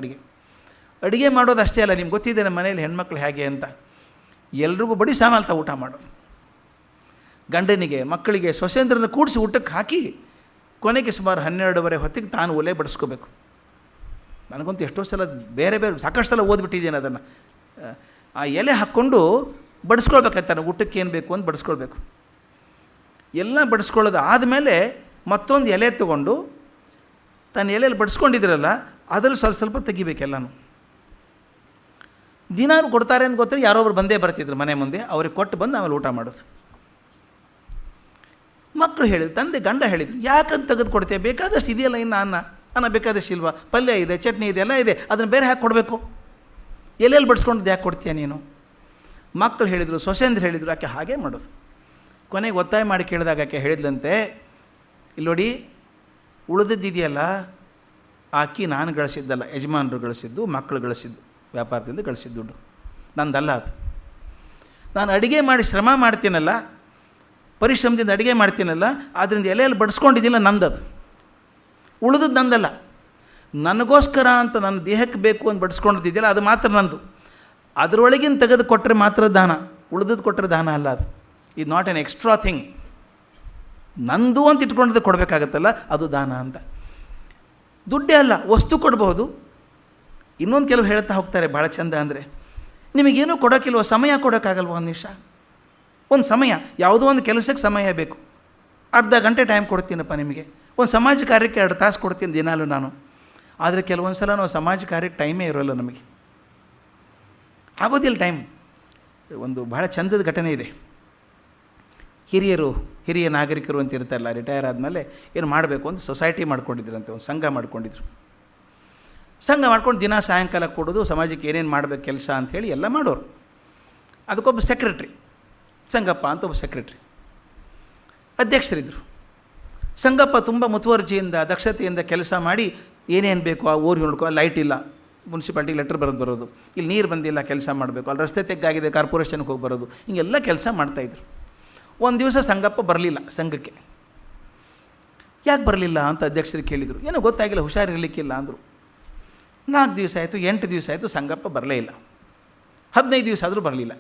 ಅಡುಗೆ ಮಾಡೋದು ಅಷ್ಟೇ ಅಲ್ಲ, ನಿಮ್ಗೆ ಗೊತ್ತಿದೆ ನಮ್ಮ ಮನೇಲಿ ಹೆಣ್ಮಕ್ಳು ಹೇಗೆ ಅಂತ. ಎಲ್ರಿಗೂ ಬಡಿ ಸಾಮಾಲ್ತಾ ಊಟ ಮಾಡೋದು. ಗಂಡನಿಗೆ, ಮಕ್ಕಳಿಗೆ, ಸೊಸೆಂದ್ರನ್ನ ಕೂಡಿಸಿ ಊಟಕ್ಕೆ ಹಾಕಿ ಕೊನೆಗೆ ಸುಮಾರು 12:30 ಹೊತ್ತಿಗೆ ತಾನು ಒಲೆ ಬಡಿಸ್ಕೋಬೇಕು. ನನಗಂತೂ ಎಷ್ಟೋ ಸಲ ಬೇರೆ ಸಾಕಷ್ಟು ಸಲ ಓದ್ಬಿಟ್ಟಿದ್ದೇನೆ ಅದನ್ನು. ಆ ಎಲೆ ಹಾಕ್ಕೊಂಡು ಬಡಿಸ್ಕೊಳ್ಬೇಕಂತಾನೆ, ಊಟಕ್ಕೆ ಏನು ಬೇಕು ಅಂತ ಬಡಿಸ್ಕೊಳ್ಬೇಕು. ಎಲ್ಲ ಬಡಿಸ್ಕೊಳ್ಳೋದು ಆದಮೇಲೆ ಮತ್ತೊಂದು ಎಲೆ ತೊಗೊಂಡು ತನ್ನ ಎಲೆಯಲ್ಲಿ ಬಡಿಸ್ಕೊಂಡಿದ್ರಲ್ಲ ಅದರಲ್ಲಿ ಸ್ವಲ್ಪ ತೆಗಿಬೇಕೆಲ್ಲನೂ. ದಿನಾರು ಕೊಡ್ತಾರೆ ಅಂತ ಗೊತ್ತಿಲ್ಲ, ಯಾರೊಬ್ರು ಬಂದೇ ಬರ್ತಿದ್ರು ಮನೆ ಮುಂದೆ, ಅವ್ರಿಗೆ ಕೊಟ್ಟು ಬಂದು ಆಮೇಲೆ ಊಟ ಮಾಡೋದು. ಮಕ್ಕಳು ಹೇಳಿದ್ರು, ಗಂಡ ಹೇಳಿದ್ರು, ಯಾಕಂತ ತೆಗೆದು ಕೊಡ್ತೇವೆ, ಬೇಕಾದಷ್ಟು ಇದೆಯಲ್ಲ, ಇನ್ನು ಅನ್ನ ಬೇಕಾದಷ್ಟು ಇಲ್ವಾ, ಪಲ್ಯ ಇದೆ, ಚಟ್ನಿ ಇದೆ, ಎಲ್ಲ ಇದೆ, ಅದನ್ನು ಬೇರೆ ಹಾಕಿ ಕೊಡಬೇಕು, ಎಲೆಯಲ್ಲಿ ಬಡಿಸ್ಕೊಂಡು ಯಾಕೆ ಕೊಡ್ತೀಯ ನೀನು? ಮಕ್ಕಳು ಹೇಳಿದರು, ಸೊಸೆಂದ್ರು ಹೇಳಿದರು, ಆಕೆ ಹಾಗೆ ಮಾಡೋದು. ಕೊನೆಗೆ ಒತ್ತಾಯ ಮಾಡಿ ಕೇಳಿದಾಗ ಆಕೆ ಹೇಳಿದ್ಲಂತೆ, ಇಲ್ಲಿ ನೋಡಿ, ಉಳಿದಿದೆಯಲ್ಲ ಆ ಅಕ್ಕಿ ನಾನು ಗಳಿಸಿದ್ದಲ್ಲ, ಯಜಮಾನರು ಗಳಿಸಿದ್ದು, ಮಕ್ಕಳು ಗಳಿಸಿದ್ದು, ವ್ಯಾಪಾರದಿಂದ ಗಳಿಸಿದ್ದು ದುಡ್ಡು, ನಂದಲ್ಲ ಅದು. ನಾನು ಅಡುಗೆ ಮಾಡಿ ಶ್ರಮ ಮಾಡ್ತೀನಲ್ಲ, ಪರಿಶ್ರಮದಿಂದ ಅಡುಗೆ ಮಾಡ್ತೀನಲ್ಲ, ಅದರಿಂದ ಎಲೆಯಲ್ಲಿ ಬಡಿಸ್ಕೊಂಡಿದ್ದಿಲ್ಲ, ನಂದದು. ಉಳಿದದ್ದು ನಂದಲ್ಲ. ನನಗೋಸ್ಕರ ಅಂತ ನನ್ನ ದೇಹಕ್ಕೆ ಬೇಕು ಅಂತ ಬಡಿಸ್ಕೊಂಡಿದ್ದಿಲ್ಲ, ಅದು ಮಾತ್ರ ನಂದು. ಅದರೊಳಗಿನ ತೆಗೆದು ಕೊಟ್ಟರೆ ಮಾತ್ರ ದಾನ, ಉಳಿದದ್ದು ಕೊಟ್ಟರೆ ದಾನ ಅಲ್ಲ. ಅದು ನಾಟ್ ಆನ್ ಎಕ್ಸ್ಟ್ರಾ ಥಿಂಗ್. ನಂದು ಅಂತ ಇಟ್ಕೊಂಡದ್ದು ಕೊಡಬೇಕಾಗತ್ತಲ್ಲ, ಅದು ದಾನ ಅಂತ. ದುಡ್ಡೇ ಅಲ್ಲ, ವಸ್ತು ಕೊಡ್ಬೋದು. ಇನ್ನೊಂದು ಕೆಲವು ಹೇಳ್ತಾ ಹೋಗ್ತಾರೆ ಭಾಳ ಚಂದ, ಅಂದರೆ ನಿಮಗೇನೂ ಕೊಡೋಕ್ಕಿಲ್ವ, ಸಮಯ ಕೊಡೋಕ್ಕಾಗಲ್ವ ಒಂದು ನಿಮಿಷ, ಒಂದು ಸಮಯ, ಯಾವುದೋ ಒಂದು ಕೆಲಸಕ್ಕೆ ಸಮಯ ಬೇಕು, ಅರ್ಧ ಗಂಟೆ ಟೈಮ್ ಕೊಡ್ತೀನಪ್ಪ ನಿಮಗೆ, ಒಂದು ಸಮಾಜ ಕಾರ್ಯಕ್ಕೆ 2 ತಾಸು ಕೊಡ್ತೀನಿ ದಿನಾಲೂ ನಾನು. ಆದರೆ ಕೆಲವೊಂದು ಸಲ ನಾವು ಸಮಾಜ ಕಾರ್ಯಕ್ಕೆ ಟೈಮೇ ಇರೋಲ್ಲ, ನಮಗೆ ಆಗೋದಿಲ್ಲ ಟೈಮ್. ಒಂದು ಭಾಳ ಚಂದದ ಘಟನೆ ಇದೆ. ಹಿರಿಯ ನಾಗರಿಕರು ಅಂತ ಇರ್ತಾರಲ್ಲ, ರಿಟೈರ್ ಆದಮೇಲೆ ಏನು ಮಾಡಬೇಕು ಅಂತ ಸೊಸೈಟಿ ಮಾಡ್ಕೊಂಡಿದ್ರಂತೆ, ಒಂದು ಸಂಘ ಮಾಡ್ಕೊಂಡಿದ್ರು. ಸಂಘ ಮಾಡ್ಕೊಂಡು ದಿನ ಸಾಯಂಕಾಲ ಕೊಡೋದು, ಸಮಾಜಕ್ಕೆ ಏನೇನು ಮಾಡಬೇಕು ಕೆಲಸ ಅಂಥೇಳಿ ಎಲ್ಲ ಮಾಡೋರು. ಅದಕ್ಕೊಬ್ಬ ಸೆಕ್ರೆಟ್ರಿ, ಸಂಗಪ್ಪ ಅಂತ ಒಬ್ಬ ಸೆಕ್ರೆಟ್ರಿ ಅಧ್ಯಕ್ಷರಿದ್ದರು. ಸಂಗಪ್ಪ ತುಂಬ ಮುತುವರ್ಜಿಯಿಂದ ದಕ್ಷತೆಯಿಂದ ಕೆಲಸ ಮಾಡಿ ಏನೇನು ಬೇಕು ಆ ಊರಿಗೆ ನೋಡ್ಕೋ, ಲೈಟ್ ಇಲ್ಲ ಮುನ್ಸಿಪಾಲ್ಟಿಗೆ ಲೆಟ್ರ್ ಬರೋದು, ಇಲ್ಲಿ ನೀರು ಬಂದಿಲ್ಲ ಕೆಲಸ ಮಾಡಬೇಕು, ಅಲ್ಲಿ ರಸ್ತೆ ತೆಗ್ಗಾಗಿದೆ ಕಾರ್ಪೊರೇಷನ್ಗೆ ಹೋಗಿ ಬರೋದು, ಹಿಂಗೆಲ್ಲ ಕೆಲಸ ಮಾಡ್ತಾಯಿದ್ರು. ಒಂದು ದಿವಸ ಸಂಗಪ್ಪ ಬರಲಿಲ್ಲ ಸಂಘಕ್ಕೆ. ಯಾಕೆ ಬರಲಿಲ್ಲ ಅಂತ ಅಧ್ಯಕ್ಷರಿಗೆ ಕೇಳಿದರು. ಏನೋ ಗೊತ್ತಾಗಿಲ್ಲ, ಹುಷಾರಿರಲಿಕ್ಕಿಲ್ಲ ಅಂದರು. 4 ದಿವಸ ಆಯಿತು, 8 ದಿವಸ ಆಯಿತು, ಸಂಗಪ್ಪ ಬರಲೇ ಇಲ್ಲ. 15 ದಿವಸ ಆದರೂ ಬರಲಿಲ್ಲ.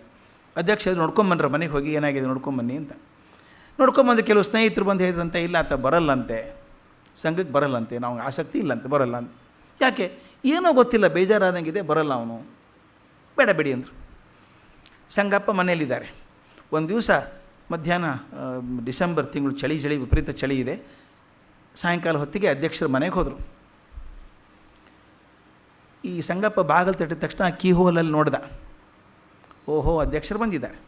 ಅಧ್ಯಕ್ಷರು ನೋಡ್ಕೊಂಬನ್ರ, ಮನೆಗೆ ಹೋಗಿ ಏನಾಗಿದೆ ನೋಡ್ಕೊಂಬನ್ನಿ ಅಂತ. ನೋಡ್ಕೊಂಬಂದು ಕೆಲವು ಸ್ನೇಹಿತರು ಬಂದು ಹೇಳಿದ್ರಂತೆ, ಇಲ್ಲ ಆತ ಬರಲ್ಲಂತೆ, ಸಂಘಕ್ಕೆ ಬರಲ್ಲಂತೆ, ನಾವು ಆಸಕ್ತಿ ಇಲ್ಲಂತೆ, ಬರಲ್ಲ ಅಂತ. ಯಾಕೆ ಏನೋ ಗೊತ್ತಿಲ್ಲ, ಬೇಜಾರಾದಂಗಿದೆ, ಬರಲ್ಲ ಅವನು, ಬೇಡ ಬಿಡಿ ಅಂದರು. ಸಂಗಪ್ಪ ಮನೆಯಲ್ಲಿದ್ದಾರೆ. ಒಂದು ದಿವಸ ಮಧ್ಯಾಹ್ನ, ಡಿಸೆಂಬರ್ ತಿಂಗಳು, ಚಳಿ ವಿಪರೀತ ಚಳಿ ಇದೆ. ಸಾಯಂಕಾಲ ಹೊತ್ತಿಗೆ ಅಧ್ಯಕ್ಷರ ಮನೆಗೆ ಹೋದರು. ಈ ಸಂಗಪ್ಪ ಬಾಗಿಲು ತಟ್ಟಿದ ತಕ್ಷಣ ಕೀ ಹೋಲಲ್ಲಿ ನೋಡ್ದ. ಓಹೋ, ಅಧ್ಯಕ್ಷರು ಬಂದಿದ್ದಾರೆ.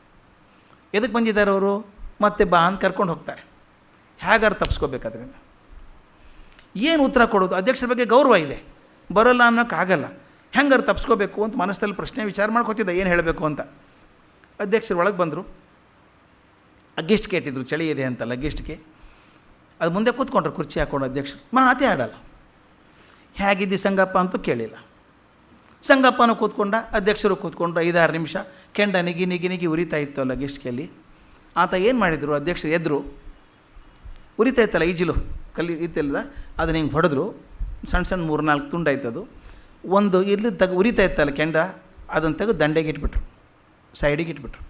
ಎದಕ್ಕೆ ಬಂದಿದ್ದಾರೆ ಅವರು? ಮತ್ತೆ ಬಾ ಅಂತ ಕರ್ಕೊಂಡು ಹೋಗ್ತಾರೆ. ಹೇಗಾರು ತಪ್ಪಿಸ್ಕೋಬೇಕಾದ್ರಿಂದ ಏನು ಉತ್ತರ ಕೊಡೋದು? ಅಧ್ಯಕ್ಷರ ಬಗ್ಗೆ ಗೌರವ ಇದೆ, ಬರೋಲ್ಲ ಅನ್ನೋಕ್ಕಾಗಲ್ಲ, ಹೆಂಗಾರು ತಪ್ಪಿಸ್ಕೋಬೇಕು ಅಂತ ಮನಸ್ಸಲ್ಲಿ ಪ್ರಶ್ನೆ ವಿಚಾರ ಮಾಡ್ಕೊತಿದ್ದ, ಏನು ಹೇಳಬೇಕು ಅಂತ. ಅಧ್ಯಕ್ಷರು ಒಳಗೆ ಬಂದರು. ಗೆಸ್ಟ್ ಕೇಟಿದ್ರು, ಚಳಿ ಇದೆ ಅಂತ ಲಗ್ಗೆಸ್ಟ್ಗೆ. ಅದು ಮುಂದೆ ಕೂತ್ಕೊಂಡ್ರು, ಕುರ್ಚಿ ಹಾಕ್ಕೊಂಡು. ಅಧ್ಯಕ್ಷರು ಮಾತೇ ಆಡಲ್ಲ. ಹೇಗಿದ್ದಿ ಸಂಗಪ್ಪ ಅಂತೂ ಕೇಳಿಲ್ಲ. ಸಂಗಪ್ಪನೂ ಕೂತ್ಕೊಂಡ, ಅಧ್ಯಕ್ಷರು ಕೂತ್ಕೊಂಡ್ರು. 5-6 ನಿಮಿಷ ಕೆಂಡ ನಿಗಿ ಉರಿತಾ ಇತ್ತು ಲಗ್ಗೆಸ್ಟ್ಗೆಯಲ್ಲಿ. ಆತ ಏನು ಮಾಡಿದರು, ಅಧ್ಯಕ್ಷರು ಎದ್ರು, ಉರಿತಾ ಇತ್ತಲ್ಲ ಈಜಿಲು ಕಲ್ಲಿ ಇತ್ತಿಲ್ಲದ, ಅದನ್ನ ಹಿಂಗೆ ಹೊಡೆದ್ರು. ಸಣ್ಣ 3-4 ತುಂಡಾಯ್ತದು. ಒಂದು ಇಲ್ಲಿ ಉರಿತಾ ಇತ್ತಲ್ಲ ಕೆಂಡ, ಅದನ್ನು ತೆಗೆದು ದಂಡೆಗೆ ಇಟ್ಬಿಟ್ರು, ಸೈಡಿಗೆ ಇಟ್ಬಿಟ್ರು.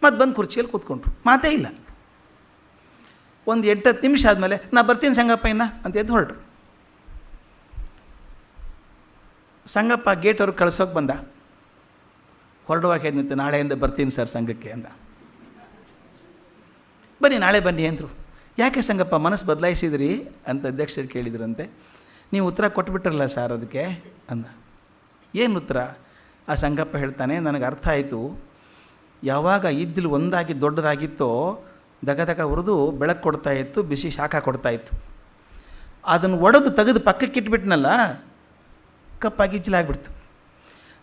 ಮತ್ತು ಬಂದು ಕುರ್ಚಿಯಲ್ಲಿ ಕೂತ್ಕೊಂಡ್ರು, ಮಾತೇ ಇಲ್ಲ. ಒಂದು 8-10 ನಿಮಿಷ ಆದಮೇಲೆ, ನಾ ಬರ್ತೀನಿ ಸಂಗಪ್ಪ ಇನ್ನ ಅಂತ ಎದ್ದು ಹೊರಟ್ರು. ಸಂಗಪ್ಪ ಗೇಟ್ ಅವ್ರಿಗೆ ಕಳ್ಸೋಕೆ ಬಂದ. ಹೊರಡುವಾಗ ಹೇಳಿದಂತೆ, ನಾಳೆಯಿಂದ ಬರ್ತೀನಿ ಸರ್ ಸಂಘಕ್ಕೆ ಅಂದ. ಬನ್ನಿ ನಾಳೆ ಬನ್ನಿ ಅಂದರು. ಯಾಕೆ ಸಂಗಪ್ಪ ಮನಸ್ಸು ಬದಲಾಯಿಸಿದ್ರಿ ಅಂತ ಅಧ್ಯಕ್ಷರು ಕೇಳಿದ್ರಂತೆ. ನೀವು ಉತ್ತರ ಕೊಟ್ಬಿಟ್ರಲ್ಲ ಸರ್ ಅದಕ್ಕೆ ಅಂದ. ಏನು ಉತ್ತರ? ಆ ಸಂಗಪ್ಪ ಹೇಳ್ತಾನೆ, ನನಗೆ ಅರ್ಥ ಆಯಿತು, ಯಾವಾಗ ಇದ್ದಿಲು ಒಂದಾಗಿ ದೊಡ್ಡದಾಗಿತ್ತೋ ದಗ ಉರಿದು ಬೆಳಕು ಕೊಡ್ತಾಯಿತ್ತು, ಬಿಸಿ ಶಾಖ ಕೊಡ್ತಾಯಿತ್ತು. ಅದನ್ನು ಒಡೆದು ತೆಗೆದು ಪಕ್ಕಕ್ಕೆ ಇಟ್ಬಿಟ್ನಲ್ಲ, ಕಪ್ಪಾಗಿ ಇಜ್ಲಾಗ್ಬಿಡ್ತು.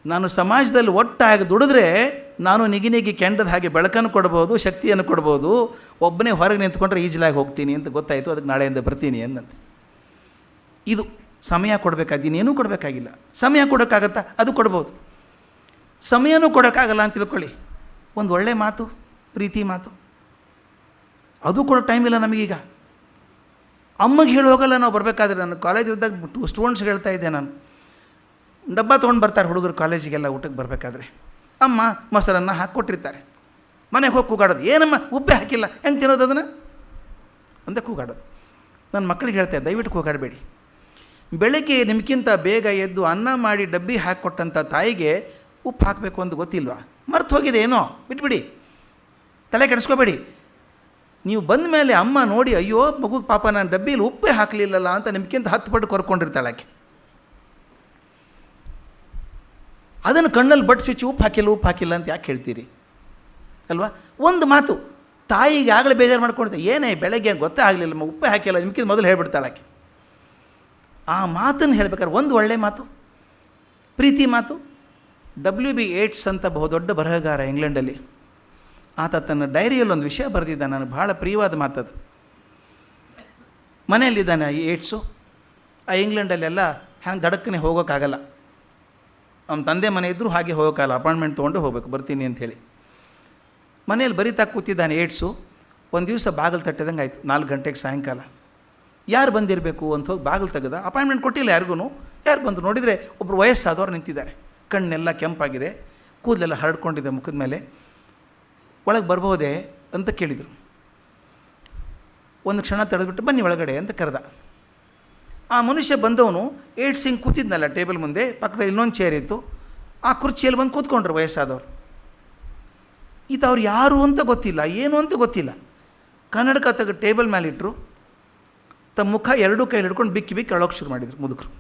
ನಾನು ಸಮಾಜದಲ್ಲಿ ಒಟ್ಟಾಗಿ ದುಡಿದ್ರೆ ನಾನು ನಿಗಿ ಕೆಂಡದ ಹಾಗೆ ಬೆಳಕನ್ನು ಕೊಡ್ಬೋದು, ಶಕ್ತಿಯನ್ನು ಕೊಡ್ಬೋದು. ಒಬ್ಬನೇ ಹೊರಗೆ ನಿಂತ್ಕೊಂಡ್ರೆ ಈಜಲಾಗಿ ಹೋಗ್ತೀನಿ ಅಂತ ಗೊತ್ತಾಯಿತು, ಅದಕ್ಕೆ ನಾಳೆಯಿಂದ ಬರ್ತೀನಿ ಅಂದಂತೆ. ಇದು ಸಮಯ ಕೊಡಬೇಕಾದ, ಇನ್ನೇನೂ ಕೊಡಬೇಕಾಗಿಲ್ಲ. ಸಮಯ ಕೊಡೋಕ್ಕಾಗತ್ತಾ? ಅದು ಕೊಡ್ಬೋದು. ಸಮಯನೂ ಕೊಡೋಕ್ಕಾಗಲ್ಲ ಅಂತ ತಿಳ್ಕೊಳ್ಳಿ, ಒಂದು ಒಳ್ಳೆ ಮಾತು, ಪ್ರೀತಿ ಮಾತು, ಅದು ಕೊಡೋ ಟೈಮ್ ಇಲ್ಲ ನಮಗೀಗ. ಅಮ್ಮಗೆ ಹೇಳಿ ಹೋಗಲ್ಲ ನಾವು ಬರಬೇಕಾದ್ರೆ. ನಾನು ಕಾಲೇಜ್ ಇದ್ದಾಗ ಸ್ಟೂಡೆಂಟ್ಸ್ಗೆ ಹೇಳ್ತಾ ಇದ್ದೆ, ನಾನು ಡಬ್ಬ ತೊಗೊಂಡು ಬರ್ತಾರೆ ಹುಡುಗರು ಕಾಲೇಜಿಗೆಲ್ಲ ಊಟಕ್ಕೆ ಬರಬೇಕಾದ್ರೆ. ಅಮ್ಮ ಮೊಸರನ್ನು ಹಾಕ್ಕೊಟ್ಟಿರ್ತಾರೆ. ಮನೆಗೆ ಹೋಗಿ ಕೂಗಾಡೋದು, ಏನಮ್ಮ ಉಪ್ಪೆ ಹಾಕಿಲ್ಲ, ಹೆಂಗೆ ತಿನ್ನೋದು ಅದನ್ನು ಅಂತ ಕೂಗಾಡೋದು. ನನ್ನ ಮಕ್ಕಳಿಗೆ ಹೇಳ್ತಾ ಇದ್ದೆ, ದಯವಿಟ್ಟು ಕೂಗಾಡಬೇಡಿ. ಬೆಳಗ್ಗೆ ನಿಮ್ಗಿಂತ ಬೇಗ ಎದ್ದು ಅನ್ನ ಮಾಡಿ ಡಬ್ಬಿ ಹಾಕ್ಕೊಟ್ಟಂಥ ತಾಯಿಗೆ ಉಪ್ಪು ಹಾಕಬೇಕು ಅಂತ ಗೊತ್ತಿಲ್ವಾ? ಮರ್ತು ಹೋಗಿದೆ ಏನೋ, ಬಿಟ್ಬಿಡಿ, ತಲೆ ಕೆಡಿಸ್ಕೋಬೇಡಿ. ನೀವು ಬಂದ ಮೇಲೆ ಅಮ್ಮ ನೋಡಿ, ಅಯ್ಯೋ ಮಗುಗೆ ಪಾಪ ನಾನು ಡಬ್ಬಿಲಿ ಉಪ್ಪೇ ಹಾಕಲಿಲ್ಲಲ್ಲ ಅಂತ ನಿಮ್ಗಿಂತ 10 ಪಟ್ಟು ಕೊರ್ಕೊಂಡಿರ್ತಾಳೆ ಆಕೆ. ಅದನ್ನು ಕಣ್ಣಲ್ಲಿ ಬಟ್ ಚುಚ್ಚಿ ಉಪ್ಪು ಹಾಕಿಲ್ಲ ಅಂತ ಯಾಕೆ ಹೇಳ್ತೀರಿ ಅಲ್ವಾ? ಒಂದು ಮಾತು ತಾಯಿಗೆ ಆಗಲೇ ಬೇಜಾರು ಮಾಡ್ಕೊಳ್ತೆ, ಏನೇ ಬೆಳಗ್ಗೆ ಗೊತ್ತೇ ಆಗಲಿಲ್ಲ, ಉಪ್ಪೇ ಹಾಕಿಲ್ಲ ನಿಮ್ಗಿಂತ ಮೊದಲು ಹೇಳ್ಬಿಡ್ತಾಳೆ ಆಕೆ. ಆ ಮಾತನ್ನು ಹೇಳ್ಬೇಕಾದ್ರೆ ಒಂದು ಒಳ್ಳೆ ಮಾತು, ಪ್ರೀತಿ ಮಾತು. W.B. ಯೇಟ್ಸ್ ಅಂತ ಬಹುದೊಡ್ಡ ಬರಹಗಾರ ಇಂಗ್ಲೆಂಡಲ್ಲಿ, ಆತ ತನ್ನ ಡೈರಿಯಲ್ಲಿ ಒಂದು ವಿಷಯ ಬರೆದಿದ್ದಾನೆ, ನನಗೆ ಭಾಳ ಪ್ರಿಯವಾದ ಮಾತದು. ಮನೆಯಲ್ಲಿದ್ದಾನೆ ಯೇಟ್ಸು. ಆ ಇಂಗ್ಲೆಂಡಲ್ಲೆಲ್ಲ ಹ್ಯಾಂಗೆ ದಡಕ್ಕನೆ ಹೋಗೋಕ್ಕಾಗಲ್ಲ. ಅವನ ತಂದೆ ಮನೆ ಇದ್ದರೂ ಹಾಗೆ ಹೋಗೋಕ್ಕಾಗಲ್ಲ, ಅಪಾಯಿಂಟ್ಮೆಂಟ್ ತೊಗೊಂಡು ಹೋಗಬೇಕು, ಬರ್ತೀನಿ ಅಂಥೇಳಿ. ಮನೇಲಿ ಬರೀತಾ ಕೂತಿದ್ದಾನೆ ಯೇಟ್ಸು. ಒಂದು ದಿವಸ ಬಾಗಿಲು ತಟ್ಟಿದಂಗೆ ಆಯಿತು, 4 ಗಂಟೆಗೆ ಸಾಯಂಕಾಲ. ಯಾರು ಬಂದಿರಬೇಕು ಅಂತ ಹೋಗಿ ಬಾಗಿಲು ತೆಗೆದ. ಅಪಾಯಿಂಟ್ಮೆಂಟ್ ಕೊಟ್ಟಿಲ್ಲ ಯಾರಿಗೂ. ಯಾರು ಬಂದು ನೋಡಿದರೆ ಒಬ್ಬರು ವಯಸ್ಸಾದವ್ರು ನಿಂತಿದ್ದಾರೆ. ಕಣ್ಣೆಲ್ಲ ಕೆಂಪಾಗಿದೆ, ಕೂದಲೆಲ್ಲ ಹರಡ್ಕೊಂಡಿದೆ ಮುಖದ ಮೇಲೆ. ಒಳಗೆ ಬರ್ಬೋದೇ ಅಂತ ಕೇಳಿದರು. ಒಂದು ಕ್ಷಣ ತಡೆದ್ಬಿಟ್ಟು ಬನ್ನಿ ಒಳಗಡೆ ಅಂತ ಕರೆದ. ಆ ಮನುಷ್ಯ ಬಂದವನು ಏಡ್ಸ್ ಹಿಂಗೆ ಕೂತಿದ್ನಲ್ಲ ಟೇಬಲ್ ಮುಂದೆ, ಪಕ್ಕದಲ್ಲಿ ಇನ್ನೊಂದು ಚೇರ್ ಇತ್ತು, ಆ ಕುರ್ಚಿಯಲ್ಲಿ ಬಂದು ಕೂತ್ಕೊಂಡ್ರು ವಯಸ್ಸಾದವರು. ಈತ ಅವ್ರು ಯಾರು ಅಂತ ಗೊತ್ತಿಲ್ಲ, ಏನು ಅಂತ ಗೊತ್ತಿಲ್ಲ. ಕನ್ನಡಕ ತೆಗೆದು ಟೇಬಲ್ ಮೇಲೆ ಇಟ್ಟರು, ತಮ್ಮ ಮುಖ ಎರಡೂ ಕೈಲಿ ಹಿಡ್ಕೊಂಡು ಬಿಕ್ಕಿ ಬಿಕ್ಕಿ ಅಳೋಕ್ಕೆ ಶುರು ಮಾಡಿದರು ಮುದುಕರು.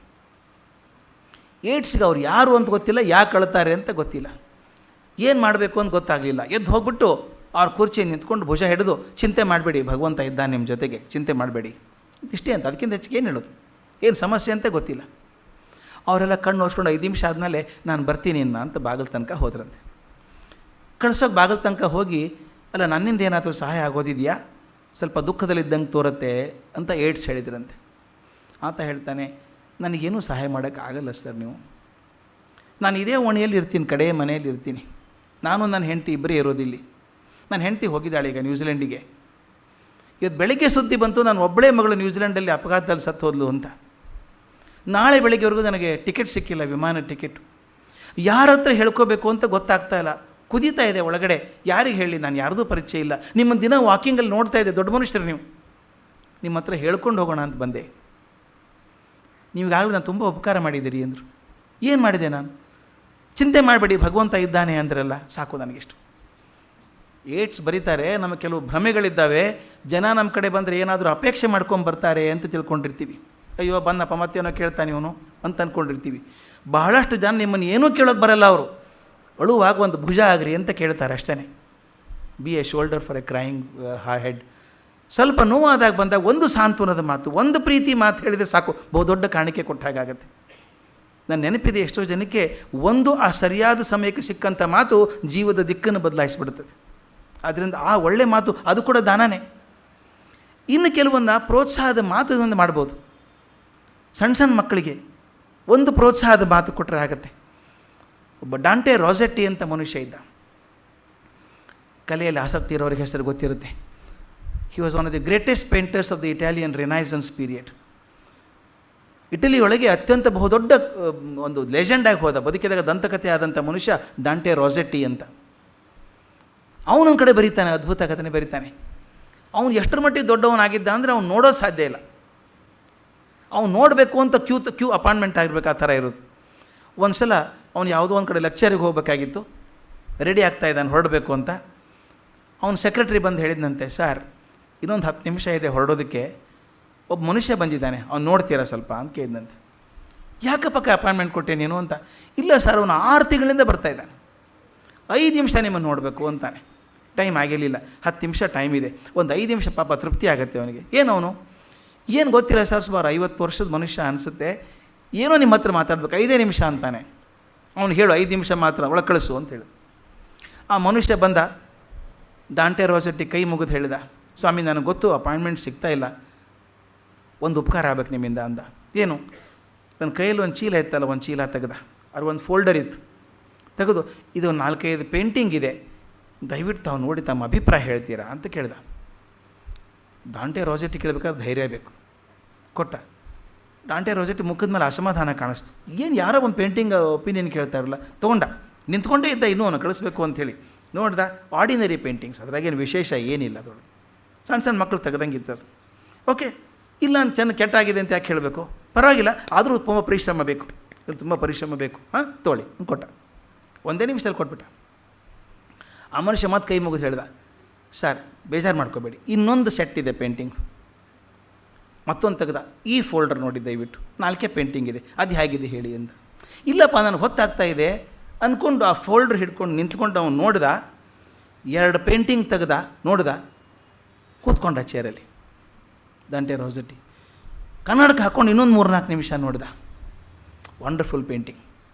ಏಡ್ಸ್ಗೆ ಅವ್ರು ಯಾರು ಅಂತ ಗೊತ್ತಿಲ್ಲ, ಯಾಕೆ ಅಳ್ತಾರೆ ಅಂತ ಗೊತ್ತಿಲ್ಲ, ಏನು ಮಾಡಬೇಕು ಅಂತ ಗೊತ್ತಾಗಲಿಲ್ಲ. ಎದ್ದು ಹೋಗ್ಬಿಟ್ಟು ಅವ್ರ ಕುರ್ಚಿಯನ್ನು ನಿಂತ್ಕೊಂಡು ಭುಜ ಹಿಡಿದು, ಚಿಂತೆ ಮಾಡಬೇಡಿ, ಭಗವಂತ ಇದ್ದಾನೆ ನಿಮ್ಮ ಜೊತೆಗೆ, ಚಿಂತೆ ಮಾಡಬೇಡಿ, ಇಷ್ಟೇ ಅಂತ. ಅದಕ್ಕಿಂತ ಹೆಚ್ಚಿಗೆ ಏನು ಹೇಳೋದು, ಏನು ಸಮಸ್ಯೆ ಅಂತ ಗೊತ್ತಿಲ್ಲ. ಅವರೆಲ್ಲ ಕಣ್ಣು ನೋಡ್ಕೊಂಡು 5 ನಿಮಿಷ ಆದಮೇಲೆ ನಾನು ಬರ್ತೀನಿ ಇನ್ನು ಅಂತ ಬಾಗಿಲು ತನಕ ಹೋದ್ರಂತೆ. ಕಳ್ಸೋಕೆ ಬಾಗಿಲು ತನಕ ಹೋಗಿ, ಅಲ್ಲ ನನ್ನಿಂದ ಏನಾದರೂ ಸಹಾಯ ಆಗೋದಿದೆಯಾ, ಸ್ವಲ್ಪ ದುಃಖದಲ್ಲಿದ್ದಂಗೆ ತೋರುತ್ತೆ ಅಂತ ಏಡ್ಸ್ ಹೇಳಿದ್ರಂತೆ. ಆತ ಹೇಳ್ತಾನೆ, ನನಗೇನೂ ಸಹಾಯ ಮಾಡೋಕ್ಕೆ ಆಗಲ್ಲ ಸರ್, ನೀವು, ನಾನು ಇದೇ ಓಣಿಯಲ್ಲಿ ಇರ್ತೀನಿ, ಕಡೆ ಮನೆಯಲ್ಲಿ ಇರ್ತೀನಿ, ನಾನು ನನ್ನ ಹೆಂಡತಿ ಇಬ್ಬರೇ ಇರೋದಿಲ್ಲಿ. ನನ್ನ ಹೆಂಡತಿ ಹೋಗಿದ್ದಾಳೆ ಈಗ ನ್ಯೂಜಿಲೆಂಡಿಗೆ. ಇವತ್ತು ಬೆಳಗ್ಗೆ ಸುದ್ದಿ ಬಂತು, ನಾನು ಒಬ್ಬಳೇ ಮಗಳು ನ್ಯೂಜಿಲೆಂಡಲ್ಲಿ ಅಪಘಾತದಲ್ಲಿ ಸತ್ತು ಹೋದ್ಲು ಅಂತ. ನಾಳೆ ಬೆಳಗ್ಗೆವರೆಗೂ ನನಗೆ ಟಿಕೆಟ್ ಸಿಕ್ಕಿಲ್ಲ, ವಿಮಾನ ಟಿಕೆಟ್. ಯಾರ ಹತ್ರ ಹೇಳ್ಕೋಬೇಕು ಅಂತ ಗೊತ್ತಾಗ್ತಾ ಇಲ್ಲ, ಕುದೀತಾ ಇದೆ ಒಳಗಡೆ. ಯಾರಿಗೆ ಹೇಳಿ, ನಾನು ಯಾರ್ದೂ ಪರಿಚಯ ಇಲ್ಲ, ನಿಮ್ಮನ್ನು ದಿನ ವಾಕಿಂಗಲ್ಲಿ ನೋಡ್ತಾ ಇದ್ದೆ, ದೊಡ್ಡ ಮನುಷ್ಯರು ನೀವು, ನಿಮ್ಮ ಹತ್ರ ಹೇಳ್ಕೊಂಡು ಹೋಗೋಣ ಅಂತ ಬಂದೆ. ನೀವಾಗಲೂ ನಾನು ತುಂಬ ಉಪಕಾರ ಮಾಡಿದ್ದೀರಿ ಅಂದರು. ಏನು ಮಾಡಿದೆ ನಾನು? ಚಿಂತೆ ಮಾಡಬೇಡಿ, ಭಗವಂತ ಇದ್ದಾನೆ ಅಂದ್ರಲ್ಲ, ಸಾಕು ನನಗಿಷ್ಟು. ಏಡ್ಸ್ ಬರೀತಾರೆ, ನಮಗೆ ಕೆಲವು ಭ್ರಮೆಗಳಿದ್ದಾವೆ, ಜನ ನಮ್ಮ ಕಡೆ ಬಂದರೆ ಏನಾದರೂ ಅಪೇಕ್ಷೆ ಮಾಡ್ಕೊಂಬರ್ತಾರೆ ಅಂತ ತಿಳ್ಕೊಂಡಿರ್ತೀವಿ. ಅಯ್ಯೋ ಬಂದಪ್ಪ ಮತ್ತೇನೋ ಕೇಳ್ತಾನೆ ಇವನು ಅಂತ ಅಂದ್ಕೊಂಡಿರ್ತೀವಿ. ಬಹಳಷ್ಟು ಜನ ನಿಮ್ಮನ್ನು ಏನೂ ಕೇಳೋಕ್ಕೆ ಬರಲ್ಲ, ಅವರು ಅಳುವಾಗ ಒಂದು ಭುಜ ಆಗ್ರಿ ಅಂತ ಕೇಳ್ತಾರೆ ಅಷ್ಟೇ. B A shoulder for A crying head. ಸ್ವಲ್ಪ ನೋವಾದಾಗ ಬಂದಾಗ ಒಂದು ಸಾಂತ್ವನದ ಮಾತು, ಒಂದು ಪ್ರೀತಿ ಮಾತು ಹೇಳಿದರೆ ಸಾಕು, ಬಹುದೊಡ್ಡ ಕಾಣಿಕೆ ಕೊಟ್ಟ ಹಾಗಾಗತ್ತೆ. ನನ್ನ ನೆನಪಿದೆ, ಎಷ್ಟೋ ಜನಕ್ಕೆ ಒಂದು ಆ ಸರಿಯಾದ ಸಮಯಕ್ಕೆ ಸಿಕ್ಕಂಥ ಮಾತು ಜೀವದ ದಿಕ್ಕನ್ನು ಬದಲಾಯಿಸಿಬಿಡ್ತದೆ. ಆದ್ದರಿಂದ ಆ ಒಳ್ಳೆ ಮಾತು ಅದು ಕೂಡ ದಾನನೇ. ಇನ್ನು ಕೆಲವನ್ನ ಪ್ರೋತ್ಸಾಹದ ಮಾತುಗಳನ್ನು ಮಾಡ್ಬೋದು. ಸಣ್ಣ ಸಣ್ಣ ಮಕ್ಕಳಿಗೆ ಒಂದು ಪ್ರೋತ್ಸಾಹದ ಮಾತು ಕೊಟ್ಟರೆ ಆಗುತ್ತೆ. ಒಬ್ಬ ಡಾಂಟೆ ರೋಸೆಟ್ಟಿ ಅಂತ ಮನುಷ್ಯ ಇದ್ದ. ಕಲೆಯಲ್ಲಿ ಆಸಕ್ತಿ ಇರೋರಿಗೆ ಹೆಸರು ಗೊತ್ತಿರುತ್ತೆ. He was one of the greatest painters of the Italian Renaissance period. Italy ಒಳಗೆ ಅತ್ಯಂತ ಬಹುದೊಡ್ಡ ಒಂದು ಲೆಜೆಂಡಾಗಿ ಹೋದ, ಬದುಕಿದಾಗ ದಂತಕಥೆ ಆದಂಥ ಮನುಷ್ಯ ಡಾಂಟೆ ರೋಸೆಟ್ಟಿ ಅಂತ. ಅವನೊಂದು ಕಡೆ ಬರೀತಾನೆ, ಅದ್ಭುತ ಕಥನೆ ಬರೀತಾನೆ. ಅವನು ಎಷ್ಟರ ಮಟ್ಟಿಗೆ ದೊಡ್ಡವನಾಗಿದ್ದ ಅಂದರೆ ಅವ್ನು ನೋಡೋದು ಸಾಧ್ಯ ಇಲ್ಲ. ಅವ್ನು ನೋಡಬೇಕು ಅಂತ ಕ್ಯೂ ಅಪಾಯಿಂಟ್ಮೆಂಟ್ ಆಗಿರ್ಬೇಕು, ಆ ಥರ ಇರೋದು. ಒಂದು ಸಲ ಅವ್ನು ಯಾವುದೋ ಒಂದು ಕಡೆ ಲೆಕ್ಚರಿಗೆ ಹೋಗಬೇಕಾಗಿತ್ತು, ರೆಡಿ ಆಗ್ತಾ ಇದ್ದಾನೆ ಹೊರಡಬೇಕು ಅಂತ. ಅವನು ಸೆಕ್ರೆಟ್ರಿ ಬಂದು ಹೇಳಿದಂತೆ, ಸರ್ ಇನ್ನೊಂದು 10 ನಿಮಿಷ ಇದೆ ಹೊರಡೋದಕ್ಕೆ, ಒಬ್ಬ ಮನುಷ್ಯ ಬಂದಿದ್ದಾನೆ, ಅವ್ನು ನೋಡ್ತೀರಾ ಸ್ವಲ್ಪ ಅಂತ ಕೇಳಿದಂತೆ. ಯಾಕಪ್ಪಕ್ಕ ಅಪಾಯಿಂಟ್ಮೆಂಟ್ ಕೊಟ್ಟೆ ನೀನು ಅಂತ. ಇಲ್ಲ ಸರ್, ಅವನು 6 ತಿಂಗಳಿಂದ ಬರ್ತಾಯಿದ್ದಾನೆ, 5 ನಿಮಿಷ ನಿಮ್ಮನ್ನು ನೋಡಬೇಕು ಅಂತಾನೆ. ಟೈಮ್ ಆಗಿರಲಿಲ್ಲ, 10 ನಿಮಿಷ ಟೈಮ್ ಇದೆ, ಒಂದು 5 ನಿಮಿಷ ಪಾಪ ತೃಪ್ತಿ ಆಗುತ್ತೆ ಅವನಿಗೆ. ಏನವನು ಏನು ಗೊತ್ತಿಲ್ಲ ಸರ್, ಸುಮಾರು 50 ವರ್ಷದ ಮನುಷ್ಯ ಅನಿಸುತ್ತೆ, ಏನೋ ನಿಮ್ಮ ಹತ್ರ ಮಾತಾಡ್ಬೇಕು, 5 ನಿಮಿಷ ಅಂತಾನೆ. ಅವನು ಹೇಳು 5 ನಿಮಿಷ ಮಾತ್ರ, ಒಳಗೆ ಕಳಿಸು ಅಂತ ಹೇಳು. ಆ ಮನುಷ್ಯ ಬಂದ, ಡಾಂಟೆ ರೋಸೆಟ್ಟಿ ಕೈ ಮುಗಿದು ಹೇಳಿದ, ಸ್ವಾಮಿ ನನಗೆ ಗೊತ್ತು ಅಪಾಯಿಂಟ್ಮೆಂಟ್ ಸಿಗ್ತಾ ಇಲ್ಲ, ಒಂದು ಉಪಕಾರ ಆಗ್ಬೇಕು ನಿಮ್ಮಿಂದ ಅಂದ. ಏನು? ತನ್ನ ಕೈಯಲ್ಲಿ ಒಂದು ಚೀಲ ಇತ್ತಲ್ಲ, ಒಂದು ಚೀಲ ತೆಗೆದ, ಅದು ಒಂದು ಫೋಲ್ಡರ್ ಇತ್ತು, ತೆಗೆದು ಇದು 4-5 ಪೇಂಟಿಂಗ್ ಇದೆ, ದಯವಿಟ್ಟು ತಾವು ನೋಡಿ ತಮ್ಮ ಅಭಿಪ್ರಾಯ ಹೇಳ್ತೀರಾ ಅಂತ ಕೇಳ್ದ. ಡಾಂಟೆ ರೋಸೆಟ್ಟಿ ಕೇಳಬೇಕಾದ್ರೆ ಧೈರ್ಯ ಬೇಕು, ಕೊಟ್ಟ. ಡಾಂಟೆ ರೋಸೆಟ್ಟಿ ಮುಖದ ಮೇಲೆ ಅಸಮಾಧಾನ ಕಾಣಿಸ್ತು. ಏನು ಯಾರೋ ಒಂದು ಪೇಂಟಿಂಗ್ ಒಪಿನಿಯನ್ ಕೇಳ್ತಾ ಇರಲ್ಲ, ತೊಗೊಂಡ, ನಿಂತ್ಕೊಂಡೇ ಇದ್ದ, ಇನ್ನೂ ಅವನು ಕಳಿಸ್ಬೇಕು ಅಂಥೇಳಿ ನೋಡ್ದ. ಆರ್ಡಿನರಿ ಪೇಂಟಿಂಗ್ಸ್, ಅದ್ರಾಗೇನು ವಿಶೇಷ ಏನಿಲ್ಲ, ಅದರೊಳಗೆ ಸಣ್ಣ ಸಣ್ಣ ಮಕ್ಕಳು ತೆಗೆದಂಗೆ ಇತ್ತದು. ಓಕೆ, ಇಲ್ಲ ಅಂತ ಚೆನ್ನ ಕೆಟ್ಟಾಗಿದೆ ಅಂತ ಯಾಕೆ ಹೇಳಬೇಕು, ಪರವಾಗಿಲ್ಲ, ಆದರೂ ತುಂಬ ಪರಿಶ್ರಮ ಬೇಕು, ತುಂಬ ಪರಿಶ್ರಮ ಬೇಕು, ಹಾಂ ತೊಗೊಳ್ಳಿ ಕೊಟ್ಟ. 1 ನಿಮಿಷದಲ್ಲಿ ಕೊಟ್ಬಿಟ್ಟ. ಆ ಮನುಷ್ಯ ಮತ್ತೆ ಕೈ ಮುಗಿದು ಹೇಳ್ದ, ಸರ್ ಬೇಜಾರು ಮಾಡ್ಕೋಬೇಡಿ, ಇನ್ನೊಂದು ಸೆಟ್ ಇದೆ ಪೇಂಟಿಂಗ್. ಮತ್ತೊಂದು ತೆಗೆದ, ಈ ಫೋಲ್ಡರ್ ನೋಡಿ ದಯವಿಟ್ಟು, 4 ಪೇಂಟಿಂಗ್ ಇದೆ, ಅದು ಹೇಗಿದೆ ಹೇಳಿ ಅಂತ. ಇಲ್ಲಪ್ಪ ನನಗೆ ಹೊತ್ತಾಗ್ತಾ ಇದೆ ಅಂದ್ಕೊಂಡು ಆ ಫೋಲ್ಡರ್ ಹಿಡ್ಕೊಂಡು ನಿಂತ್ಕೊಂಡು ಅವನು ನೋಡ್ದ, 2 ಪೇಂಟಿಂಗ್ ತೆಗೆದ, ನೋಡ್ದ, ಕೂತ್ಕೊಂಡ ಚೇರಲ್ಲಿ. ಡಾಂಟೆ ರೋಸೆಟ್ಟಿ ಕನ್ನಡಕ್ಕೆ ಹಾಕ್ಕೊಂಡು ಇನ್ನೊಂದು 3-4 ನಿಮಿಷ ನೋಡ್ದ. ವಂಡರ್ಫುಲ್ ಪೇಂಟಿಂಗ್,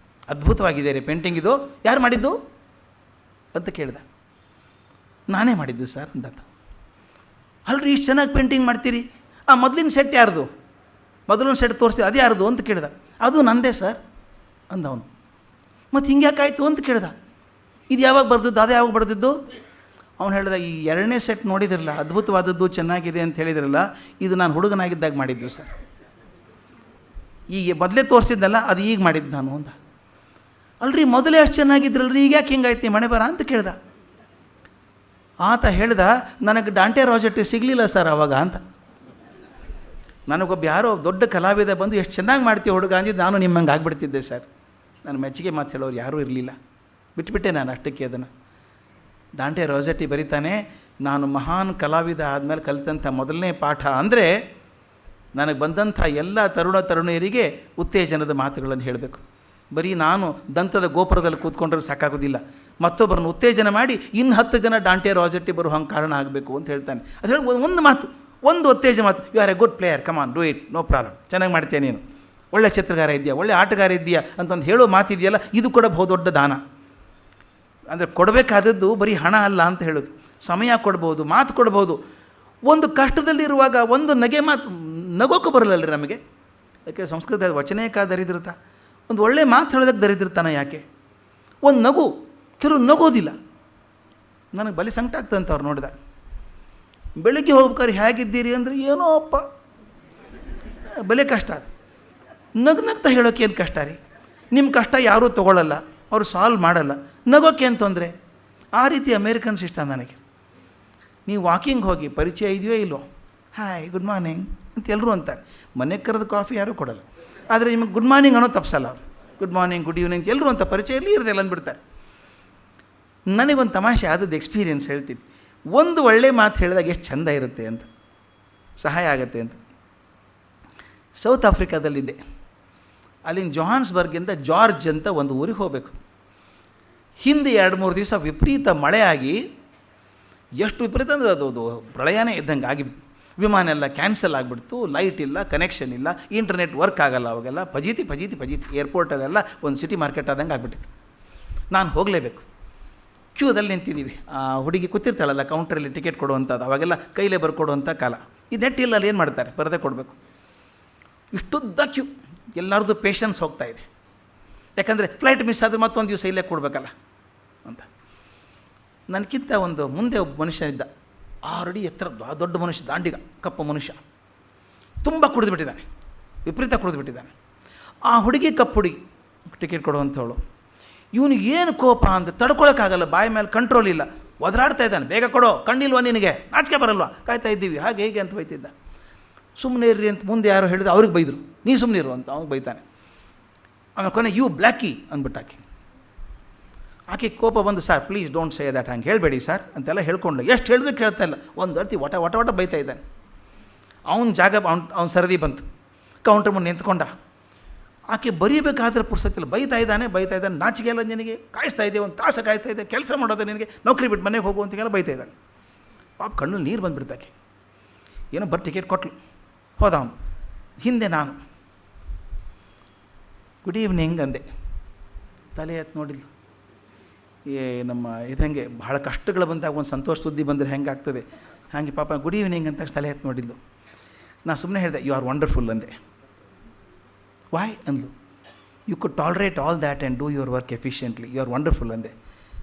ಅದ್ಭುತವಾಗಿದೆ ರೀ ಪೇಂಟಿಂಗ್, ಇದು ಯಾರು ಮಾಡಿದ್ದು ಅಂತ ಕೇಳ್ದ. ನಾನೇ ಮಾಡಿದ್ದು ಸರ್ ಅಂದ. ಅಲ್ರಿ ಇಷ್ಟು ಚೆನ್ನಾಗಿ ಪೇಂಟಿಂಗ್ ಮಾಡ್ತೀರಿ, ಆ ಮೊದಲಿನ ಸೆಟ್ ಯಾರ್ದು, ಮೊದಲೊಂದು ಸೆಟ್ ತೋರಿಸ್ತೀವಿ ಅದು ಯಾರ್ದು ಅಂತ ಕೇಳ್ದ. ಅದು ನಂದೇ ಸರ್ ಅಂದವನು. ಮತ್ತು ಹಿಂಗ್ಯಾಕಾಯ್ತು ಅಂತ ಕೇಳ್ದ. ಇದು ಯಾವಾಗ ಬರ್ದಿದ್ದು, ಅದು ಯಾವಾಗ ಬರ್ದಿದ್ದು? ಅವನು ಹೇಳ್ದ, ಈ 2ನೇ ಸೆಟ್ ನೋಡಿದ್ರಲ್ಲ, ಅದ್ಭುತವಾದದ್ದು ಚೆನ್ನಾಗಿದೆ ಅಂತ ಹೇಳಿದ್ರಲ್ಲ, ಇದು ನಾನು ಹುಡುಗನಾಗಿದ್ದಾಗ ಮಾಡಿದ್ದು ಸರ್, ಈಗ ಮೊದಲೇ ತೋರಿಸಿದ್ನಲ್ಲ ಅದು ಈಗ ಮಾಡಿದ್ದು ನಾನು ಅಂದ. ಅಲ್ರಿ ಮೊದಲೇ ಅಷ್ಟು ಚೆನ್ನಾಗಿದ್ರಲ್ರಿ, ಈಗ ಯಾಕೆ ಹಿಂಗಾಯ್ತು ಮನೆ ಬರ ಅಂತ ಕೇಳ್ದ. ಆತ ಹೇಳ್ದ, ನನಗೆ ಡಾಂಟೆ ರೋಸೆಟ್ಟಿ ಸಿಗಲಿಲ್ಲ ಸರ್ ಅವಾಗ ಅಂತ. ನನಗೊಬ್ಬ ಯಾರೋ ದೊಡ್ಡ ಕಲಾವಿದ ಬಂದು ಎಷ್ಟು ಚೆನ್ನಾಗಿ ಮಾಡ್ತೀವಿ ಹುಡುಗ ಅಂದಿದ್ದು, ನಾನು ನಿಮ್ಮಂಗೆ ಆಗಿಬಿಡ್ತಿದ್ದೆ ಸರ್. ನಾನು ಮೆಚ್ಚುಗೆ ಮಾತು ಹೇಳೋರು ಯಾರೂ ಇರಲಿಲ್ಲ. ಬಿಟ್ಬಿಟ್ಟೆ ನಾನು ಅಷ್ಟಕ್ಕೆ ಅದನ್ನು. ಡಾಂಟೆ ರೋಸೆಟ್ಟಿ ಬರೀತಾನೆ, ನಾನು ಮಹಾನ್ ಕಲಾವಿದ ಆದಮೇಲೆ ಕಲಿತಂಥ ಮೊದಲನೇ ಪಾಠ ಅಂದರೆ ನನಗೆ ಬಂದಂಥ ಎಲ್ಲ ತರುಣಿಯರಿಗೆ ಉತ್ತೇಜನದ ಮಾತುಗಳನ್ನು ಹೇಳಬೇಕು. ಬರೀ ನಾನು ದಂತದ ಗೋಪುರದಲ್ಲಿ ಕೂತ್ಕೊಂಡ್ರೆ ಸಾಕಾಗೋದಿಲ್ಲ, ಮತ್ತೊಬ್ಬರನ್ನು ಉತ್ತೇಜನ ಮಾಡಿ ಇನ್ನು 10 ಜನ ಡಾಂಟೆ ರೋಸೆಟ್ಟಿ ಬರೋ ಹಂಗೆ ಕಾರಣ ಆಗಬೇಕು ಅಂತ ಹೇಳ್ತಾನೆ. ಅದು ಹೇಳಿ ಒಂದು ಮಾತು, ಒಂದು ಉತ್ತೇಜನ ಮಾತು, you are a good player, come on do it, no problem, ಚೆನ್ನಾಗಿ ಮಾಡ್ತೀಯ ನೀನು, ಒಳ್ಳೆ ಚಿತ್ರಗಾರ ಇದೆಯಾ, ಒಳ್ಳೆ ಆಟಗಾರ ಇದೆಯಾ ಅಂತಂದು ಹೇಳೋ ಮಾತಿದೆಯಲ್ಲ, ಇದು ಕೂಡ ಬಹುದೊಡ್ಡ ದಾನ. ಅಂದರೆ ಕೊಡಬೇಕಾದದ್ದು ಬರೀ ಹಣ ಅಲ್ಲ ಅಂತ ಹೇಳೋದು, ಸಮಯ ಕೊಡ್ಬೋದು, ಮಾತು ಕೊಡ್ಬೋದು. ಒಂದು ಕಷ್ಟದಲ್ಲಿರುವಾಗ ಒಂದು ನಗೋಕೆ ಬರಲ್ಲ ನಮಗೆ. ಯಾಕೆ ಸಂಸ್ಕೃತ ವಚನೇಕ ದರಿದ್ರತ, ಒಂದು ಒಳ್ಳೆ ಮಾತು ಹೇಳೋದಕ್ಕೆ ದರಿದ್ರತಾನ ಯಾಕೆ? ಒಂದು ನಗು, ಕೆಲವು ನಗೋದಿಲ್ಲ. ನನಗೆ ಬಲಿ ಸಂಕಟ ಆಗ್ತದಂತ ಅವ್ರು ನೋಡಿದಾಗ. ಬೆಳಗ್ಗೆ ಹೋಗ್ಬೇಕಾದ್ರೆ ಹೇಗಿದ್ದೀರಿ ಅಂದರೆ ಏನೋ ಅಪ್ಪ ಬಲೆ ಕಷ್ಟ. ಅದು ನಗ್ನಗ್ತಾ ಹೇಳೋಕೆ ಏನು ಕಷ್ಟ ರೀ? ನಿಮ್ಮ ಕಷ್ಟ ಯಾರೂ ತೊಗೊಳ್ಳಲ್ಲ, ಅವರು ಸಾಲ್ವ್ ಮಾಡಲ್ಲ, ನಗೋಕೆ ಏನು ತೊಂದರೆ? ಆ ರೀತಿ ಅಮೇರಿಕನ್ಸ್ ಇಷ್ಟ ನನಗೆ. ನೀವು ವಾಕಿಂಗ್ ಹೋಗಿ, ಪರಿಚಯ ಇದೆಯೋ ಇಲ್ಲೋ, ಹಾಯ್ ಗುಡ್ ಮಾರ್ನಿಂಗ್ ಅಂತ ಎಲ್ಲರೂ ಅಂತಾರೆ. ಮನೆಗೆ ಕರೆದು ಕಾಫಿ ಯಾರೂ ಕೊಡಲ್ಲ, ಆದರೆ ನಿಮಗೆ ಗುಡ್ ಮಾರ್ನಿಂಗ್ ಅನ್ನೋ ತಪ್ಸಲ್ಲ ಅವರು. ಗುಡ್ ಮಾರ್ನಿಂಗ್, ಗುಡ್ ಈವ್ನಿಂಗ್ ಎಲ್ಲರೂ ಅಂತ ಪರಿಚಯ ಇಲ್ಲಿ ಇರೋದಿಲ್ಲ ಅಂದ್ಬಿಡ್ತಾರೆ. ನನಗೊಂದು ತಮಾಷೆ ಆದದ್ದು ಎಕ್ಸ್ಪೀರಿಯೆನ್ಸ್ ಹೇಳ್ತೀನಿ. ಒಂದು ಒಳ್ಳೆ ಮಾತು ಹೇಳಿದಾಗ ಎಷ್ಟು ಚೆಂದ ಇರುತ್ತೆ ಅಂತ, ಸಹಾಯ ಆಗುತ್ತೆ ಅಂತ. ಸೌತ್ ಆಫ್ರಿಕಾದಲ್ಲಿದ್ದೆ. ಅಲ್ಲಿನ ಜೊಹಾನ್ಸ್ಬರ್ಗಿಂದ ಜಾರ್ಜ್ ಅಂತ ಒಂದು ಊರಿಗೆ ಹೋಗಬೇಕು. ಹಿಂದೆ 2-3 ದಿವಸ ವಿಪರೀತ ಮಳೆ ಆಗಿ, ಎಷ್ಟು ವಿಪರೀತ ಅಂದರೆ ಅದು ಪ್ರಳಯನೇ ಇದ್ದಂಗೆ ಆಗಿ, ವಿಮಾನ ಎಲ್ಲ ಕ್ಯಾನ್ಸಲ್ ಆಗಿಬಿಡ್ತು, ಲೈಟ್ ಇಲ್ಲ, ಕನೆಕ್ಷನ್ ಇಲ್ಲ, ಇಂಟರ್ನೆಟ್ ವರ್ಕ್ ಆಗಲ್ಲ, ಅವಾಗೆಲ್ಲ ಫಜೀತಿ ಏರ್ಪೋರ್ಟಲ್ಲೆಲ್ಲ ಒಂದು ಸಿಟಿ ಮಾರ್ಕೆಟ್ ಆದಂಗೆ ಆಗಿಬಿಟ್ಟಿತ್ತು. ನಾನು ಹೋಗಲೇಬೇಕು. ಕ್ಯೂದಲ್ಲಿ ನಿಂತಿದ್ದೀವಿ. ಹುಡುಗಿ ಕೂತಿರ್ತಾಳಲ್ಲ ಕೌಂಟ್ರಲ್ಲಿ ಟಿಕೆಟ್ ಕೊಡುವಂಥದ್ದು, ಅವಾಗೆಲ್ಲ ಕೈಲೇ ಬರ್ಕೊಡುವಂಥ ಕಾಲ. ಈ ನೆಟ್ ಇಲ್ಲ, ಅಲ್ಲಿ ಏನು ಮಾಡ್ತಾರೆ, ಬರದೇ ಕೊಡಬೇಕು. ಇಷ್ಟುದ್ದ ಕ್ಯೂ, ಎಲ್ಲರದ್ದು ಪೇಷನ್ಸ್ ಹೋಗ್ತಾ ಇದೆ. ಯಾಕಂದರೆ ಫ್ಲೈಟ್ ಮಿಸ್ ಆದರೆ ಮತ್ತೊಂದು ದಿವಸ ಇಲ್ಲೇ ಕೊಡಬೇಕಲ್ಲ ಅಂತ. ನನಗಿಂತ ಒಂದು ಮುಂದೆ ಒಬ್ಬ ಮನುಷ್ಯ ಇದ್ದ, 6 ಅಡಿ ಎತ್ತರ, ದೊಡ್ಡ ಮನುಷ್ಯ, ದಾಂಡಿಗ, ಕಪ್ಪು ಮನುಷ್ಯ, ತುಂಬ ಕುಡಿದುಬಿಟ್ಟಿದ್ದಾನೆ, ವಿಪರೀತ ಕುಡಿದುಬಿಟ್ಟಿದ್ದಾನೆ. ಆ ಹುಡುಗಿ, ಕಪ್ಪು ಹುಡುಗಿ, ಟಿಕೆಟ್ ಕೊಡುವಂಥವಳು. ಇವನಿಗೆ ಏನು ಕೋಪ ಅಂತ ತಡ್ಕೊಳಕ್ಕಾಗಲ್ಲ, ಬಾಯಿ ಮೇಲೆ ಕಂಟ್ರೋಲ್ ಇಲ್ಲ, ಒದರಾಡ್ತಾ ಇದ್ದಾನೆ. ಬೇಗ ಕೊಡೋ, ಕಣ್ಣಿಲ್ವ ನಿನಗೆ, ನಾಚಿಕೆ ಬರಲ್ವಾ, ಕಾಯ್ತಾ ಇದ್ದೀವಿ, ಹಾಗೆ ಹೇಗೆ ಅಂತ ಬೈತಿದ್ದ. ಸುಮ್ಮನೆ ಇರ್ರಿ ಅಂತ ಮುಂದೆ ಯಾರೋ ಹೇಳಿದ್ರು, ಅವ್ರಿಗೆ ಬೈದರು, ನೀ ಸುಮ್ಮನೆ ಇರು ಅಂತ ಅವ್ನಿಗೆ ಬೈತಾನೆ. ಆಮೇಲೆ ಕೊನೆ ಯು ಬ್ಲ್ಯಾಕಿ ಅಂದ್ಬಿಟ್ಟಾಕಿ. ಆಕೆ ಕೋಪ ಬಂದು, sir please don't say that, ಹಂಗೆ ಹೇಳಬೇಡಿ ಸರ್ ಅಂತೆಲ್ಲ ಹೇಳ್ಕೊಂಡು, ಎಷ್ಟು ಹೇಳಿದ್ರು ಕೇಳ್ತಾ ಇಲ್ಲ, ಒಂದು ಅರ್ತಿ ಒಟ ಬೈತಾ ಇದ್ದಾನೆ. ಅವನ ಜಾಗ, ಅವ್ನ ಸರದಿ ಬಂತು, ಕೌಂಟ್ರ್ ಮುಂದೆ ನಿಂತ್ಕೊಂಡ. ಆಕೆ ಬರೀಬೇಕಾದ್ರೆ ಪುರ್ಸತ್ತಿಲ್ಲ, ಬೈತಾ ಇದ್ದಾನೆ, ನಾಚಿಕೆ ಎಲ್ಲ ನಿನಗೆ, ಕಾಯಿಸ್ತಾ ಇದೆ, ಒಂದು ತಾಸು ಕಾಯಿಸ್ತಾ ಇದೆ, ಕೆಲಸ ಮಾಡೋದು ನಿನಗೆ, ನೌಕರಿ ಬಿಟ್ಟು ಮನೆಗೆ ಹೋಗುವಂತೆಲ್ಲ ಬೈತಾ ಇದ್ದಾನೆ. ಪಾಪ ಕಣ್ಣಲ್ಲಿ ನೀರು ಬಂದುಬಿಡ್ತಾಕೆ. ಏನೋ ಟಿಕೆಟ್ ಕೊಟ್ಲು, ಹೋದ ಅವನು. ಹಿಂದೆ ನಾನು ಗುಡ್ ಈವ್ನಿಂಗ್ ಅಂದೆ. ತಲೆ ಎತ್ತು ನೋಡಿದ್ಲು. ನಮ್ಮ ಇದಂಗೆ ಭಾಳ ಕಷ್ಟಗಳು ಬಂದಾಗ ಒಂದು ಸಂತೋಷ ಸುದ್ದಿ ಬಂದರೆ ಹೆಂಗೆ ಆಗ್ತದೆ ಹಾಗೆ ಪಾಪ ಗುಡ್ ಈವ್ನಿಂಗ್ ಅಂತ ತಲೆ ಎತ್ತು ನೋಡಿದ್ಲು. ನಾನು ಸುಮ್ಮನೆ ಹೇಳಿದೆ, ಯು ಆರ್ ವಂಡರ್ಫುಲ್ ಅಂದೆ. ವಾಯ್ ಅಂದ್ಲು. You could tolerate all that and do your work efficiently, you are wonderful ಅಂದೆ.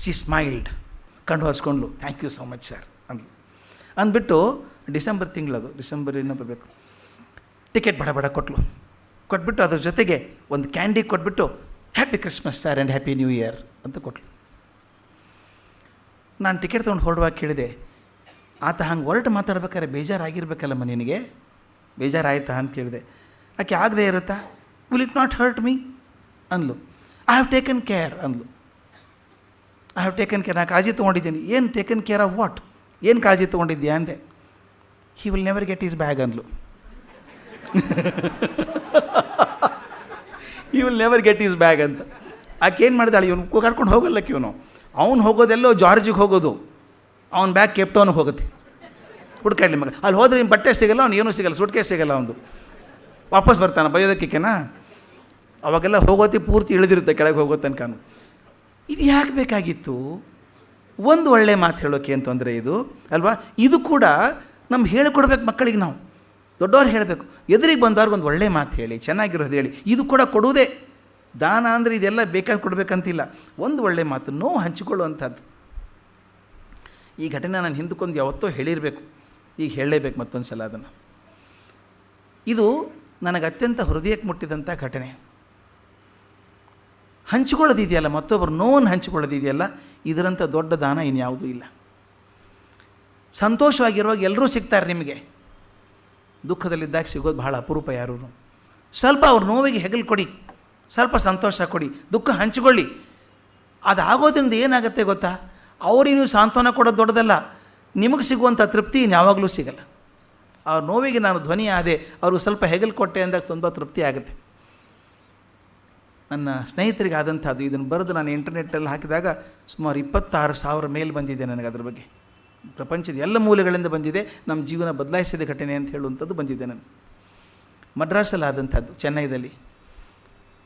ಶಿ ಸ್ಮೈಲ್ಡ್, ಕಣ್ಣು ಹೊರಿಸ್ಕೊಂಡ್ಲು, thank you so much sir ಅಂದ್ಲು. ಅಂದ್ಬಿಟ್ಟು ಡಿಸೆಂಬರ್ ತಿಂಗಳದು, ಡಿಸೆಂಬರ್ ಇನ್ನೂ ಬರಬೇಕು, ಟಿಕೆಟ್ ಬಡ ಕೊಟ್ಬಿಟ್ಟು ಅದ್ರ ಜೊತೆಗೆ ಒಂದು ಕ್ಯಾಂಡಿ ಕೊಟ್ಬಿಟ್ಟು happy Christmas sir and happy new year ಅಂತ ಕೊಟ್ಲು. ನಾನು ಟಿಕೆಟ್ ತೊಗೊಂಡು ಹೊರಡುವಾಗ ಕೇಳಿದೆ, ಆತ ಹಂಗೆ ಹೊರಟು ಮಾತಾಡ್ಬೇಕಾದ್ರೆ ಬೇಜಾರಾಗಿರ್ಬೇಕಲ್ಲಮ್ಮ ನಿನಗೆ, ಬೇಜಾರಾಯ್ತಾ ಅಂತ ಕೇಳಿದೆ. ಆಕೆ ಆಗದೆ ಇರುತ್ತಾ, will it not hurt me ಅಂದ್ಲು. ಐ ಹ್ಯಾವ್ ಟೇಕನ್ ಕೇರ್ ಅಂದ್ಲು. ಐ ಹ್ಯಾವ್ ಟೇಕನ್ ಕೇರ್, ನಾನು ಕಾಳಜಿ ತೊಗೊಂಡಿದ್ದೀನಿ. ಏನು ಟೇಕನ್ ಕೇರ್ ಆಫ್ ವಾಟ್, ಏನು ಕಾಳಜಿ ತೊಗೊಂಡಿದ್ಯಾ ಅಂದೆ. He will never get his bag ಅಂದ್ಲು. He will never get his bag ಅಂತ. ಆಕೆ ಏನು ಮಾಡಿದಾಳೆ, ಇವನು ಕರ್ಕೊಂಡು ಹೋಗಲ್ಲಕ್ಕೆ, ಇವನು ಅವ್ನು ಹೋಗೋದೆಲ್ಲೋ ಜಾರ್ಜಿಗೆ ಹೋಗೋದು, ಅವ್ನ ಬ್ಯಾಗ್ ಕೇಪ್ಟೌನ್ಗೆ ಹೋಗುತ್ತೆ. ಹುಡ್ಕಾಡ್ಲಿ ಮಗ, ಅಲ್ಲಿ ಹೋದ್ರೆ ನಿಮ್ಮ ಬಟ್ಟೆ ಸಿಗಲ್ಲ, ಅವ್ನು ಏನೂ ಸಿಗಲ್ಲ, ಸುಟ್ಕೇಸ್ ಸಿಗಲ್ಲ, ಅವನು ವಾಪಸ್ ಬರ್ತಾನೆ ಬೈಯೋದಕ್ಕೆನಾ. ಅವಾಗೆಲ್ಲ ಹೋಗೋತಿ ಪೂರ್ತಿ ಇಳಿದಿರುತ್ತೆ ಕೆಳಗೆ ಹೋಗೋ ತನಕ. ಇದು ಯಾಕೆ ಬೇಕಾಗಿತ್ತು? ಒಂದು ಒಳ್ಳೆ ಮಾತು ಹೇಳೋಕೆ ಅಂತ ತೊಂದರೆ ಇದು ಅಲ್ವಾ? ಇದು ಕೂಡ ನಮ್ಗೆ ಹೇಳಿಕೊಡ್ಬೇಕು ಮಕ್ಕಳಿಗೆ. ನಾವು ದೊಡ್ಡವ್ರು ಹೇಳಬೇಕು, ಎದುರಿಗೆ ಬಂದವ್ರಿಗೆ ಒಂದು ಒಳ್ಳೆ ಮಾತು ಹೇಳಿ, ಚೆನ್ನಾಗಿರೋದು ಹೇಳಿ. ಇದು ಕೂಡ ಕೊಡುವುದೇ ದಾನ. ಅಂದರೆ ಇದೆಲ್ಲ ಬೇಕಾಗಿ ಕೊಡಬೇಕಂತಿಲ್ಲ, ಒಂದು ಒಳ್ಳೆ ಮಾತು, ನೋವು ಹಂಚಿಕೊಳ್ಳುವಂಥದ್ದು. ಈ ಘಟನೆ ನಾನು ಹಿಂದಕ್ಕೊಂದು ಯಾವತ್ತೋ ಹೇಳಿರಬೇಕು, ಈಗ ಹೇಳಲೇಬೇಕು ಮತ್ತೊಂದು ಸಲ ಅದನ್ನು. ಇದು ನನಗೆ ಅತ್ಯಂತ ಹೃದಯಕ್ಕೆ ಮುಟ್ಟಿದಂಥ ಘಟನೆ. ಹಂಚಿಕೊಳ್ಳೋದಿದೆಯಲ್ಲ, ಮತ್ತೊಬ್ಬರು ನೋವನ್ನು ಹಂಚಿಕೊಳ್ಳೋದಿದೆಯಲ್ಲ, ಇದರಂಥ ದೊಡ್ಡ ದಾನ ಇನ್ಯಾವುದೂ ಇಲ್ಲ. ಸಂತೋಷವಾಗಿರುವಾಗ ಎಲ್ಲರೂ ಸಿಗ್ತಾರೆ ನಿಮಗೆ, ದುಃಖದಲ್ಲಿದ್ದಾಗ ಸಿಗೋದು ಭಾಳ ಅಪರೂಪ ಯಾರೂ. ಸ್ವಲ್ಪ ಅವ್ರ ನೋವಿಗೆ ಹೆಗಲು ಕೊಡಿ, ಸ್ವಲ್ಪ ಸಂತೋಷ ಕೊಡಿ, ದುಃಖ ಹಂಚಿಕೊಳ್ಳಿ. ಅದಾಗೋದ್ರಿಂದ ಏನಾಗುತ್ತೆ ಗೊತ್ತಾ, ಅವ್ರಿಗೆ ನೀವು ಸಾಂತ್ವನ ಕೊಡೋದು ದೊಡ್ಡದಲ್ಲ, ನಿಮಗೆ ಸಿಗುವಂಥ ತೃಪ್ತಿ ಇನ್ಯಾವಾಗಲೂ ಸಿಗಲ್ಲ. ಅವ್ರ ನೋವಿಗೆ ನಾನು ಧ್ವನಿ ಆದೆ, ಅವ್ರಿಗೆ ಸ್ವಲ್ಪ ಹೆಗಲು ಕೊಟ್ಟೆ ಅಂದಾಗ ತುಂಬ ತೃಪ್ತಿ ಆಗುತ್ತೆ. ನನ್ನ ಸ್ನೇಹಿತರಿಗೆ ಆದಂಥದ್ದು, ಇದನ್ನು ಬರೆದು ನಾನು ಇಂಟರ್ನೆಟ್ಟಲ್ಲಿ ಹಾಕಿದಾಗ ಸುಮಾರು 26,000 ಮೇಲ್ ಬಂದಿದೆ ನನಗೆ. ಅದ್ರ ಬಗ್ಗೆ ಪ್ರಪಂಚದ ಎಲ್ಲ ಮೂಲೆಗಳಿಂದ ಬಂದಿದೆ. ನಮ್ಮ ಜೀವನ ಬದಲಾಯಿಸಿದ ಘಟನೆ ಅಂತ ಹೇಳುವಂಥದ್ದು ಬಂದಿದೆ. ನಾನು ಮಡ್ರಾಸಲ್ಲಿ ಆದಂಥದ್ದು, ಚೆನ್ನೈದಲ್ಲಿ.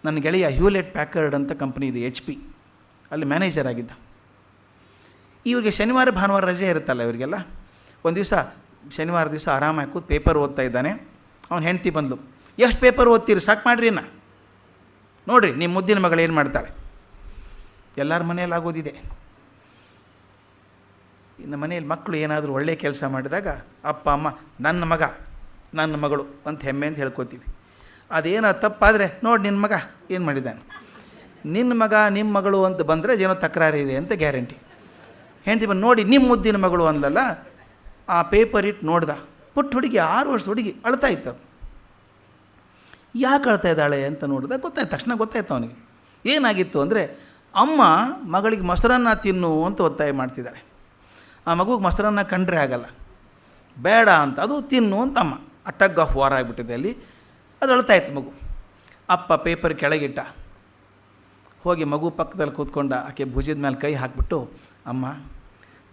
ನನ್ನ ಗೆಳೆಯ ಹ್ಯೂಲೆಟ್ ಪ್ಯಾಕರ್ಡ್ ಅಂತ ಕಂಪ್ನಿ ಇದೆ, HP, ಅಲ್ಲಿ ಮ್ಯಾನೇಜರ್ ಆಗಿದ್ದ. ಇವ್ರಿಗೆ ಶನಿವಾರ ಭಾನುವಾರ ರಜೆ ಇರುತ್ತಲ್ಲ ಇವರಿಗೆಲ್ಲ. ಒಂದು ದಿವಸ ಶನಿವಾರ ದಿವಸ ಆರಾಮಾಗಿ ಕೂತು ಪೇಪರ್ ಓದ್ತಾ ಇದ್ದಾನೆ. ಅವನ ಹೆಂಡ್ತಿ ಬಂದಳು, ಎಷ್ಟು ಪೇಪರ್ ಓದ್ತೀರಿ, ಸಾಕು ಮಾಡಿರಿ ನಾ, ನೋಡಿರಿ ನಿಮ್ಮ ಮುದ್ದಿನ ಮಗಳು ಏನು ಮಾಡ್ತಾಳೆ. ಎಲ್ಲರ ಮನೆಯಲ್ಲಿ ಆಗೋದಿದೆ. ಇನ್ನು ಮನೆಯಲ್ಲಿ ಮಕ್ಕಳು ಏನಾದರೂ ಒಳ್ಳೆಯ ಕೆಲಸ ಮಾಡಿದಾಗ ಅಪ್ಪ ಅಮ್ಮ ನನ್ನ ಮಗ ನನ್ನ ಮಗಳು ಅಂತ ಹೆಮ್ಮೆ ಅಂತ ಹೇಳ್ಕೊತೀವಿ. ಅದೇನೋ ತಪ್ಪಾದರೆ ನೋಡಿ ನಿನ್ನ ಮಗ ಏನು ಮಾಡಿದ್ದಾನೆ, ನಿನ್ನ ಮಗ ನಿಮ್ಮ ಮಗಳು ಅಂತ ಬಂದರೆ ಏನೋ ತಕರಾರು ಇದೆ ಅಂತ ಗ್ಯಾರಂಟಿ. ಹೆಂಡ್ತಿ ಬಂದು ನೋಡಿ ನಿಮ್ಮ ಮುದ್ದಿನ ಮಗಳು ಅಂದಲ್ಲ, ಆ ಪೇಪರ್ ಇಟ್ಟು ನೋಡ್ದ. ಪುಟ್ಟ ಹುಡುಗಿ, 6 ವರ್ಷದ ಹುಡುಗಿ, ಅಳ್ತಾ ಇತ್ತು. ಅದು ಯಾಕೆ ಅಳ್ತಾ ಇದ್ದಾಳೆ ಅಂತ ನೋಡಿದ, ಗೊತ್ತಾಯ್ತು, ತಕ್ಷಣ ಗೊತ್ತಾಯ್ತು ಅವನಿಗೆ. ಏನಾಗಿತ್ತು ಅಂದರೆ, ಅಮ್ಮ ಮಗಳಿಗೆ ಮೊಸರನ್ನ ತಿನ್ನು ಅಂತ ಒತ್ತಾಯ ಮಾಡ್ತಿದ್ದಾಳೆ. ಆ ಮಗುಗೆ ಮೊಸರನ್ನ ಕಂಡ್ರೆ ಆಗಲ್ಲ, ಬೇಡ ಅಂತ, ಅದು ತಿನ್ನು ಅಂತ ಅಮ್ಮ. ಆ ಟಗ್ ಆಫ್ ವಾರ್ ಆಗಿಬಿಟ್ಟಿದೆ ಅಲ್ಲಿ. ಅದು ಅಳ್ತಾ ಇತ್ತು ಮಗು. ಅಪ್ಪ ಪೇಪರ್ ಕೆಳಗಿಟ್ಟ, ಹೋಗಿ ಮಗು ಪಕ್ಕದಲ್ಲಿ ಕೂತ್ಕೊಂಡ. ಆಕೆ ಭುಜದ ಮೇಲೆ ಕೈ ಹಾಕಿಬಿಟ್ಟು, ಅಮ್ಮ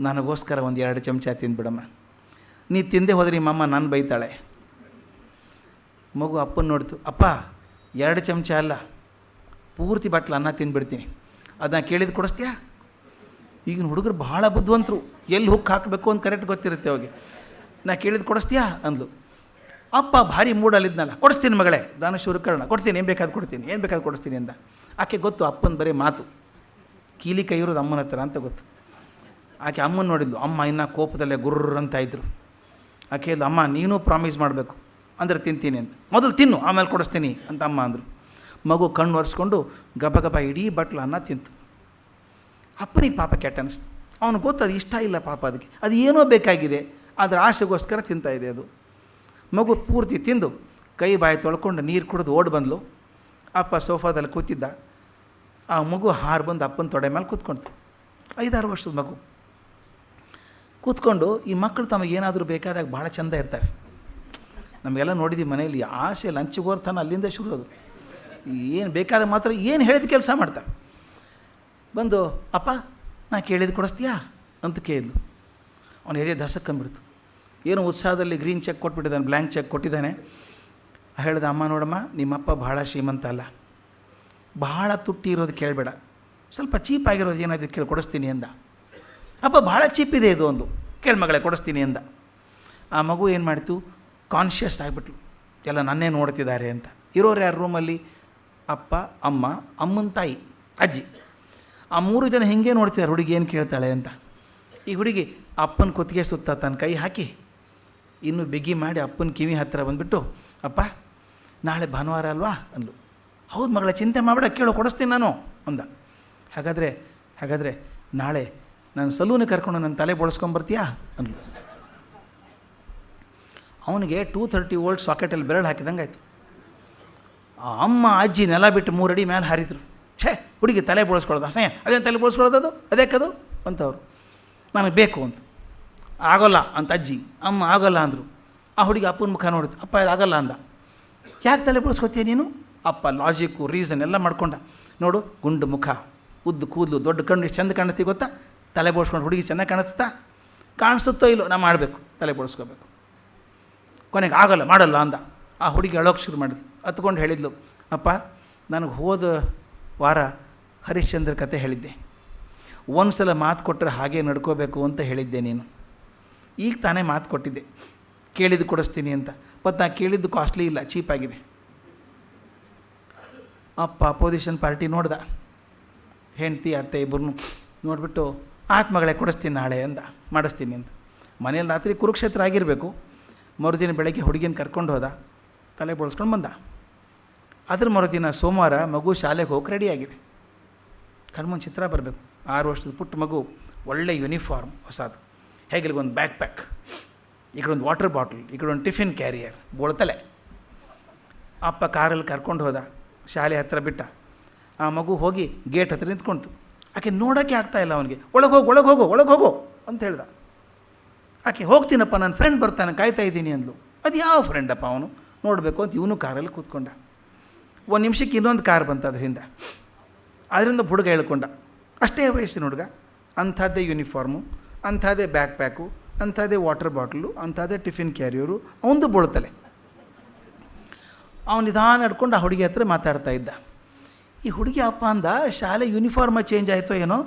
ನನಗೋಸ್ಕರ ಒಂದು 2 ಚಮಚ ತಿಂದ್ಬಿಡಮ್ಮ, ನೀ ತಿಂದೆ ಹೋದರೆ ನಿಮ್ಮಮ್ಮ ನಾನು ಬೈತಾಳೆ. ಮಗು ಅಪ್ಪನ ನೋಡ್ತು, ಅಪ್ಪ 2 ಚಮಚ ಅಲ್ಲ, ಪೂರ್ತಿ ಬಾಟ್ಲು ಅನ್ನ ತಿಂದುಬಿಡ್ತೀನಿ, ಅದನ್ನ ಕೇಳಿದ್ದು ಕೊಡಿಸ್ತೀಯಾ? ಈಗಿನ ಹುಡುಗರು ಭಾಳ ಬುದ್ಧಿವಂತರು, ಎಲ್ಲಿ ಹುಕ್ ಹಾಕಬೇಕು ಅಂತ ಕರೆಕ್ಟ್ ಗೊತ್ತಿರುತ್ತೆ ಅವಾಗೆ. ನಾ ಕೇಳಿದ್ದು ಕೊಡಿಸ್ತೀಯಾ ಅಂದ್ಲು. ಅಪ್ಪ ಭಾರಿ ಮೂಡಲ್ಲಿದ್ನಲ್ಲ, ಕೊಡಿಸ್ತೀನಿ ಮಗಳೇ, ದಾನಶೂರಕರ್ಣ, ಕೊಡ್ತೀನಿ, ಏನು ಬೇಕಾದ್ರು ಕೊಡ್ತೀನಿ, ಏನು ಬೇಕಾದ್ರು ಕೊಡಿಸ್ತೀನಿ ಅಂದ. ಆಕೆ ಗೊತ್ತು ಅಪ್ಪನ ಬರೀ ಮಾತು, ಕೀಲಿ ಕೈ ಇರೋದು ಅಮ್ಮನ ಹತ್ರ ಅಂತ ಗೊತ್ತು. ಆಕೆ ಅಮ್ಮನ ನೋಡಿದ್ಲು. ಅಮ್ಮ ಇನ್ನೂ ಕೋಪದಲ್ಲೇ ಗುರ್ರ ಅಂತ ಇದ್ದರು. ಆಕೆ ಹೇಳಿದ್ಲು, ಅಮ್ಮ ನೀನು ಪ್ರಾಮಿಸ್ ಮಾಡಬೇಕು ಅಂದರೆ ತಿಂತೀನಿ ಅಂತ, ಮೊದಲು ತಿನ್ನು ಆಮೇಲೆ ಕೊಡಿಸ್ತೀನಿ ಅಂತ ಅಮ್ಮ ಅಂದರು. ಮಗು ಕಣ್ಣು ಒರೆಸ್ಕೊಂಡು ಗಬ ಗಬ ಇಡೀ ಬಟ್ಲು ಅನ್ನ ತಿಂತು. ಅಪ್ಪನಿಗೆ ಪಾಪ ಕೆಟ್ಟ ಅನ್ನಿಸ್ತು. ಅವನು ಗೊತ್ತದು ಇಷ್ಟ ಇಲ್ಲ ಪಾಪ, ಅದಕ್ಕೆ ಅದು ಏನೋ ಬೇಕಾಗಿದೆ, ಅದರ ಆಸೆಗೋಸ್ಕರ ತಿಂತಾಯಿದೆ ಅದು. ಮಗು ಪೂರ್ತಿ ತಿಂದು ಕೈ ಬಾಯಿ ತೊಳ್ಕೊಂಡು ನೀರು ಕುಡಿದು ಓಡಿ ಬಂದಳು. ಅಪ್ಪ ಸೋಫಾದಲ್ಲಿ ಕೂತಿದ್ದ. ಆ ಮಗು ಹಾರು ಬಂದು ಅಪ್ಪನ ತೊಡೆ ಮೇಲೆ ಕೂತ್ಕೊಳ್ತು. 5-6 ವರ್ಷದ ಮಗು ಕೂತ್ಕೊಂಡು, ಈ ಮಕ್ಕಳು ತಮಗೇನಾದರೂ ಬೇಕಾದಾಗ ಭಾಳ ಚೆಂದ ಇರ್ತವೆ. ನಮಗೆಲ್ಲ ನೋಡಿದ್ದೀವಿ ಮನೆಯಲ್ಲಿ, ಆಸೆ ಲಂಚಿಗೋರ್ತಾನ ಅಲ್ಲಿಂದ ಶುರು. ಅದು ಏನು ಬೇಕಾದ ಮಾತ್ರ ಏನು ಹೇಳಿದ ಕೆಲಸ ಮಾಡ್ತಾರೆ. ಬಂದು, ಅಪ್ಪ ನಾ ಕೇಳಿದ್ದು ಕೊಡಿಸ್ತೀಯಾ ಅಂತ ಕೇಳಿದ್ಲು. ಅವನು ಎದೆ ದಸಕ್ಕಂಬಿಡ್ತು. ಏನೋ ಉತ್ಸಾಹದಲ್ಲಿ ಗ್ರೀನ್ ಚೆಕ್ ಕೊಟ್ಬಿಟ್ಟಿದ್ದಾನೆ, ಬ್ಲ್ಯಾಂಕ್ ಚೆಕ್ ಕೊಟ್ಟಿದ್ದಾನೆ. ಹೇಳಿದ, ಅಮ್ಮ ನೋಡಮ್ಮ, ನಿಮ್ಮಪ್ಪ ಭಾಳ ಶ್ರೀಮಂತ ಅಲ್ಲ, ಭಾಳ ತುಟ್ಟಿ ಇರೋದು ಕೇಳಬೇಡ, ಸ್ವಲ್ಪ ಚೀಪಾಗಿರೋದು ಏನಾದರೂ ಕೇಳಿ ಕೊಡಿಸ್ತೀನಿ ಅಂದ. ಅಪ್ಪ ಭಾಳ ಚೀಪಿದೆ ಇದು ಒಂದು, ಕೇಳಿ ಮಗಳೇ ಕೊಡಿಸ್ತೀನಿ ಅಂದ. ಆ ಮಗು ಏನು ಮಾಡ್ತು, ಕಾನ್ಷಿಯಸ್ ಆಗಿಬಿಟ್ಲು, ಎಲ್ಲ ನನ್ನೇ ನೋಡ್ತಿದ್ದಾರೆ ಅಂತ. ಇರೋರು ಯಾರು ರೂಮಲ್ಲಿ? ಅಪ್ಪ, ಅಮ್ಮ, ಅಮ್ಮನ ತಾಯಿ, ಅಜ್ಜಿ. ಆ 3 ಜನ ಹಿಂಗೆ ನೋಡ್ತಿದ್ದಾರೆ ಹುಡುಗಿ ಏನು ಕೇಳ್ತಾಳೆ ಅಂತ. ಈ ಹುಡುಗಿ ಅಪ್ಪನ ಕುತ್ತಿಗೆ ಸುತ್ತ ತನ್ನ ಕೈ ಹಾಕಿ ಇನ್ನೂ ಬಿಗಿ ಮಾಡಿ ಅಪ್ಪನ ಕಿವಿ ಹತ್ತಿರ ಬಂದುಬಿಟ್ಟು, ಅಪ್ಪ ನಾಳೆ ಭಾನುವಾರ ಅಲ್ವಾ ಅಂದ್ಲು. ಹೌದು ಮಗಳ, ಚಿಂತೆ ಮಾಡಬೇಡ, ಕೇಳೋ ಕೊಡಿಸ್ತೀನಿ ನಾನು ಅಂದ. ಹಾಗಾದರೆ ನಾಳೆ ನಾನು ಸಲೂನಿಗೆ ಕರ್ಕೊಂಡು ನನ್ನ ತಲೆ ಬೋಳಿಸ್ಕೊಂಬರ್ತೀಯಾ ಅಂದ್ಲು. ಅವನಿಗೆ 230 ವೋಲ್ಟ್ ಸಾಕೆಟಲ್ಲಿ ಬೆರಳು ಹಾಕಿದಂಗೆ ಆಯಿತು. ಆ ಅಮ್ಮ ಅಜ್ಜಿ ನೆಲ ಬಿಟ್ಟು 3 ಅಡಿ ಮೇಲೆ ಹಾರಿದ್ರು. ಛೇ, ಹುಡುಗಿ ತಲೆ ಬೋಳಿಸ್ಕೊಳ್ಳೋದು ಅಸಹ್ಯ, ಅದೇನು ತಲೆ ಬೋಳಿಸ್ಕೊಳ್ಳೋದು ಅದೇಕದು ಅಂತವ್ರು. ನನಗೆ ಬೇಕು ಅಂತ. ಆಗೋಲ್ಲ ಅಂತ ಅಜ್ಜಿ, ಅಮ್ಮ ಆಗೋಲ್ಲ ಅಂದರು. ಆ ಹುಡುಗಿ ಅಪ್ಪನ ಮುಖ ನೋಡಿತು. ಅಪ್ಪ ಇದಾಗಲ್ಲ ಅಂದ. ಯಾಕೆ ತಲೆ ಬೋಳಿಸ್ಕೊತೀಯ ನೀನು? ಅಪ್ಪ ಲಾಜಿಕ್ಕು ರೀಸನ್ ಎಲ್ಲ ಮಾಡ್ಕೊಂಡ. ನೋಡು, ಗುಂಡು ಮುಖ, ಉದ್ದು ಕೂದಲು, ದೊಡ್ಡ ಕಣ್ಣು, ಎಷ್ಟು ಚೆಂದ ಕಾಣುತ್ತಿ ಗೊತ್ತಾ? ತಲೆ ಬೋಳಿಸ್ಕೊಂಡು ಹುಡುಗಿ ಚೆನ್ನಾಗಿ ಕಾಣಿಸ್ತಾ? ಕಾಣಿಸುತ್ತೋ ಇಲ್ಲೋ, ನಾ ಮಾಡಬೇಕು, ತಲೆ ಬೋಳಿಸ್ಕೋಬೇಕು. ಕೊನೆಗೆ ಆಗಲ್ಲ, ಮಾಡಲ್ಲ ಅಂದ. ಆ ಹುಡುಗಿ ಅಳೋಕ್ಕೆ ಶುರು ಮಾಡಿದ್ಲು. ಹತ್ಕೊಂಡು ಹೇಳಿದ್ಲು, ಅಪ್ಪ ನನಗೆ ಹೋದ ವಾರ ಹರಿಶ್ಚಂದ್ರ ಕತೆ ಹೇಳಿದ್ದೆ, ಒಂದು ಸಲ ಮಾತು ಕೊಟ್ಟರೆ ಹಾಗೆ ನಡ್ಕೋಬೇಕು ಅಂತ ಹೇಳಿದ್ದೆ ನೀನು. ಈಗ ತಾನೇ ಮಾತು ಕೊಟ್ಟಿದ್ದೆ, ಕೇಳಿದ್ದು ಕೊಡಿಸ್ತೀನಿ ಅಂತ. ಮತ್ತು ನಾ ಕೇಳಿದ್ದು ಕಾಸ್ಟ್ಲಿ ಇಲ್ಲ, ಚೀಪಾಗಿದೆ. ಅಪ್ಪ ಅಪೋಸಿಷನ್ ಪಾರ್ಟಿ ನೋಡ್ದ, ಹೆಂಡ್ತಿ ಅತ್ತೆ ಇಬ್ಬರನ್ನು ನೋಡಿಬಿಟ್ಟು, ಆತ್ಮಗಳೇ ಕೊಡಿಸ್ತೀನಿ ನಾಳೆ ಅಂದ, ಮಾಡಿಸ್ತೀನಿ ಅಂತ. ಮನೇಲಿ ರಾತ್ರಿ ಕುರುಕ್ಷೇತ್ರ ಆಗಿರಬೇಕು. ಮರುದಿನ ಬೆಳಗ್ಗೆ ಹುಡುಗಿನ ಕರ್ಕೊಂಡು ಹೋದ, ತಲೆ ಬೋಳಿಸ್ಕೊಂಡು ಬಂದ. ಅದ್ರ ಮರುದಿನ ಸೋಮವಾರ ಮಗು ಶಾಲೆಗೆ ಹೋಗಿ ರೆಡಿಯಾಗಿದೆ. ಕಣ್ಮುಂದು ಚಿತ್ರ ಬರಬೇಕು. 6 ವರ್ಷದ ಪುಟ್ಟ ಮಗು, ಒಳ್ಳೆ ಯೂನಿಫಾರ್ಮ್ ಹೊಸದು, ಹೇಗಿಲ್ಗೊಂದು ಬ್ಯಾಕ್ ಪ್ಯಾಕ್, ಈ ಕಡೆ ಒಂದು ವಾಟರ್ ಬಾಟಲ್, ಈ ಕಡೆ ಒಂದು ಟಿಫಿನ್ ಕ್ಯಾರಿಯರ್, ಬೋಳ್ತಲೆ. ಅಪ್ಪ ಕಾರಲ್ಲಿ ಕರ್ಕೊಂಡು ಹೋದ, ಶಾಲೆ ಹತ್ತಿರ ಬಿಟ್ಟ. ಆ ಮಗು ಹೋಗಿ ಗೇಟ್ ಹತ್ರ ನಿಂತ್ಕೊಳ್ತು. ಆಕೆ ನೋಡೋಕ್ಕೆ ಆಗ್ತಾಯಿಲ್ಲ ಅವನಿಗೆ. ಒಳಗೆ ಹೋಗು ಅಂತ ಹೇಳ್ದ. ಆಕೆ ಹೋಗ್ತೀನಪ್ಪ, ನನ್ನ ಫ್ರೆಂಡ್ ಬರ್ತಾನೆ, ಕಾಯ್ತಾ ಇದ್ದೀನಿ ಅಂದ್ಲು. ಅದು ಯಾವ ಫ್ರೆಂಡಪ್ಪ ಅವನು ನೋಡಬೇಕು ಅಂತ ಇವನು ಕಾರಲ್ಲಿ ಕೂತ್ಕೊಂಡ. ಒಂದು ನಿಮಿಷಕ್ಕೆ ಇನ್ನೊಂದು ಕಾರ್ ಬಂತು ಅದರಿಂದ. ಅದರಿಂದ ಹುಡುಗ ಹೇಳ್ಕೊಂಡ, ಅಷ್ಟೇ ವಯಸ್ಸಿನ ಹುಡುಗ, ಅಂಥದ್ದೇ ಯೂನಿಫಾರ್ಮು, ಅಂಥದ್ದೇ ಬ್ಯಾಕ್ ಪ್ಯಾಕು, ಅಂಥದ್ದೇ ವಾಟರ್ ಬಾಟ್ಲು, ಅಂಥದ್ದೇ ಟಿಫಿನ್ ಕ್ಯಾರಿಯರು, ಅವನದು ಬೋಳ್ತಲೆ. ಅವನು ನಿಧಾನ ನಡ್ಕೊಂಡು ಆ ಹುಡುಗಿ ಹತ್ರ ಮಾತಾಡ್ತಾ ಇದ್ದ. ಈ ಹುಡುಗಿ ಅಪ್ಪ ಅಂದ, ಶಾಲೆ ಯೂನಿಫಾರ್ಮ ಚೇಂಜ್ ಆಯಿತೋ ಏನೋ,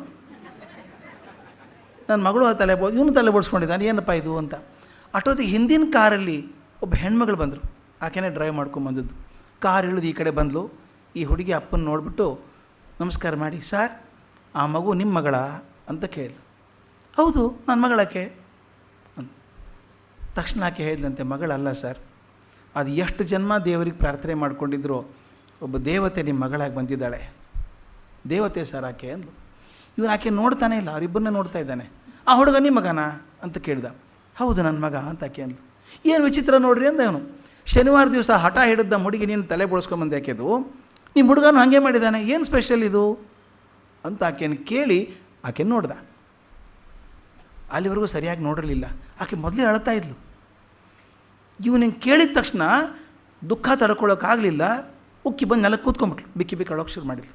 ನನ್ನ ಮಗಳು ಇವನು ತಲೆ ಬೋಳ್ಸ್ಕೊಂಡಿದ್ದಾನೆ, ಏನಪ್ಪ ಇದು ಅಂತ. ಅಷ್ಟೊತ್ತಿಗೆ ಹಿಂದಿನ ಕಾರಲ್ಲಿ ಒಬ್ಬ ಹೆಣ್ಮಗಳು ಬಂದರು. ಆಕೆನೇ ಡ್ರೈವ್ ಮಾಡ್ಕೊಂಬಂದದ್ದು. ಕಾರ್ ಇಳಿದು ಈ ಕಡೆ ಬಂದಳು. ಈ ಹುಡುಗಿ ಅಪ್ಪನ ನೋಡಿಬಿಟ್ಟು ನಮಸ್ಕಾರ ಮಾಡಿ, ಸರ್ ಆ ಮಗು ನಿಮ್ಮ ಮಗಳ ಅಂತ ಕೇಳಿದ್ಲು. ಹೌದು, ನನ್ನ ಮಗಳಾಕೆ ಅಂತ. ತಕ್ಷಣ ಆಕೆ ಹೇಳಿದಂತೆ, ಮಗಳಲ್ಲ ಸರ್, ಅದು ಎಷ್ಟು ಜನ್ಮ ದೇವರಿಗೆ ಪ್ರಾರ್ಥನೆ ಮಾಡ್ಕೊಂಡಿದ್ರು, ಒಬ್ಬ ದೇವತೆ ನಿಮ್ಮ ಮಗಳಾಗಿ ಬಂದಿದ್ದಾಳೆ, ದೇವತೆ ಸರ್ ಆಕೆ ಅಂದು. ಇವನು ಆಕೆ ನೋಡ್ತಾನೆ ಇಲ್ಲ, ಅವರಿಬ್ಬರನ್ನ ನೋಡ್ತಾ ಇದ್ದಾನೆ. ಆ ಹುಡುಗ ನಿಮ್ಮ ಮಗನ ಅಂತ ಕೇಳ್ದ. ಹೌದು ನನ್ನ ಮಗ ಅಂತ ಆಕೆ ಅಂದ್ಲು. ಏನು ವಿಚಿತ್ರ ನೋಡ್ರಿ ಅಂದ ಅವನು. ಶನಿವಾರ ದಿವಸ ಹಠ ಹಿಡಿದ ಹುಡುಗಿ ನೀನು ತಲೆ ಬೋಳ್ಸ್ಕೊಂಬಂದು ಯಾಕೆದು, ನಿಮ್ಮ ಹುಡುಗನೂ ಹಾಗೆ ಮಾಡಿದ್ದಾನೆ, ಏನು ಸ್ಪೆಷಲ್ ಇದು ಅಂತ ಆಕೆಯನ್ನು ಕೇಳಿ ಆಕೆ ನೋಡ್ದ. ಅಲ್ಲಿವರೆಗೂ ಸರಿಯಾಗಿ ನೋಡಿರಲಿಲ್ಲ. ಆಕೆ ಮೊದಲೇ ಅಳ್ತಾ ಇದ್ಲು. ಇವನಿಗೆ ಕೇಳಿದ ತಕ್ಷಣ ದುಃಖ ತಡ್ಕೊಳ್ಳೋಕ್ಕಾಗಲಿಲ್ಲ, ಉಕ್ಕಿ ಬಂದು ನೆಲಕ್ಕೆ ಕೂತ್ಕೊಂಡ್ಬಿಟ್ಲು, ಬಿಕ್ಕಿ ಅಳೋಕ್ಕೆ ಶುರು ಮಾಡಿದ್ಲು.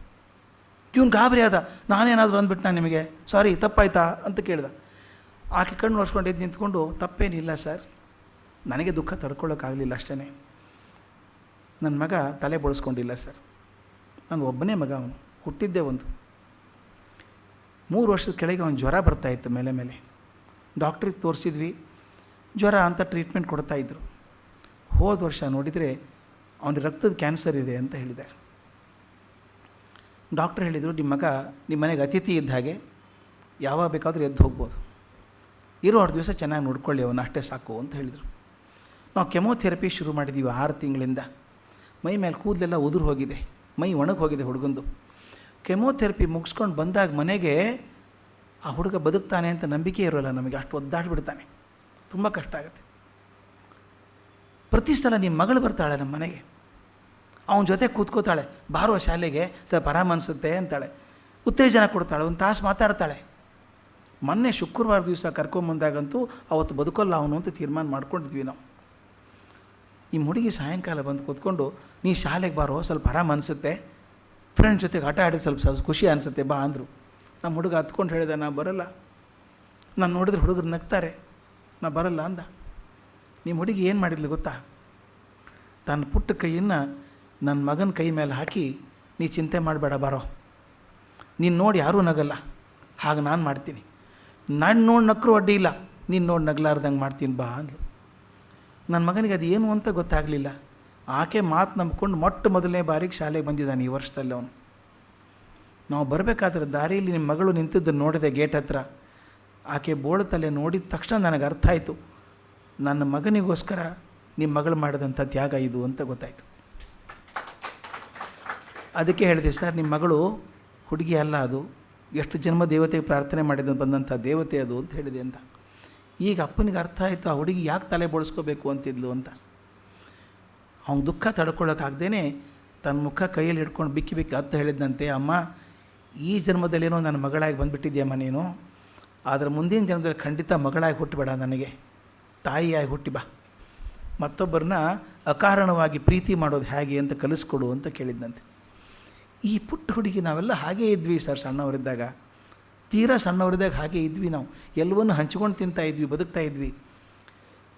ಇವನು ಗಾಬರಿ ಆದ, ನಾನೇನಾದರೂ ಅಂದ್ಬಿಟ್ಟು ನಾನು ನಿಮಗೆ ಸಾರಿ ತಪ್ಪಾಯ್ತಾ ಅಂತ ಕೇಳ್ದ. ಆಕೆ ಕಣ್ಣು ಒರೆಸ್ಕೊಂಡು ಎದ್ದು ನಿಂತ್ಕೊಂಡು, ತಪ್ಪೇನಿಲ್ಲ ಸರ್, ನನಗೆ ದುಃಖ ತಡ್ಕೊಳ್ಳೋಕ್ಕಾಗಲಿಲ್ಲ ಅಷ್ಟೇ, ನನ್ನ ಮಗ ತಲೆ ಬೋಳಿಸ್ಕೊಂಡಿಲ್ಲ ಸರ್, ನಾನು ಒಬ್ಬನೇ ಮಗ, ಅವನು ಹುಟ್ಟಿದ್ದೇ ಒಂದು. 3 ವರ್ಷದ ಕೆಳಗೆ ಅವನು ಜ್ವರ ಬರ್ತಾಯಿತ್ತು ಮೇಲೆ. ಡಾಕ್ಟ್ರಿಗೆ ತೋರಿಸಿದ್ವಿ, ಜ್ವರ ಅಂತ ಟ್ರೀಟ್ಮೆಂಟ್ ಕೊಡ್ತಾಯಿದ್ರು. ಹೋದ ವರ್ಷ ನೋಡಿದರೆ ಅವನಿಗೆ ರಕ್ತದ ಕ್ಯಾನ್ಸರ್ ಇದೆ ಅಂತ ಹೇಳಿದ್ದಾರೆ. ಡಾಕ್ಟ್ರ್ ಹೇಳಿದರು, ನಿಮ್ಮ ಮಗ ನಿಮ್ಮ ಮನೆಗೆ ಅತಿಥಿ ಇದ್ದ ಹಾಗೆ, ಯಾವಾಗ ಬೇಕಾದರೂ ಎದ್ದು ಹೋಗ್ಬೋದು, ಇರೋ 6 ದಿವಸ ಚೆನ್ನಾಗಿ ನೋಡ್ಕೊಳ್ಳಿ ಅವನು, ಅಷ್ಟೇ ಸಾಕು ಅಂತ ಹೇಳಿದರು. ನಾವು ಕೆಮೊಥೆರಪಿ ಶುರು ಮಾಡಿದ್ದೀವಿ 6 ತಿಂಗಳಿಂದ. ಮೈ ಮೇಲೆ ಕೂದಲೆಲ್ಲ ಉದುರು ಹೋಗಿದೆ, ಮೈ ಒಣಗಿ ಹೋಗಿದೆ ಹುಡುಗಂದು. ಕೆಮೊಥೆರಪಿ ಮುಗಿಸ್ಕೊಂಡು ಬಂದಾಗ ಮನೆಗೆ ಆ ಹುಡುಗ ಬದುಕ್ತಾನೆ ಅಂತ ನಂಬಿಕೆ ಇರೋಲ್ಲ ನಮಗೆ, ಅಷ್ಟು ಒದ್ದಾಡ್ಬಿಡ್ತಾನೆ, ತುಂಬ ಕಷ್ಟ ಆಗುತ್ತೆ. ಪ್ರತಿ ಸಲ ನಿಮ್ಮ ಮಗಳು ಬರ್ತಾಳೆ ನಮ್ಮ ಮನೆಗೆ, ಅವನ ಜೊತೆ ಕೂತ್ಕೋತಾಳೆ, ಬಾರೋ ಶಾಲೆಗೆ ಸರ್ ಆರಾಮ ಅನಿಸುತ್ತೆ ಅಂತಾಳೆ, ಉತ್ತೇಜನ ಕೊಡ್ತಾಳೆ, ಒಂದು ತಾಸು ಮಾತಾಡ್ತಾಳೆ. ಮೊನ್ನೆ ಶುಕ್ರವಾರ ದಿವಸ ಕರ್ಕೊಂಬಂದಾಗಂತೂ ಅವತ್ತು ಬದುಕೋಲ್ಲ ಅವನು ಅಂತ ತೀರ್ಮಾನ ಮಾಡ್ಕೊಂಡಿದ್ವಿ ನಾವು. ಈ ಹುಡುಗಿ ಸಾಯಂಕಾಲ ಬಂದು ಕೂತ್ಕೊಂಡು, ನೀ ಶಾಲೆಗೆ ಬಾರೋ ಸ್ವಲ್ಪ ಆರಾಮ ಅನಿಸುತ್ತೆ, ಫ್ರೆಂಡ್ಸ್ ಜೊತೆಗೆ ಆಟ ಆಡಿ ಸ್ವಲ್ಪ ಖುಷಿ ಅನಿಸುತ್ತೆ ಬಾ ಅಂದರು. ನಮ್ಮ ಹುಡುಗ ಹತ್ಕೊಂಡು ಹೇಳಿದೆ, ನಾ ಬರೋಲ್ಲ, ನಾನು ನೋಡಿದ್ರೆ ಹುಡುಗರು ನಗ್ತಾರೆ, ನಾ ಬರೋಲ್ಲ ಅಂದ. ನಿಮ್ಮ ಹುಡುಗಿ ಏನು ಮಾಡಿದ್ಲು ಗೊತ್ತಾ, ತನ್ನ ಪುಟ್ಟ ಕೈಯನ್ನು ನನ್ನ ಮಗನ ಕೈ ಮೇಲೆ ಹಾಕಿ, ನೀ ಚಿಂತೆ ಮಾಡಬೇಡ ಬಾರೋ, ನೀನು ನೋಡಿ ಯಾರೂ ನಗಲ್ಲ, ಹಾಗೆ ನಾನು ಮಾಡ್ತೀನಿ, ನಾನು ನೋಡಿ ನಕ್ಕರೂ ಅಡ್ಡಿ ಇಲ್ಲ, ನೀನು ನೋಡಿ ನಗಲಾರ್ದಂಗೆ ಮಾಡ್ತೀನಿ ಬಾ ಅಂದ್ಲು. ನನ್ನ ಮಗನಿಗೆ ಅದು ಏನು ಅಂತ ಗೊತ್ತಾಗಲಿಲ್ಲ. ಆಕೆ ಮಾತು ನಂಬ್ಕೊಂಡು ಮೊದಲನೇ ಬಾರಿಗೆ ಶಾಲೆಗೆ ಬಂದಿದ್ದಾನೆ ಈ ವರ್ಷದಲ್ಲಿ ಅವನು. ನಾವು ಬರಬೇಕಾದ್ರೆ ದಾರಿಯಲ್ಲಿ ನಿಮ್ಮ ಮಗಳು ನಿಂತಿದ್ದನ್ನು ನೋಡಿದೆ ಗೇಟ್ ಹತ್ರ. ಆಕೆ ಬೋಳುತ್ತಲೆ ನೋಡಿದ ತಕ್ಷಣ ನನಗೆ ಅರ್ಥ ಆಯಿತು, ನನ್ನ ಮಗನಿಗೋಸ್ಕರ ನಿಮ್ಮ ಮಗಳು ಮಾಡಿದಂಥ ತ್ಯಾಗ ಇದು ಅಂತ ಗೊತ್ತಾಯಿತು. ಅದಕ್ಕೆ ಹೇಳಿದೆ, ಸರ್ ನಿಮ್ಮ ಮಗಳು ಹುಡುಗಿ ಅಲ್ಲ, ಅದು ಎಷ್ಟು ಜನ್ಮ ದೇವತೆಗೆ ಪ್ರಾರ್ಥನೆ ಮಾಡಿದ ಬಂದಂಥ ದೇವತೆ ಅದು ಅಂತ ಹೇಳಿದೆ ಅಂತ. ಈಗ ಅಪ್ಪನಿಗೆ ಅರ್ಥ ಆಯಿತು, ಆ ಹುಡುಗಿ ಯಾಕೆ ತಲೆ ಬೋಳಿಸ್ಕೋಬೇಕು ಅಂತಿದ್ಲು ಅಂತ. ಅವ್ನು ದುಃಖ ತಡ್ಕೊಳ್ಳೋಕ್ಕಾಗ್ದೇ ತನ್ನ ಮುಖ ಕೈಯಲ್ಲಿ ಹಿಡ್ಕೊಂಡು ಬಿಕ್ಕಿ ಅತ್ತ ಹೇಳಿದಂತೆ, ಅಮ್ಮ ಈ ಜನ್ಮದಲ್ಲೇನೋ ನನ್ನ ಮಗಳಾಗಿ ಬಂದುಬಿಟ್ಟಿದ್ಯಮ್ಮ ನೀನು, ಆದರೆ ಮುಂದಿನ ಜನ್ಮದಲ್ಲಿ ಖಂಡಿತ ಮಗಳಾಗಿ ಹುಟ್ಟಬೇಡ, ನನಗೆ ತಾಯಿಯಾಗಿ ಹುಟ್ಟಿ ಬಾ, ಮತ್ತೊಬ್ಬರನ್ನ ಅಕಾರಣವಾಗಿ ಪ್ರೀತಿ ಮಾಡೋದು ಹೇಗೆ ಅಂತ ಕಲಿಸ್ಕೊಡು ಅಂತ ಕೇಳಿದ್ದಂತೆ. ಈ ಪುಟ್ಟ ಹುಡುಗಿ ನಾವೆಲ್ಲ ಹಾಗೇ ಇದ್ವಿ ಸರ್, ಸಣ್ಣವರಿದ್ದಾಗ, ತೀರಾ ಸಣ್ಣವರಿದ್ದಾಗ ಹಾಗೇ ಇದ್ವಿ ನಾವು, ಎಲ್ಲವನ್ನೂ ಹಂಚ್ಕೊಂಡು ತಿಂತಾಯಿದ್ವಿ, ಬದುಕ್ತಾ ಇದ್ವಿ.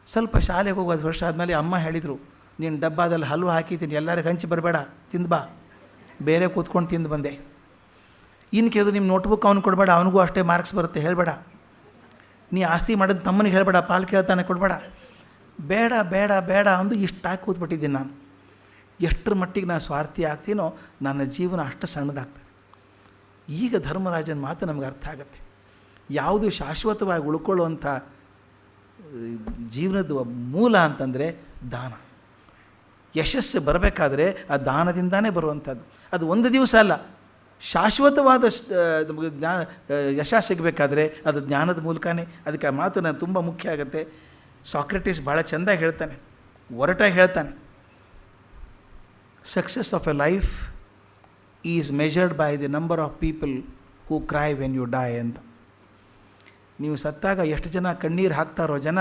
ಸ್ವಲ್ಪ ಶಾಲೆಗೆ ಹೋಗೋ 10 ವರ್ಷ ಆದಮೇಲೆ ಅಮ್ಮ ಹೇಳಿದರು, ನೀನು ಡಬ್ಬಾದಲ್ಲಿ ಹಲ್ವ ಹಾಕಿದ್ದೀನಿ, ಎಲ್ಲರಿಗೂ ಹಂಚಿ ಬರಬೇಡ, ತಿಂದು ಬಾ, ಬೇರೆ ಕೂತ್ಕೊಂಡು ತಿಂದು ಬಂದೆ. ಇನ್ನು ಕೇಳಿದ್ರು, ನಿಮ್ಮ ನೋಟ್ಬುಕ್ ಅವ್ನು ಕೊಡಬೇಡ, ಅವನಿಗೂ ಅಷ್ಟೇ ಮಾರ್ಕ್ಸ್ ಬರುತ್ತೆ ಹೇಳಬೇಡ, ನೀ ಆಸ್ತಿ ಮಾಡೋದು ತಮ್ಮನಿಗೆ ಹೇಳಬೇಡ, ಪಾಲು ಕೇಳ್ತಾನೆ ಕೊಡಬೇಡ, ಬೇಡ ಬೇಡ ಬೇಡ ಅಂದು ಇಷ್ಟಾಗಿ ಕೂತ್ಬಿಟ್ಟಿದ್ದೀನಿ ನಾನು. ಎಷ್ಟರ ಮಟ್ಟಿಗೆ ನಾನು ಸ್ವಾರ್ಥಿ ಆಗ್ತೀನೋ ನನ್ನ ಜೀವನ ಅಷ್ಟು ಸಣ್ಣದಾಗ್ತದೆ. ಈಗ ಧರ್ಮರಾಜನ ಮಾತು ನಮಗೆ ಅರ್ಥ ಆಗುತ್ತೆ. ಯಾವುದು ಶಾಶ್ವತವಾಗಿ ಉಳ್ಕೊಳ್ಳುವಂಥ ಜೀವನದ ಮೂಲ ಅಂತಂದರೆ ದಾನ. ಯಶಸ್ಸು ಬರಬೇಕಾದ್ರೆ ಆ ದಾನದಿಂದಾನೇ ಬರುವಂಥದ್ದು. ಅದು ಒಂದು ದಿವಸ ಅಲ್ಲ, ಶಾಶ್ವತವಾದ ನಮಗೆ ಯಶಸ್ಸು ಸಿಗಬೇಕಾದ್ರೆ ಅದು ಜ್ಞಾನದ ಮೂಲಕನೇ. ಅದಕ್ಕೆ ಆ ಮಾತು ನಾನು ತುಂಬ ಮುಖ್ಯ ಆಗುತ್ತೆ. ಸಾಕ್ರೆಟಿಸ್ ಭಾಳ ಚೆಂದ ಹೇಳ್ತಾನೆ, ಒರಟಾಗಿ ಹೇಳ್ತಾನೆ, success of a life is measured by the number of people who cry when you die ಅಂತ. ನೀವು ಸತ್ತಾಗ ಎಷ್ಟು ಜನ ಕಣ್ಣೀರು ಹಾಕ್ತಾರೋ ಜನ,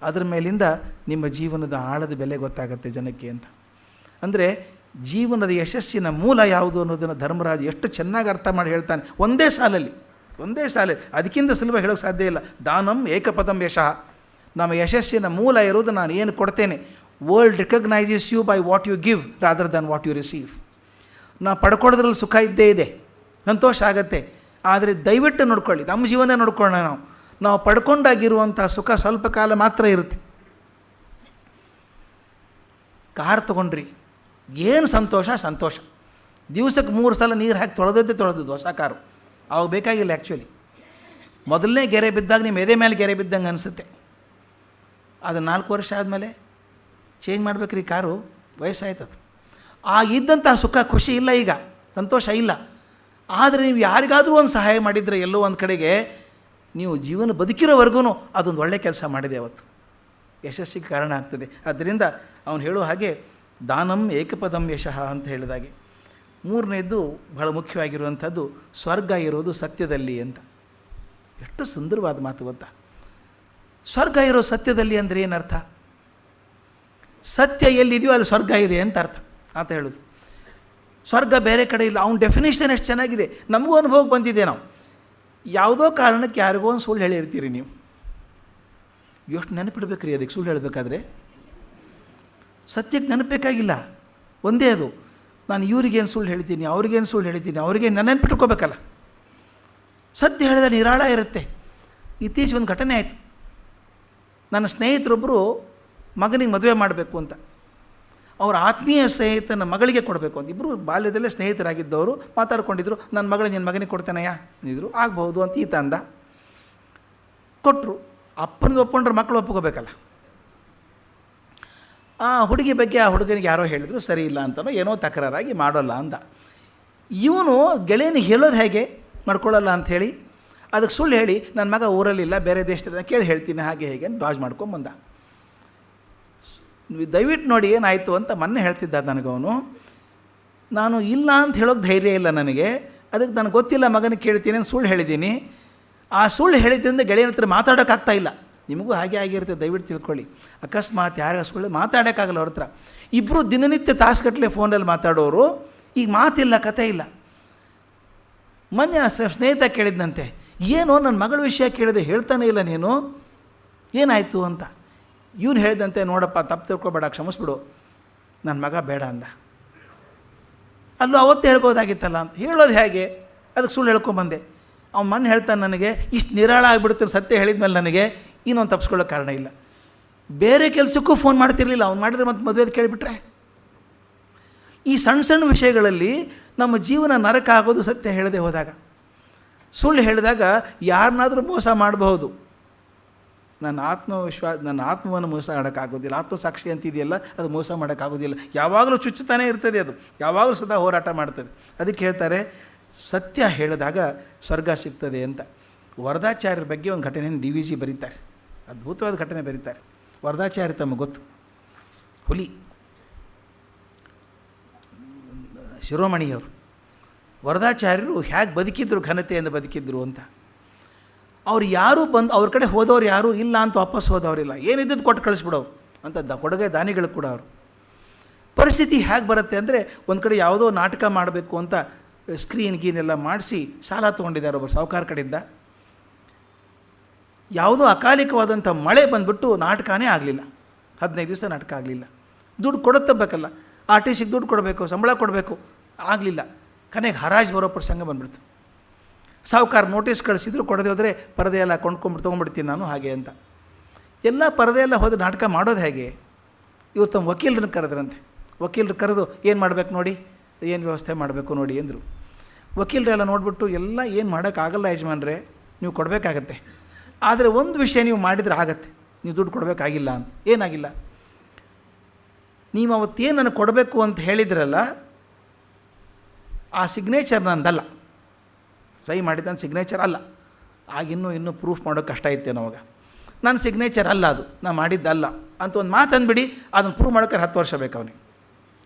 ಅದರ ಮೇಲಿಂದ ನಿಮ್ಮ ಜೀವನದ ಆಳದ ಬೆಲೆ ಗೊತ್ತಾಗುತ್ತೆ ಜನಕ್ಕೆ ಅಂತ. ಅಂದರೆ ಜೀವನದ ಯಶಸ್ಸಿನ ಮೂಲ ಯಾವುದು ಅನ್ನೋದನ್ನು ಧರ್ಮರಾಜ ಎಷ್ಟು ಚೆನ್ನಾಗಿ ಅರ್ಥ ಮಾಡಿ ಹೇಳ್ತಾನೆ ಒಂದೇ ಸಾಲಲ್ಲಿ. ಅದಕ್ಕಿಂತ ಸುಲಭ ಹೇಳೋಕ್ಕೆ ಸಾಧ್ಯ ಇಲ್ಲ. ದಾನಂ ಏಕಪದಂ ಯಶಃ. ನಮ್ಮ ಯಶಸ್ಸಿನ ಮೂಲ ಇರೋದು ನಾನು ಏನು ಕೊಡ್ತೇನೆ. World recognises you by what you give rather than what you receive. ನಾವು ಪಡ್ಕೊಳ್ಳೋದ್ರಲ್ಲಿ ಸುಖ ಇದ್ದೇ ಇದೆ, ಸಂತೋಷ ಆಗತ್ತೆ. ಆದರೆ ದಯವಿಟ್ಟು ನೋಡ್ಕೊಳ್ಳಿ, ನಮ್ಮ ಜೀವನ ನೋಡ್ಕೊಳ್ಳೋಣ. ನಾವು ಪಡ್ಕೊಂಡಾಗಿರುವಂಥ ಸುಖ ಸ್ವಲ್ಪ ಕಾಲ ಮಾತ್ರ ಇರುತ್ತೆ. ಕಾರ್ ತೊಗೊಂಡ್ರಿ, ಏನು ಸಂತೋಷ. ದಿವಸಕ್ಕೆ 3 ಸಲ ನೀರು ಹಾಕಿ ತೊಳೆದದ್ದು ಹೊಸ ಕಾರು. ಅವಾಗ ಬೇಕಾಗಿಲ್ಲ. ಆ್ಯಕ್ಚುಲಿ ಮೊದಲನೇ ಗೆರೆ ಬಿದ್ದಾಗ ನಿಮ್ಮ ಎದೆ ಮೇಲೆ ಗೆರೆ ಬಿದ್ದಂಗೆ ಅನಿಸುತ್ತೆ. ಅದು 4 ವರ್ಷ ಆದಮೇಲೆ ಚೇಂಜ್ ಮಾಡ್ಬೇಕ್ರಿ ಕಾರು, ವಯಸ್ಸಾಯ್ತದು. ಇದ್ದಂಥ ಸುಖ, ಖುಷಿ ಇಲ್ಲ, ಈಗ ಸಂತೋಷ ಇಲ್ಲ. ಆದರೆ ನೀವು ಯಾರಿಗಾದರೂ ಒಂದು ಸಹಾಯ ಮಾಡಿದರೆ ಎಲ್ಲೋ ಒಂದು ಕಡೆಗೆ ನೀವು ಜೀವನ ಬದುಕಿರೋವರೆಗೂ ಅದೊಂದು ಒಳ್ಳೆಯ ಕೆಲಸ ಮಾಡಿದೆ, ಅವತ್ತು ಯಶಸ್ಸಿಗೆ ಕಾರಣ ಆಗ್ತದೆ. ಆದ್ದರಿಂದ ಅವನು ಹೇಳೋ ಹಾಗೆ ದಾನಂ ಏಕಪದಂ ಯಶಃ ಅಂತ ಹೇಳಿದಾಗೆ. 3ನೇದ್ದು ಬಹಳ ಮುಖ್ಯವಾಗಿರುವಂಥದ್ದು ಸ್ವರ್ಗ ಇರೋದು ಸತ್ಯದಲ್ಲಿ ಅಂತ. ಎಷ್ಟು ಸುಂದರವಾದ ಮಾತು ಗೊತ್ತಾ. ಸ್ವರ್ಗ ಇರೋ ಸತ್ಯದಲ್ಲಿ ಅಂದರೆ ಏನರ್ಥ? ಸತ್ಯ ಎಲ್ಲಿದೆಯೋ ಅಲ್ಲಿ ಸ್ವರ್ಗ ಇದೆ ಅಂತ ಅರ್ಥ ಅಂತ ಹೇಳೋದು. ಸ್ವರ್ಗ ಬೇರೆ ಕಡೆ ಇಲ್ಲ. ಅವ್ನ ಡೆಫಿನೇಷನ್ ಎಷ್ಟು ಚೆನ್ನಾಗಿದೆ, ನಮಗೂ ಅನುಭವಕ್ಕೆ ಬಂದಿದೆ. ನಾವು ಯಾವುದೋ ಕಾರಣಕ್ಕೆ ಯಾರಿಗೋ ಒಂದು ಸುಳ್ಳು ಹೇಳಿರ್ತೀರಿ ನೀವು. ಎಷ್ಟು ನೆನಪಿಡ್ಬೇಕು ರೀ ಅದಕ್ಕೆ ಸುಳ್ಳು ಹೇಳಬೇಕಾದ್ರೆ. ಸತ್ಯಕ್ಕೆ ನೆನಪಬೇಕಾಗಿಲ್ಲ, ಒಂದೇ ಅದು. ನಾನು ಇವ್ರಿಗೇನು ಸುಳ್ಳು ಹೇಳ್ತೀನಿ, ಅವ್ರಿಗೇನು ಸುಳ್ಳು ಹೇಳ್ತೀನಿ, ಅವ್ರಿಗೇನು ನನ್ನ ನೆನಪಿಟ್ಕೋಬೇಕಲ್ಲ. ಸತ್ಯ ಹೇಳಿದ ನಿರಾಳ ಇರುತ್ತೆ. ಇತ್ತೀಚೆಗೆ ಒಂದು ಘಟನೆ ಆಯಿತು. ನನ್ನ ಸ್ನೇಹಿತರೊಬ್ಬರು ಮಗನಿಗೆ ಮದುವೆ ಮಾಡಬೇಕು ಅಂತ, ಅವರ ಆತ್ಮೀಯ ಸ್ನೇಹಿತನ ಮಗಳಿಗೆ ಕೊಡಬೇಕು ಅಂತ. ಇಬ್ಬರು ಬಾಲ್ಯದಲ್ಲೇ ಸ್ನೇಹಿತರಾಗಿದ್ದವರು ಮಾತಾಡ್ಕೊಂಡಿದ್ರು. ನನ್ನ ಮಗಳು ನಿನ್ನ ಮಗನಿಗೆ ಕೊಡ್ತೇನೆಯಾ ಅಂದಿದ್ರು. ಆಗ್ಬಹುದು ಅಂತ ಈತ ಅಂದ. ಕೊಟ್ಟರು. ಅಪ್ಪನಿಗೆ ಒಪ್ಕೊಂಡ್ರೆ ಮಕ್ಕಳು ಒಪ್ಕೋಬೇಕಲ್ಲ. ಆ ಹುಡುಗಿ ಬಗ್ಗೆ ಆ ಹುಡುಗನಿಗೆ ಯಾರೋ ಹೇಳಿದ್ರು, ಸರಿ ಇಲ್ಲ ಅಂತನೋ ಏನೋ ತಕರಾರಾಗಿ ಮಾಡೋಲ್ಲ ಅಂದ. ಇವನು ಗೆಳೆಯನಿಗೆ ಹೇಳೋದು ಹೇಗೆ ಮಾಡ್ಕೊಳ್ಳಲ್ಲ ಅಂಥೇಳಿ ಅದಕ್ಕೆ ಸುಳ್ಳು ಹೇಳಿ, ನನ್ನ ಮಗ ಊರಲ್ಲಿಲ್ಲ, ಬೇರೆ ದೇಶದಲ್ಲಿ ಕೇಳಿ ಹೇಳ್ತೀನಿ ಹಾಗೆ ಹೇಗೆ ಅಂತ ಡಾಜ್ ಮಾಡ್ಕೊಂಬಂದ. ದಯವಿಟ್ಟು ನೋಡಿ ಏನಾಯಿತು ಅಂತ ಮೊನ್ನೆ ಹೇಳ್ತಿದ್ದ ನನಗವನು. ನಾನು ಇಲ್ಲ ಅಂತ ಹೇಳೋಕ್ಕೆ ಧೈರ್ಯ ಇಲ್ಲ ನನಗೆ, ಅದಕ್ಕೆ ನನಗೆ ಗೊತ್ತಿಲ್ಲ, ಮಗನಿಗೆ ಕೇಳ್ತೀನಿ ಅಂತ ಸುಳ್ಳು ಹೇಳಿದ್ದೀನಿ. ಆ ಸುಳ್ಳು ಹೇಳಿದ್ರಿಂದ ಗೆಳೆಯನ ಹತ್ರ ಮಾತಾಡೋಕ್ಕಾಗ್ತಾ ಇಲ್ಲ. ನಿಮಗೂ ಹಾಗೆ ಆಗಿರುತ್ತೆ, ದಯವಿಟ್ಟು ತಿಳ್ಕೊಳ್ಳಿ. ಅಕಸ್ಮಾತ್ ಯಾರು ಸುಳ್ಳು ಮಾತಾಡೋಕ್ಕಾಗಲ್ಲ ಅವ್ರ ಹತ್ರ. ಇಬ್ಬರು ದಿನನಿತ್ಯ ತಾಸುಗಟ್ಟಲೆ ಫೋನಲ್ಲಿ ಮಾತಾಡೋರು, ಈಗ ಮಾತಿಲ್ಲ, ಕತೆ ಇಲ್ಲ. ಮೊನ್ನೆ ಸ್ನೇಹಿತ ಕೇಳಿದ್ನಂತೆ, ಏನೋ ನನ್ನ ಮಗಳ ವಿಷಯ ಕೇಳಿದೆ, ಹೇಳ್ತಾನೆ ಇಲ್ಲ ನೀನು, ಏನಾಯಿತು ಅಂತ. ಇವನು ಹೇಳಿದಂತೆ, ನೋಡಪ್ಪ ತಪ್ಪು ತಿಳ್ಕೊಬೇಡ, ಕ್ಷಮಿಸ್ಬಿಡು, ನನ್ನ ಮಗ ಬೇಡ ಅಂದ. ಅಲ್ಲೂ ಅವತ್ತು ಹೇಳ್ಬೋದಾಗಿತ್ತಲ್ಲ ಅಂತ. ಹೇಳೋದು ಹೇಗೆ? ಅದಕ್ಕೆ ಸುಳ್ಳು ಹೇಳ್ಕೊಂಬಂದೆ. ಅವ್ನು ಮೊನ್ನೆ ಹೇಳ್ತಾನೆ ನನಗೆ, ಇಷ್ಟು ನಿರಾಳ ಆಗಿಬಿಡುತ್ತೆ ಸತ್ಯ ಹೇಳಿದ್ಮೇಲೆ ನನಗೆ ಇನ್ನೊಂದು ತಪ್ಪಿಸ್ಕೊಳ್ಳೋಕೆ ಕಾರಣ ಇಲ್ಲ. ಬೇರೆ ಕೆಲಸಕ್ಕೂ ಫೋನ್ ಮಾಡ್ತಿರ್ಲಿಲ್ಲ, ಅವ್ನು ಮಾಡಿದ್ರೆ ಮತ್ತೆ ಮದುವೆದು ಕೇಳಿಬಿಟ್ರೆ. ಈ ಸಣ್ಣ ಸಣ್ಣ ವಿಷಯಗಳಲ್ಲಿ ನಮ್ಮ ಜೀವನ ನರಕ ಆಗೋದು ಸತ್ಯ ಹೇಳದೆ ಹೋದಾಗ. ಸುಳ್ಳು ಹೇಳಿದಾಗ ಯಾರನ್ನಾದರೂ ಮೋಸ ಮಾಡಬಹುದು. ನನ್ನ ಆತ್ಮವನ್ನು ಮೋಸ ಮಾಡೋಕ್ಕಾಗೋದಿಲ್ಲ. ಆತ್ಮಸಾಕ್ಷಿ ಅಂತಿದೆಯಲ್ಲ, ಅದು ಮೋಸ ಮಾಡೋಕ್ಕಾಗೋದಿಲ್ಲ. ಯಾವಾಗಲೂ ಚುಚ್ಚುತ್ತಾನೇ ಇರ್ತದೆ, ಅದು ಯಾವಾಗಲೂ ಸದಾ ಹೋರಾಟ ಮಾಡ್ತದೆ. ಅದಕ್ಕೆ ಹೇಳ್ತಾರೆ ಸತ್ಯ ಹೇಳಿದಾಗ ಸ್ವರ್ಗ ಸಿಗ್ತದೆ ಅಂತ. ವರದಾಚಾರ್ಯರ ಬಗ್ಗೆ ಒಂದು ಘಟನೆಯನ್ನು DVG ಬರೀತಾರೆ, ಅದ್ಭುತವಾದ ಘಟನೆ ಬರೀತಾರೆ. ವರದಾಚಾರ್ಯ ತಮಗೆ ಗೊತ್ತು, ಹುಲಿ ಶಿರೋಮಣಿಯವರು. ವರದಾಚಾರ್ಯರು ಹೇಗೆ ಬದುಕಿದ್ರು, ಘನತೆಯಿಂದ ಬದುಕಿದ್ರು ಅಂತ. ಅವ್ರು ಯಾರೂ ಬಂದು ಅವ್ರ ಕಡೆ ಹೋದವ್ರು ಯಾರೂ ಇಲ್ಲ ಅಂತ ವಾಪಸ್ ಹೋದವರಿಲ್ಲ. ಏನಿದ್ದದ್ದು ಕೊಟ್ಟು ಕಳಿಸ್ಬಿಡೋರು ಅಂತ ಕೊಡುಗೆ ದಾನಿಗಳು ಕೂಡ ಅವರು. ಪರಿಸ್ಥಿತಿ ಹೇಗೆ ಬರುತ್ತೆ ಅಂದರೆ, ಒಂದು ಕಡೆ ಯಾವುದೋ ನಾಟಕ ಮಾಡಬೇಕು ಅಂತ ಸ್ಕ್ರೀನ್ ಮಾಡಿಸಿ ಸಾಲ ತೊಗೊಂಡಿದ್ದಾರೆ ಒಬ್ಬರು ಸಾಹುಕಾರ ಕಡೆಯಿಂದ. ಯಾವುದೋ ಅಕಾಲಿಕವಾದಂಥ ಮಳೆ ಬಂದುಬಿಟ್ಟು ನಾಟಕನೇ ಆಗಲಿಲ್ಲ. 15 ದಿವಸ ನಾಟಕ ಆಗಲಿಲ್ಲ. ದುಡ್ಡು ಕೊಡತ್ತಬೇಕಲ್ಲ, ಆರ್ಟಿಸ್ಟಿಗೆ ದುಡ್ಡು ಕೊಡಬೇಕು, ಸಂಬಳ ಕೊಡಬೇಕು, ಆಗಲಿಲ್ಲ. ಕೊನೆಗೆ ಹರಾಜು ಬರೋ ಪ್ರಸಂಗ ಬಂದುಬಿಡ್ತು. ಸಾಹುಕಾರ ನೋಟಿಸ್ ಕಳಿಸಿದ್ರು, ಕೊಡದೆ ಹೋದರೆ ಪರದೆ ಎಲ್ಲ ತೊಗೊಂಡ್ಬಿಡ್ತೀನಿ ನಾನು ಹಾಗೆ ಅಂತ. ಎಲ್ಲ ಪರದೆ ಎಲ್ಲ ಹೋದ್ರೆ ನಾಟಕ ಮಾಡೋದು ಹೇಗೆ? ಇವ್ರು ತಮ್ಮ ವಕೀಲರನ್ನ ಕರೆದ್ರಂತೆ. ವಕೀಲರು ಕರೆದು ಏನು ಮಾಡಬೇಕು ನೋಡಿ, ಏನು ವ್ಯವಸ್ಥೆ ಮಾಡಬೇಕು ನೋಡಿ ಅಂದರು. ವಕೀಲರೆಲ್ಲ ನೋಡಿಬಿಟ್ಟು, ಎಲ್ಲ ಏನು ಮಾಡೋಕ್ಕಾಗಲ್ಲ ಯಜಮಾನ್ರೆ, ನೀವು ಕೊಡಬೇಕಾಗತ್ತೆ. ಆದರೆ ಒಂದು ವಿಷಯ ನೀವು ಮಾಡಿದರೆ ಆಗತ್ತೆ, ನೀವು ದುಡ್ಡು ಕೊಡಬೇಕಾಗಿಲ್ಲ ಅಂತ. ಏನಾಗಿಲ್ಲ? ನೀವು ಅವತ್ತೇನು ನನಗೆ ಕೊಡಬೇಕು ಅಂತ ಹೇಳಿದ್ರಲ್ಲ, ಆ ಸಿಗ್ನೇಚರ್ ನಂದಲ್ಲ, ಸಹಿ ಮಾಡಿದ್ದಾನೆ ಸಿಗ್ನೇಚರ್ ಅಲ್ಲ. ಆಗಿನ್ನೂ ಪ್ರೂಫ್ ಮಾಡೋಕ್ಕೆ ಕಷ್ಟ ಇತ್ತೆ ನಮಗೆ. ನನ್ನ ಸಿಗ್ನೇಚರ್ ಅಲ್ಲ ಅದು, ನಾನು ಮಾಡಿದ್ದಲ್ಲ ಅಂತ ಒಂದು ಮಾತು ಅಂದ್ಬಿಡಿ, ಅದನ್ನು ಪ್ರೂವ್ ಮಾಡೋಕ್ಕೆ 10 ವರ್ಷ ಬೇಕು ಅವನಿಗೆ.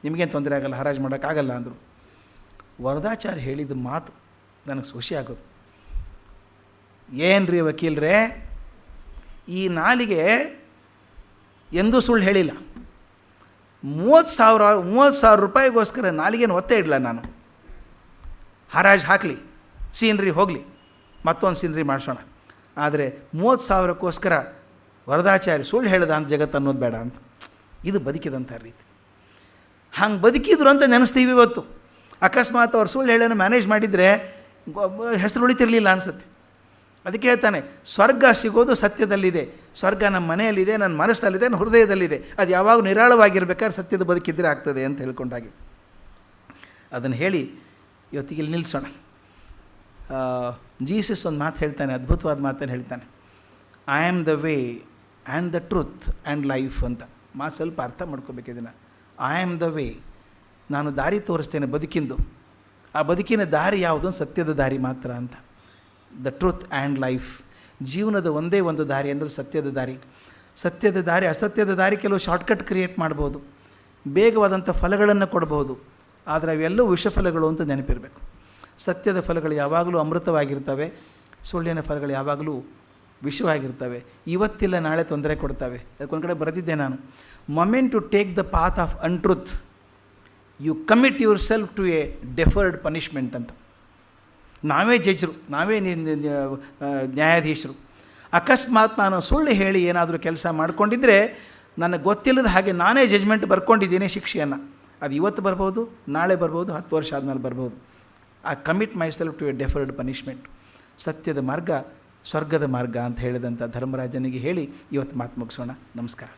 ನಿಮಗೇನು ತೊಂದರೆ ಆಗಲ್ಲ, ಹರಾಜು ಮಾಡೋಕ್ಕಾಗಲ್ಲ ಅಂದರು. ವರದಾಚಾರ್ಯ ಹೇಳಿದ ಮಾತು ನನಗೆ ಖುಷಿ ಆಗೋದು. ಏನು ರೀ ವಕೀಲರೇ, ಈ ನಾಲಿಗೆ ಎಂದೂ ಸುಳ್ಳು ಹೇಳಿಲ್ಲ. 30,000 ರೂಪಾಯಿಗೋಸ್ಕರ ನಾಲಿಗೆನ ಒತ್ತೆ ಇಡಲ್ಲ ನಾನು. ಹರಾಜು ಹಾಕಲಿ, ಸೀನ್ರಿ ಹೋಗಲಿ, ಮತ್ತೊಂದು ಸೀನ್ರಿ ಮಾಡಿಸೋಣ. ಆದರೆ 30,000ಕ್ಕೋಸ್ಕರ ವರದಾಚಾರ್ಯ ಸುಳ್ಳು ಹೇಳ್ದ ಅಂತ ಜಗತ್ತು ಅನ್ನೋದು ಬೇಡ ಅಂತ. ಇದು ಬದುಕಿದಂಥ ರೀತಿ. ಹಂಗೆ ಬದುಕಿದ್ರು ಅಂತ ನೆನೆಸ್ತೀವಿ ಇವತ್ತು. ಅಕಸ್ಮಾತ್ ಅವ್ರು ಸುಳ್ಳು ಹೇಳೋನು ಮ್ಯಾನೇಜ್ ಮಾಡಿದರೆ ಹೆಸರು ಉಳಿತಿರಲಿಲ್ಲ ಅನಿಸುತ್ತೆ. ಅದಕ್ಕೆ ಹೇಳ್ತಾನೆ, ಸ್ವರ್ಗ ಸಿಗೋದು ಸತ್ಯದಲ್ಲಿದೆ. ಸ್ವರ್ಗ ನಮ್ಮ ಮನೆಯಲ್ಲಿದೆ, ನನ್ನ ಮನಸ್ಸಲ್ಲಿದೆ, ನನ್ನ ಹೃದಯದಲ್ಲಿದೆ. ಅದು ಯಾವಾಗ ನಿರಾಳವಾಗಿರ್ಬೇಕಾದ್ರೆ ಸತ್ಯದ ಬದುಕಿದ್ರೆ ಆಗ್ತದೆ ಅಂತ ಹೇಳ್ಕೊಂಡಾಗೆ ಅದನ್ನು ಹೇಳಿ ಇವತ್ತಿಗೆ ಇಲ್ಲಿ ನಿಲ್ಲಿಸೋಣ. ಜೀಸಸ್ ಒಂದು ಮಾತು ಹೇಳ್ತಾನೆ, ಅದ್ಭುತವಾದ ಮಾತನ್ನು ಹೇಳ್ತಾನೆ, I am the way and the truth and life ಅಂತ. ಮಾತು ಸ್ವಲ್ಪ ಅರ್ಥ ಮಾಡ್ಕೋಬೇಕು ಇದನ್ನು. ಐ ಆಮ್ ದ ವೇ, ನಾನು ದಾರಿ ತೋರಿಸ್ತೇನೆ ಬದುಕಿಂದು. ಆ ಬದುಕಿನ ದಾರಿ ಯಾವುದು? ಸತ್ಯದ ದಾರಿ ಮಾತ್ರ ಅಂತ. ದ ಟ್ರುತ್ ಆ್ಯಂಡ್ ಲೈಫ್, ಜೀವನದ ಒಂದೇ ಒಂದು ದಾರಿ ಅಂದರೆ ಸತ್ಯದ ದಾರಿ. ಸತ್ಯದ ದಾರಿ, ಅಸತ್ಯದ ದಾರಿ ಕೆಲವು ಶಾರ್ಟ್ಕಟ್ ಕ್ರಿಯೇಟ್ ಮಾಡ್ಬೋದು, ಬೇಗವಾದಂಥ ಫಲಗಳನ್ನು ಕೊಡ್ಬೋದು, ಆದರೆ ಅವೆಲ್ಲವೂ ವಿಷಫಲಗಳು ಅಂತ ನೆನಪಿರಬೇಕು. ಸತ್ಯದ ಫಲಗಳು ಯಾವಾಗಲೂ ಅಮೃತವಾಗಿರ್ತವೆ, ಸುಳ್ಳಿನ ಫಲಗಳು ಯಾವಾಗಲೂ ವಿಷವಾಗಿರ್ತವೆ. ಇವತ್ತಿಲ್ಲ ನಾಳೆ ತೊಂದರೆ ಕೊಡ್ತವೆ. ಅದಕ್ಕೊಂದು ಕಡೆ ಬರೆದಿದ್ದೆ ನಾನು, moment to take the path of untruth you commit yourself to a deferred punishment ಅಂತ. ನಾವೇ ಜಡ್ಜರು, ನಾವೇ ನ್ಯಾಯಾಧೀಶರು. ಅಕಸ್ಮಾತ್ ನಾನು ಸುಳ್ಳು ಹೇಳಿ ಏನಾದರೂ ಕೆಲಸ ಮಾಡಿಕೊಂಡಿದ್ದರೆ ನನಗೆ ಗೊತ್ತಿಲ್ಲದ ಹಾಗೆ ನಾನೇ ಜಜ್ಮೆಂಟ್ ಬರ್ಕೊಂಡಿದ್ದೀನಿ ಶಿಕ್ಷೆಯನ್ನು. ಅದು ಇವತ್ತು ಬರ್ಬೋದು, ನಾಳೆ ಬರ್ಬೋದು, 10 ವರ್ಷ ಆದಮೇಲೆ ಬರ್ಬೋದು. I commit myself to a deferred punishment. ಸತ್ಯದ ಮಾರ್ಗ ಸ್ವರ್ಗದ ಮಾರ್ಗ ಅಂತ ಹೇಳಿದಂಥ ಧರ್ಮರಾಜನಿಗೆ ಹೇಳಿ ಇವತ್ತು ಮಾತು ಮುಗಿಸೋಣ. ನಮಸ್ಕಾರ.